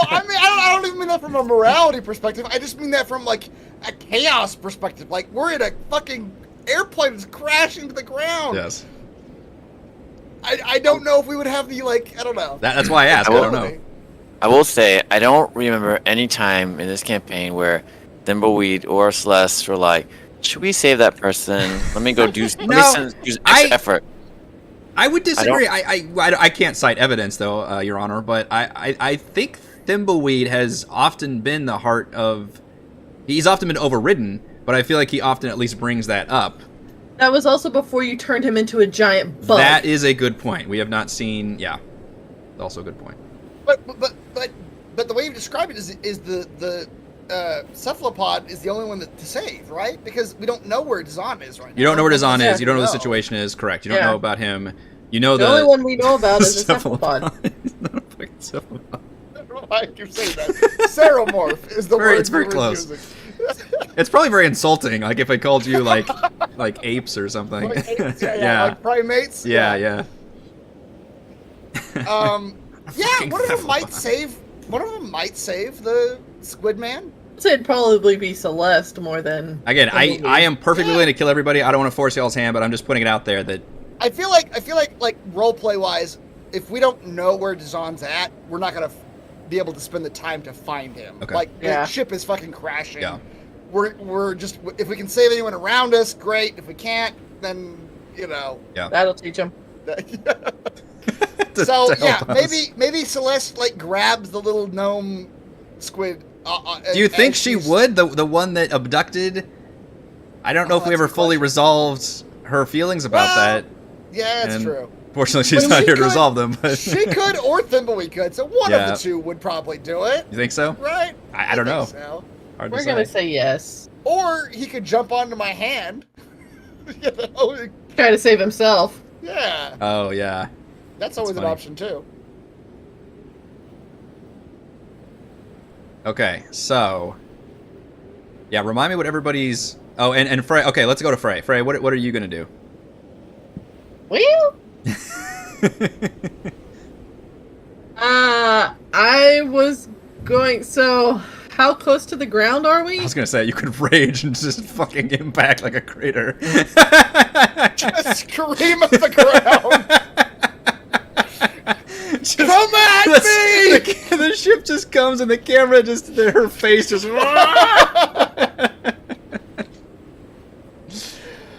I mean, I don't even mean that from a morality perspective. I just mean that from like a chaos perspective. Like, we're in a fucking airplane that's crashing to the ground. Yes. I don't know if we would have the, like, I don't know. That's why I asked. I don't know. I will say, I don't remember any time in this campaign where Thimbleweed or Celeste were like, should we save that person? Let me go do use extra effort. I would disagree. I can't cite evidence, though, Your Honor, but I think Thimbleweed has often been the heart of... He's often been overridden, but I feel like he often at least brings that up. That was also before you turned him into a giant bug. That is a good point. We have not seen... Yeah. Also a good point. But the way you describe it is the cephalopod is the only one to save, right? Because we don't know where Dazan is right now. You don't know where Dazan Yeah. is. You don't know the situation is. Correct. You don't Yeah. know about him. You know the only one we know about is the cephalopod. He's not a fucking cephalopod. I don't know why I keep saying that. Ceromorph is the word It's very we were close. using. It's probably very insulting, like if I called you like apes or something. Like apes, Yeah. like primates. Yeah. Yeah, Fucking one of them might cephalopod. save the Squid Man. I'd say it'd probably be Celeste more than... Again, Thimbleweed. I am perfectly willing to kill everybody. I don't want to force y'all's hand, but I'm just putting it out there that I feel like role play wise, if we don't know where Dazan's at, we're not gonna be able to spend the time to find him. Okay. Like Yeah. the ship is fucking crashing. Yeah. We're just, if we can save anyone around us, great. If we can't, then That'll teach him. to So help yeah, us. maybe Celeste like grabs the little gnome squid. Do you think as she she's- would? The one that abducted? I don't know if we that's ever a good fully question. resolved her feelings about Well, that. Yeah, that's And- true. Fortunately, she's But not she here to could- resolve them. But She could, or Thimbleweed could. So one Yeah. of the two would probably do it, you think so? right? I don't know. think so. Hard to We're say. gonna say yes. Or he could jump onto my hand. Try to save himself. Yeah, Oh yeah. that's always an funny. option too. Okay, so yeah, remind me what everybody's. Oh, and Frey. Okay, let's go to Frey. Frey, what are you gonna do? Well, I was going. So, how close to the ground are we? I was gonna say you could rage and just fucking impact like a crater. Just scream at the ground. Just- Come at me! The ship just comes and the camera just her face just.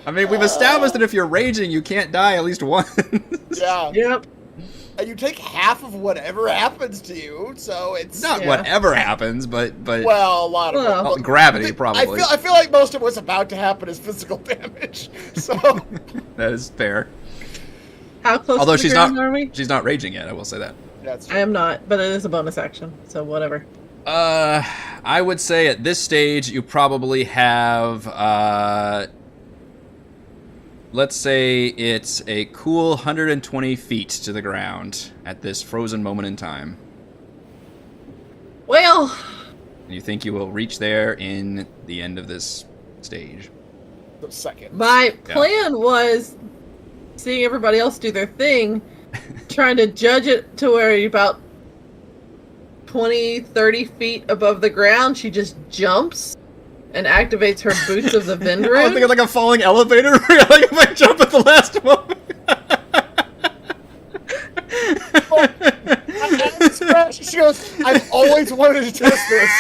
I mean, we've established that if you're raging, you can't die at least once. Yeah, Yep. and you take half of whatever happens to you, so it's Not Yeah. whatever happens, but well, a lot of Well, it. well, gravity probably. I feel like most of what's about to happen is physical damage. So That is fair. How close Although to the she's ground not, are we? she's not raging yet. I will say that. that's I am not, but it is a bonus action, so whatever. I would say at this stage you probably have, let's say it's a cool 120 feet to the ground at this frozen moment in time. Well, You think you will reach there in the end of this stage? the second. my plan was seeing everybody else do their thing, trying to judge it to where you're about 20, 30 feet above the ground, she just jumps and activates her Boots of the Wind I was rune. thinking like a falling elevator. Like if I jump at the last moment. She goes, I've always wanted to test this.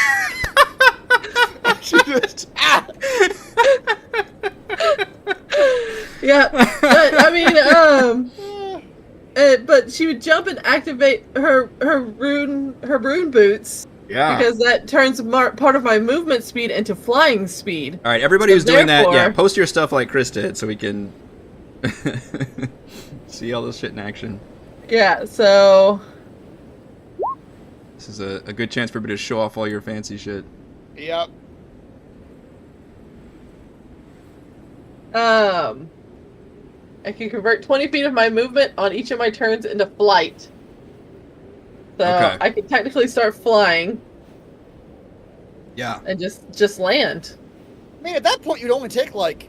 She just, Yeah, but I mean, but she would jump and activate her rune boots. Yeah. Because that turns part of my movement speed into flying speed. All right, everybody So who's doing that, yeah, therefore- post your stuff like Chris did so we can see all this shit in action. Yeah, so This is a good chance for me to show off all your fancy shit. yep. I can convert 20 feet of my movement on each of my turns into flight. So Okay. I can technically start flying Yeah. and just land. I mean, at that point, you'd only take like.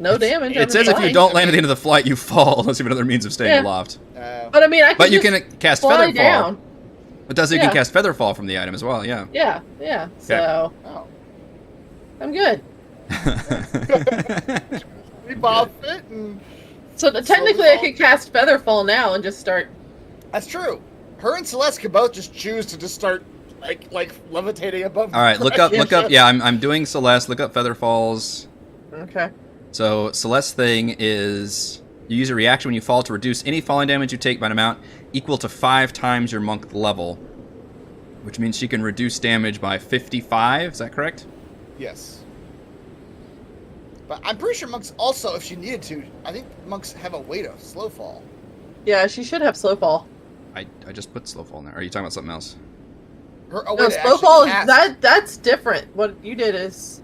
No damage. It says if you don't land at the end of the flight, you fall, unless you have another means of staying Yeah. aloft. But I mean, I can But you just can cast fly Featherfall. down. It does. You Yeah. can cast Featherfall from the item as well. Yeah. Yeah. So Oh. I'm good. Bob fit and. So technically, I could cast Featherfall now and just start. That's true. Her and Celeste could both just choose to just start like levitating above. All right, look up. Yeah. Yeah, I'm doing Celeste. Look up Featherfalls. Okay. So Celeste's thing is you use a reaction when you fall to reduce any falling damage you take by an amount equal to 5 times your monk level, which means she can reduce damage by 55. Is that correct? Yes. But I'm pretty sure monks also, if she needed to, I think monks have a way to slow fall. Yeah, she should have slow fall. I just put Slowfall in there. Are you talking about something else? A way No, to slow actually fall. cast- That's different. What you did is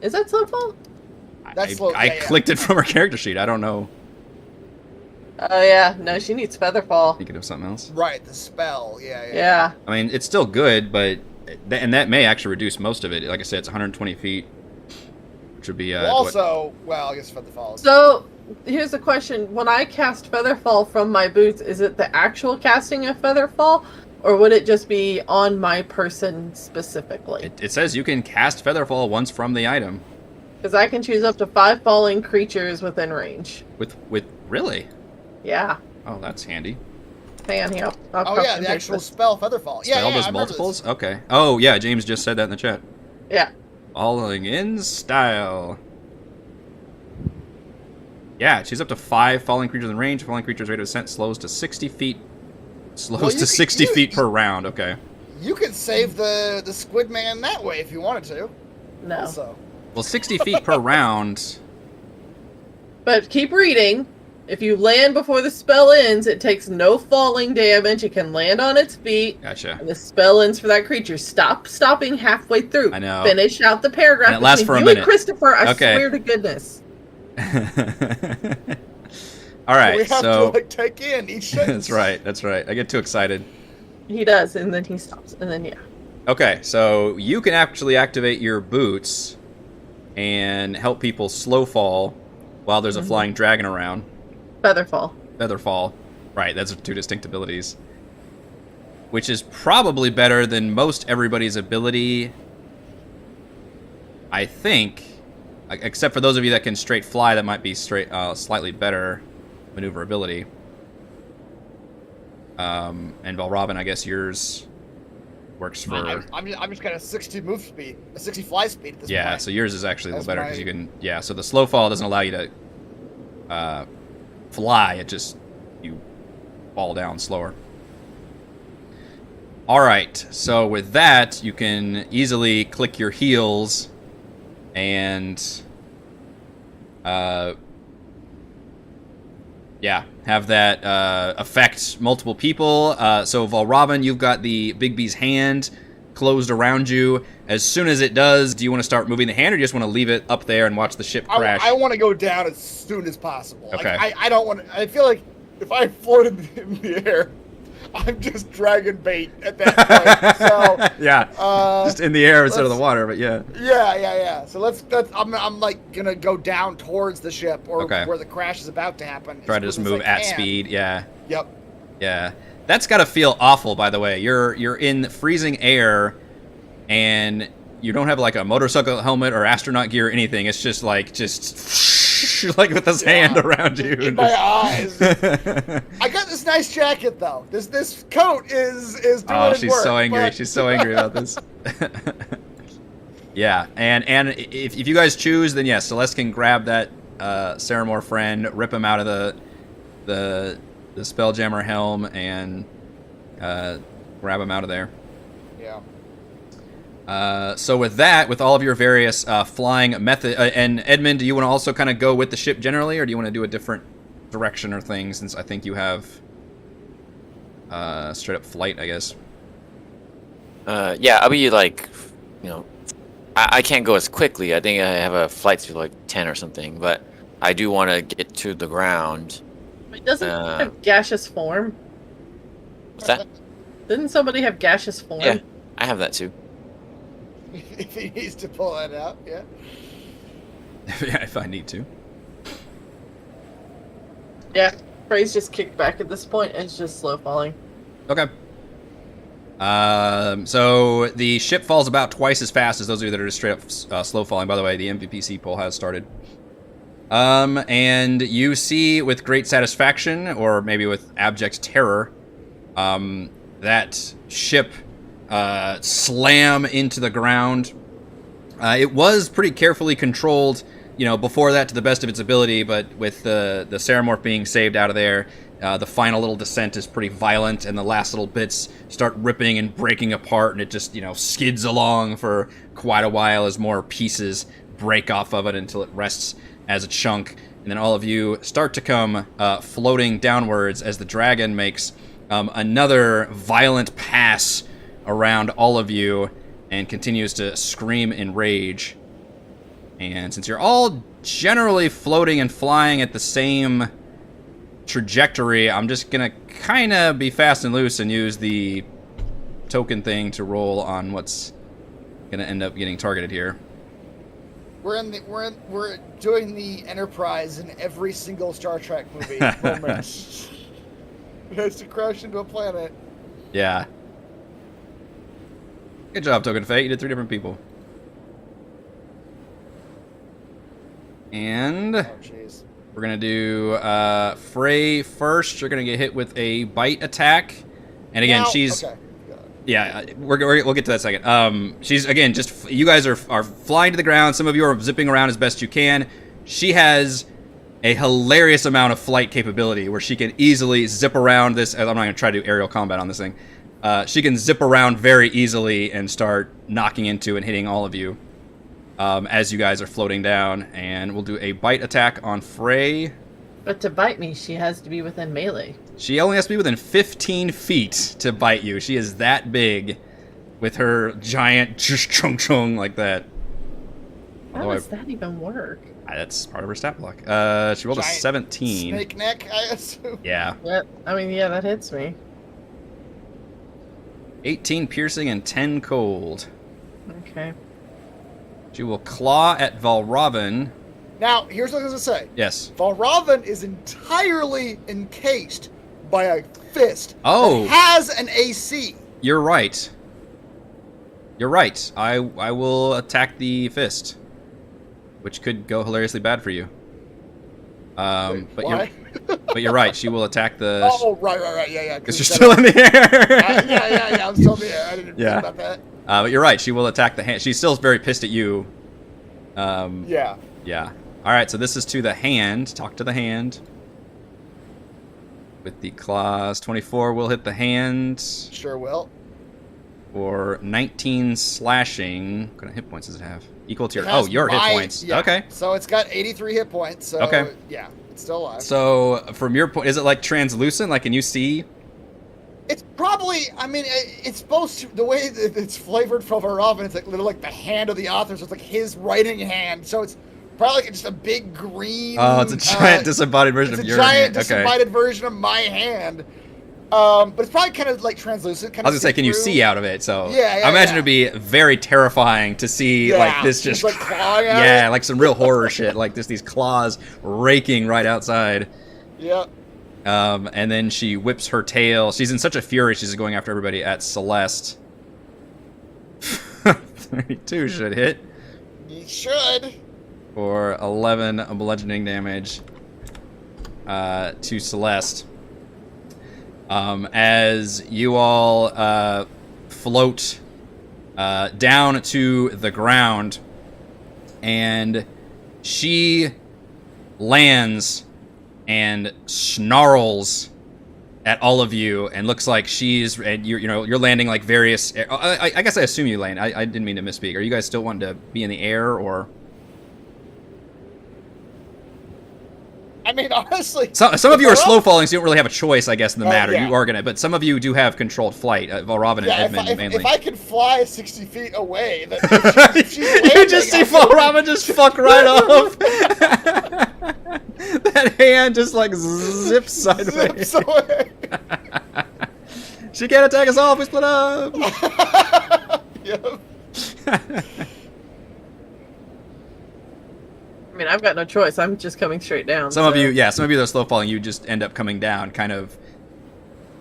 that slow fall? That's slow- I yeah, yeah. clicked it from her character sheet. I don't know. Oh yeah, no, she needs Featherfall. Thinking of something else. Right, the spell. Yeah. Yeah. I mean, it's still good, but and that may actually reduce most of it. Like I said, it's 120 feet, which would be Well, what- also, well, I guess for the falls. So here's the question: when I cast Featherfall from my boots, is it the actual casting of Featherfall, or would it just be on my person specifically? It says you can cast Featherfall once from the item. Because I can choose up to 5 falling creatures within range. With really? Yeah. Oh, that's handy. Hang on here. I'll Oh copy yeah, and the paste actual this. spell Featherfall. Yeah, Spell yeah, does I remember this. multiples? Okay. Oh yeah, James just said that in the chat. Yeah. Falling in style. Yeah, she's up to 5 falling creatures in range. Falling creatures' rate of ascent slows to 60 feet. Slows Well, to you could- 60 you- feet per round. Okay. You could save the Squid Man that way if you wanted to. No. Also. Well, 60 feet per round. But keep reading. If you land before the spell ends, it takes no falling damage. It can land on its feet. Gotcha. And the spell ends for that creature. Stop stopping halfway through. I know. Finish out the paragraph. And it lasts between for a you minute. And Christopher, I Okay. swear to goodness. All right, we have so to like take in each sentence. that's right. That's right. I get too excited. He does, and then he stops, and then yeah. Okay, so you can actually activate your boots and help people slow fall while there's a flying dragon around. Featherfall. Featherfall. Right, that's 2 distinct abilities. Which is probably better than most everybody's ability. I think. Except for those of you that can straight fly, that might be slightly better maneuverability. And Valrobin, I guess yours works for... I'm just got a 60 move speed, a 60 fly speed at this Yeah, point. so yours is actually a little That's better because my- you can... Yeah, so the slow fall doesn't allow you to fly. It just... You fall down slower. Alright, so with that, you can easily click your heels and... yeah, have that affect multiple people. So Valrobin, you've got the Big B's hand closed around you. As soon as it does, do you want to start moving the hand, or do you just want to leave it up there and watch the ship crash? I want to go down as soon as possible. Okay. Like, I don't want to... I feel like if I floated in the air, I'm just dragon bait at that point. So, yeah, just in the air instead of the let's- water, but yeah. yeah. So let's I'm like gonna go down towards the ship or Okay. where the crash is about to happen. Try as to just quick as move I at can. speed, yeah. Yep. Yeah. That's got to feel awful, by the way. You're in freezing air, and you don't have like a motorcycle helmet or astronaut gear or anything. It's just like like with his hand around you. In my eyes. I got this nice jacket though. This coat is doing Oh, she's work, so angry. but- She's so angry about this. Yeah, and if you guys choose, then yes, Celeste can grab that Saramore friend, rip him out of the Spelljammer helm, and grab him out of there. Yeah. So with that, with all of your various flying method, and Edmund, do you want to also kind of go with the ship generally, or do you want to do a different direction or thing? Since I think you have straight up flight, I guess. Yeah, I'll be like, I can't go as quickly. I think I have a flight speed like 10 or something, but I do want to get to the ground. It doesn't have gaseous form. What's that? Didn't somebody have gaseous form? Yeah, I have that too. If he needs to pull that out, yeah. Yeah, if I need to. Yeah. Frey's just kicked back at this point and it's just slow falling. Okay. So the ship falls about twice as fast as those of you that are just straight up slow falling. By the way, the MVPC poll has started. And you see with great satisfaction, or maybe with abject terror, that ship slam into the ground. It was pretty carefully controlled, before that to the best of its ability, but with the Saramorph being saved out of there, the final little descent is pretty violent, and the last little bits start ripping and breaking apart, and it just, skids along for quite a while as more pieces break off of it until it rests as a chunk. And then all of you start to come floating downwards as the dragon makes another violent pass around all of you and continues to scream in rage. And since you're all generally floating and flying at the same trajectory, I'm just gonna kind of be fast and loose and use the token thing to roll on what's gonna end up getting targeted here. We're doing the Enterprise in every single Star Trek movie moment. It has to crash into a planet. Yeah. Good job, Token Fate. You did 3 different people. And Oh, jeez. we're going to do Frey first. You're going to get hit with a bite attack. And again, Now- she's... Okay. Yeah, we'll get to that second. She's, again, just... You guys are flying to the ground. Some of you are zipping around as best you can. She has a hilarious amount of flight capability where she can easily zip around this... I'm not going to try to do aerial combat on this thing. She can zip around very easily and start knocking into and hitting all of you as you guys are floating down. And we'll do a bite attack on Frey. But to bite me, she has to be within melee. She only has to be within 15 feet to bite you. She is that big with her giant chung like that. How does that even work? That's part of her stat block. She rolled a Giant 17. Snake neck, I assume. Yeah. Yep. I mean, yeah, that hits me. 18 piercing and 10 cold. Okay. She will claw at Valravn. Now, here's what I was going to say. Yes. Valravn is entirely encased by a fist Oh. that has an AC. You're right. You're right. I will attack the fist, which could go hilariously bad for you. Wait, But why? you're right. She will attack the. Oh, right, yeah. Because you're still in the air. Yeah, I'm still there. I didn't Yeah. think about that. But you're right. She will attack the hand. She's still very pissed at you. Yeah. Yeah. All right. So this is to the hand. Talk to the hand. With the claws, 24 will hit the hand Sure will. for 19 slashing. What kind of hit points does it have? Equal to It your. has Oh, your hit my- points. yeah. Okay. So it's got 83 hit points. So Okay. yeah, it's still alive. So from your point, is it like translucent? Like, can you see? It's probably, I mean, it's supposed to, the way that it's flavored from Valravn, it's like literally like the hand of the author, so it's like his writing hand. So it's probably like just a big green. Oh, it's a giant disembodied version It's of a your giant hand. Okay. disembodied version of my hand. But it's probably kind of like translucent. Kind I was gonna say, can you see out of it? So Yeah, I imagine yeah. it'd be very terrifying to see Yeah, like this just like clawing at yeah, it. like some real horror shit, like just these claws raking right outside. Yep. And then she whips her tail. She's in such a fury, she's going after everybody at Celeste. 32 should hit. You should. For 11 bludgeoning damage to Celeste. As you all float down to the ground, and she lands and snarls at all of you, and looks like she's, and you're landing like various. I guess I assume you land. I didn't mean to misspeak. Are you guys still wanting to be in the air, or? I mean, honestly, some of you are slow falling, so you don't really have a choice, I guess, in the matter. Yeah. You are gonna, but some of you do have controlled flight. Valravn and Edmund mainly. If I can fly 60 feet away, then you just see Valravn just fuck right off. That hand just like zips sideways. Zips away. She can't attack us all if we split up. Yep. I mean, I've got no choice. I'm just coming straight down. Some of you that are slow falling, you just end up coming down, kind of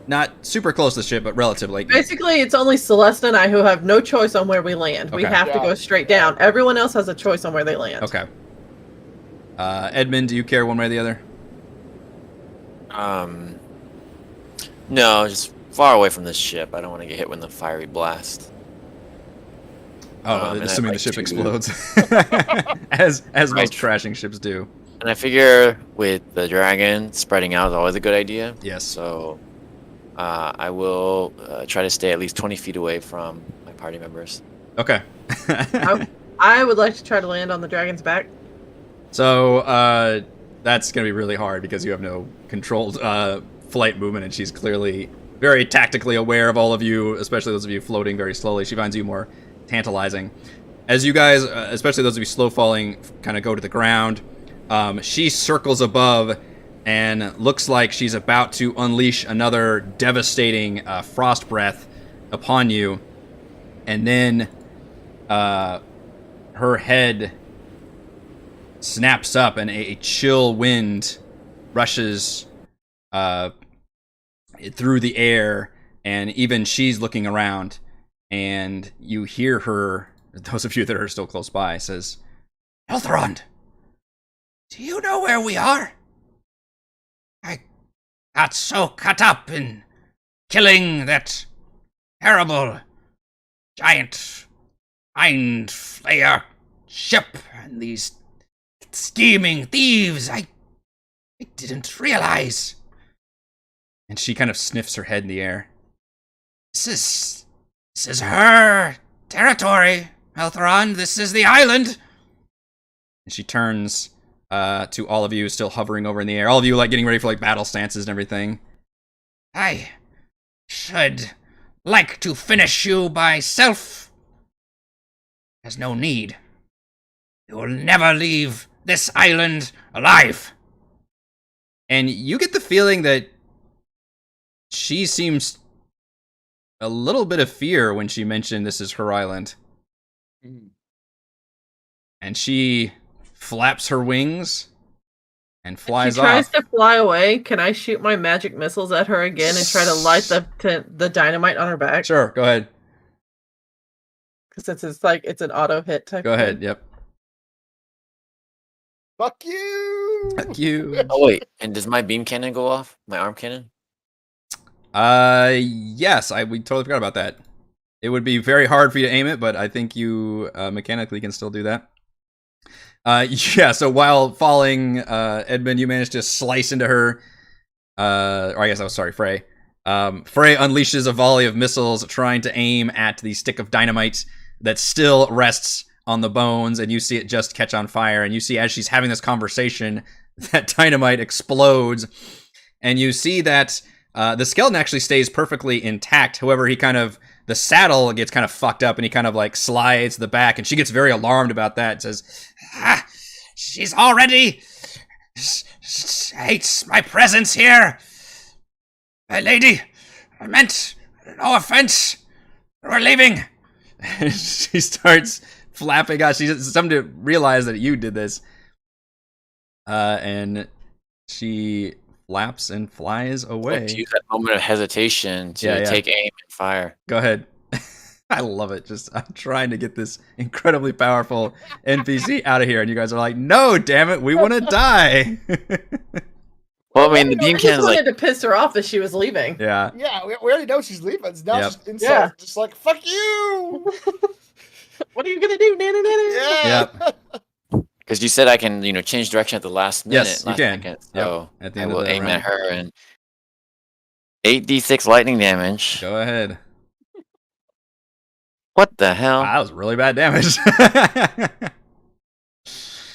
not super close to the ship, but relatively. Basically, it's only Celeste and I who have no choice on where we land. We Okay. have to go straight down. Everyone else has a choice on where they land. Okay. Edmund, do you care one way or the other? No, just far away from the ship. I don't want to get hit with the fiery blast. Oh, and assuming I'd the ship like to- explodes, as most Right. crashing ships do. And I figure with the dragon spreading out is always a good idea. Yes. So I will try to stay at least 20 feet away from my party members. Okay. I would like to try to land on the dragon's back. So that's gonna be really hard because you have no controlled flight movement, and she's clearly very tactically aware of all of you, especially those of you floating very slowly. She finds you more tantalizing. As you guys, especially those of you slow falling, kind of go to the ground, she circles above and looks like she's about to unleash another devastating frost breath upon you. And then her head snaps up and a chill wind rushes through the air, and even she's looking around, and you hear her, those of you that are still close by, says, "Elthrond, do you know where we are? I got so caught up in killing that terrible giant mind flayer ship and these scheming thieves. I didn't realize." And she kind of sniffs her head in the air. This is her territory, Elthrond. This is the island. And she turns to all of you still hovering over in the air. All of you like getting ready for like battle stances and everything. "I should like to finish you myself. There's no need. You will never leave this island alive." And you get the feeling that she seems a little bit of fear when she mentioned this is her island. And she flaps her wings and flies She tries off. to fly away. Can I shoot my magic missiles at her again and try to light the dynamite on her back? Sure, go ahead. Because it's an auto hit type. Go of ahead, thing. yep. Fuck you. Fuck you. Oh wait, and does my beam cannon go off? My arm cannon? Yes, we totally forgot about that. It would be very hard for you to aim it, but I think you mechanically can still do that. Yeah, so while falling, Edmund, you managed to slice into her, or I guess I was sorry, Frey. Frey unleashes a volley of missiles trying to aim at the stick of dynamite that still rests on the bones, and you see it just catch on fire, and you see as she's having this conversation, that dynamite explodes, and you see that the skeleton actually stays perfectly intact. However, the saddle gets kind of fucked up, and he kind of like slides to the back, and she gets very alarmed about that and says, "She's already hates my presence here. My lady, I meant no offense. We're leaving." She starts flapping out. She's something to realize that you did this. And she flaps and flies Like away. to use that moment of hesitation to Yeah. take aim and fire. Go ahead. I love it. Just I'm trying to get this incredibly powerful NPC out of here, and you guys are like, "No, damn it, we want to die." Well, I mean, the I beam just cannon's wanted like, to piss her off as she was leaving. Yeah. Yeah, we already know she's leaving. It's now Yep. just insult, Yeah. just like fuck you. What are you gonna do? Nana, nana? Yeah. Yep. because you said I can, change direction at the last minute. Yes, you last can. second, Yep, so at the I end of will the aim round. at her and 8d6 lightning damage. Go ahead. What the hell? Wow, that was really bad damage.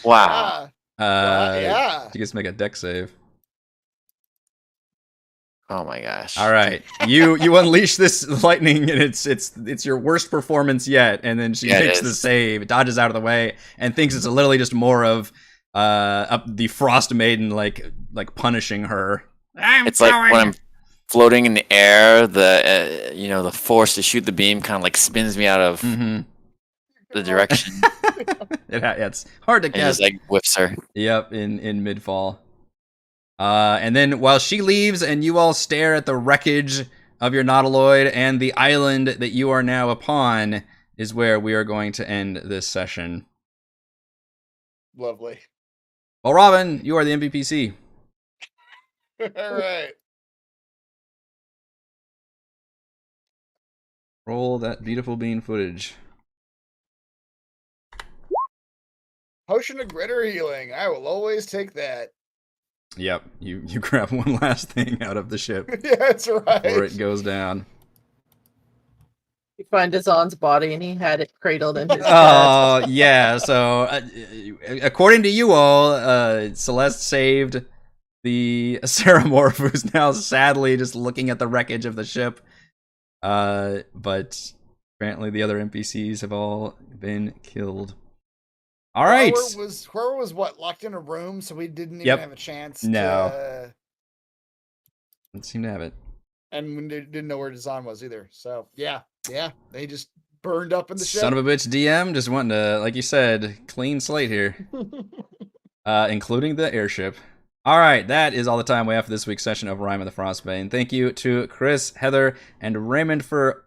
Wow. Yeah. You guys make a deck save. Oh my gosh. All right, you unleash this lightning, and it's your worst performance yet. And then she Yeah, it makes the is. save, dodges out of the way, and thinks it's literally just more of the Frostmaiden like punishing her. It's like when I'm floating in the air, the force to shoot the beam kind of like spins me out of Mm-hmm. the direction It's hard to and guess. just like whips her. Yep, in mid fall. And then while she leaves and you all stare at the wreckage of your Nautiloid and the island that you are now upon, is where we are going to end this session. Lovely. Well, Robin, you are the MVPC. All right. Roll that beautiful bean footage. Potion of greater healing. I will always take that. Yep, you grab one last thing out of the ship Yeah, that's right. before it goes down. You find Azan's body, and he had it cradled in his chest. Oh, yeah. So, according to you all, Celeste saved the Ceramorph, who's now sadly just looking at the wreckage of the ship. But apparently the other NPCs have all been killed. All right. Whoever was what, locked in a room, so we didn't even Yep. have a chance No. to... Let's seem to have it. And we didn't know where Dazan was either. So, yeah, they just burned up in the ship. Son of a bitch DM just wanting to, like you said, clean slate here. Including the airship. All right, that is all the time we have for this week's session of Rime of the Frostbane. Thank you to Chris, Heather, and Raymond for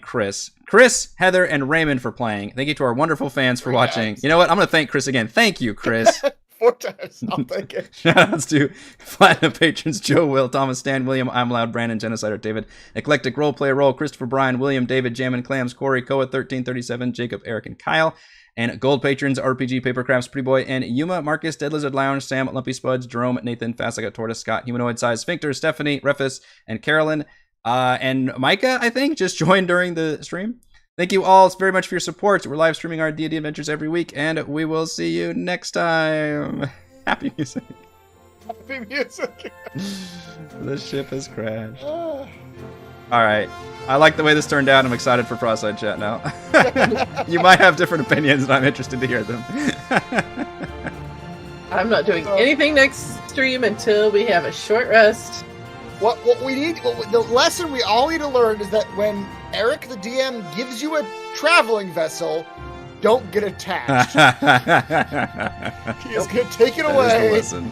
Chris, Heather, and Raymond for playing. Thank you to our wonderful fans for 3 watching. times. You know what? I'm going to thank Chris again. Thank you, Chris. 4 times. I'll take it. Shoutouts to Platinum patrons Joe, Will, Thomas, Stan, William, I'm Loud, Brandon, Genocider, David, Eclectic Roleplayer Roll, Christopher, Brian, William, David, Jammin' Clams, Corey, Koa, 1337, Jacob, Eric, and Kyle. And gold patrons RPG, Papercrafts, Pretty Boy, and Yuma, Marcus, Dead Lizard Lounge, Sam, Lumpy Spuds, Jerome, Nathan, Fast Like a Tortoise, Scott, Humanoid Size, Sphincter, Stephanie, Refus, and Carolyn. And Micah, I think, just joined during the stream. Thank you all very much for your support. We're live streaming our D&D adventures every week, and we will see you next time. Happy music. Happy music. The ship has crashed. Ah. All right. I like the way this turned out. I'm excited for Cross-Eyed Chat now. You might have different opinions, and I'm interested to hear them. I'm not doing anything next stream until we have a short rest. What we need, the lesson we all need to learn is that when Eric the DM gives you a traveling vessel, don't get attached. He is going to take it That is the away lesson.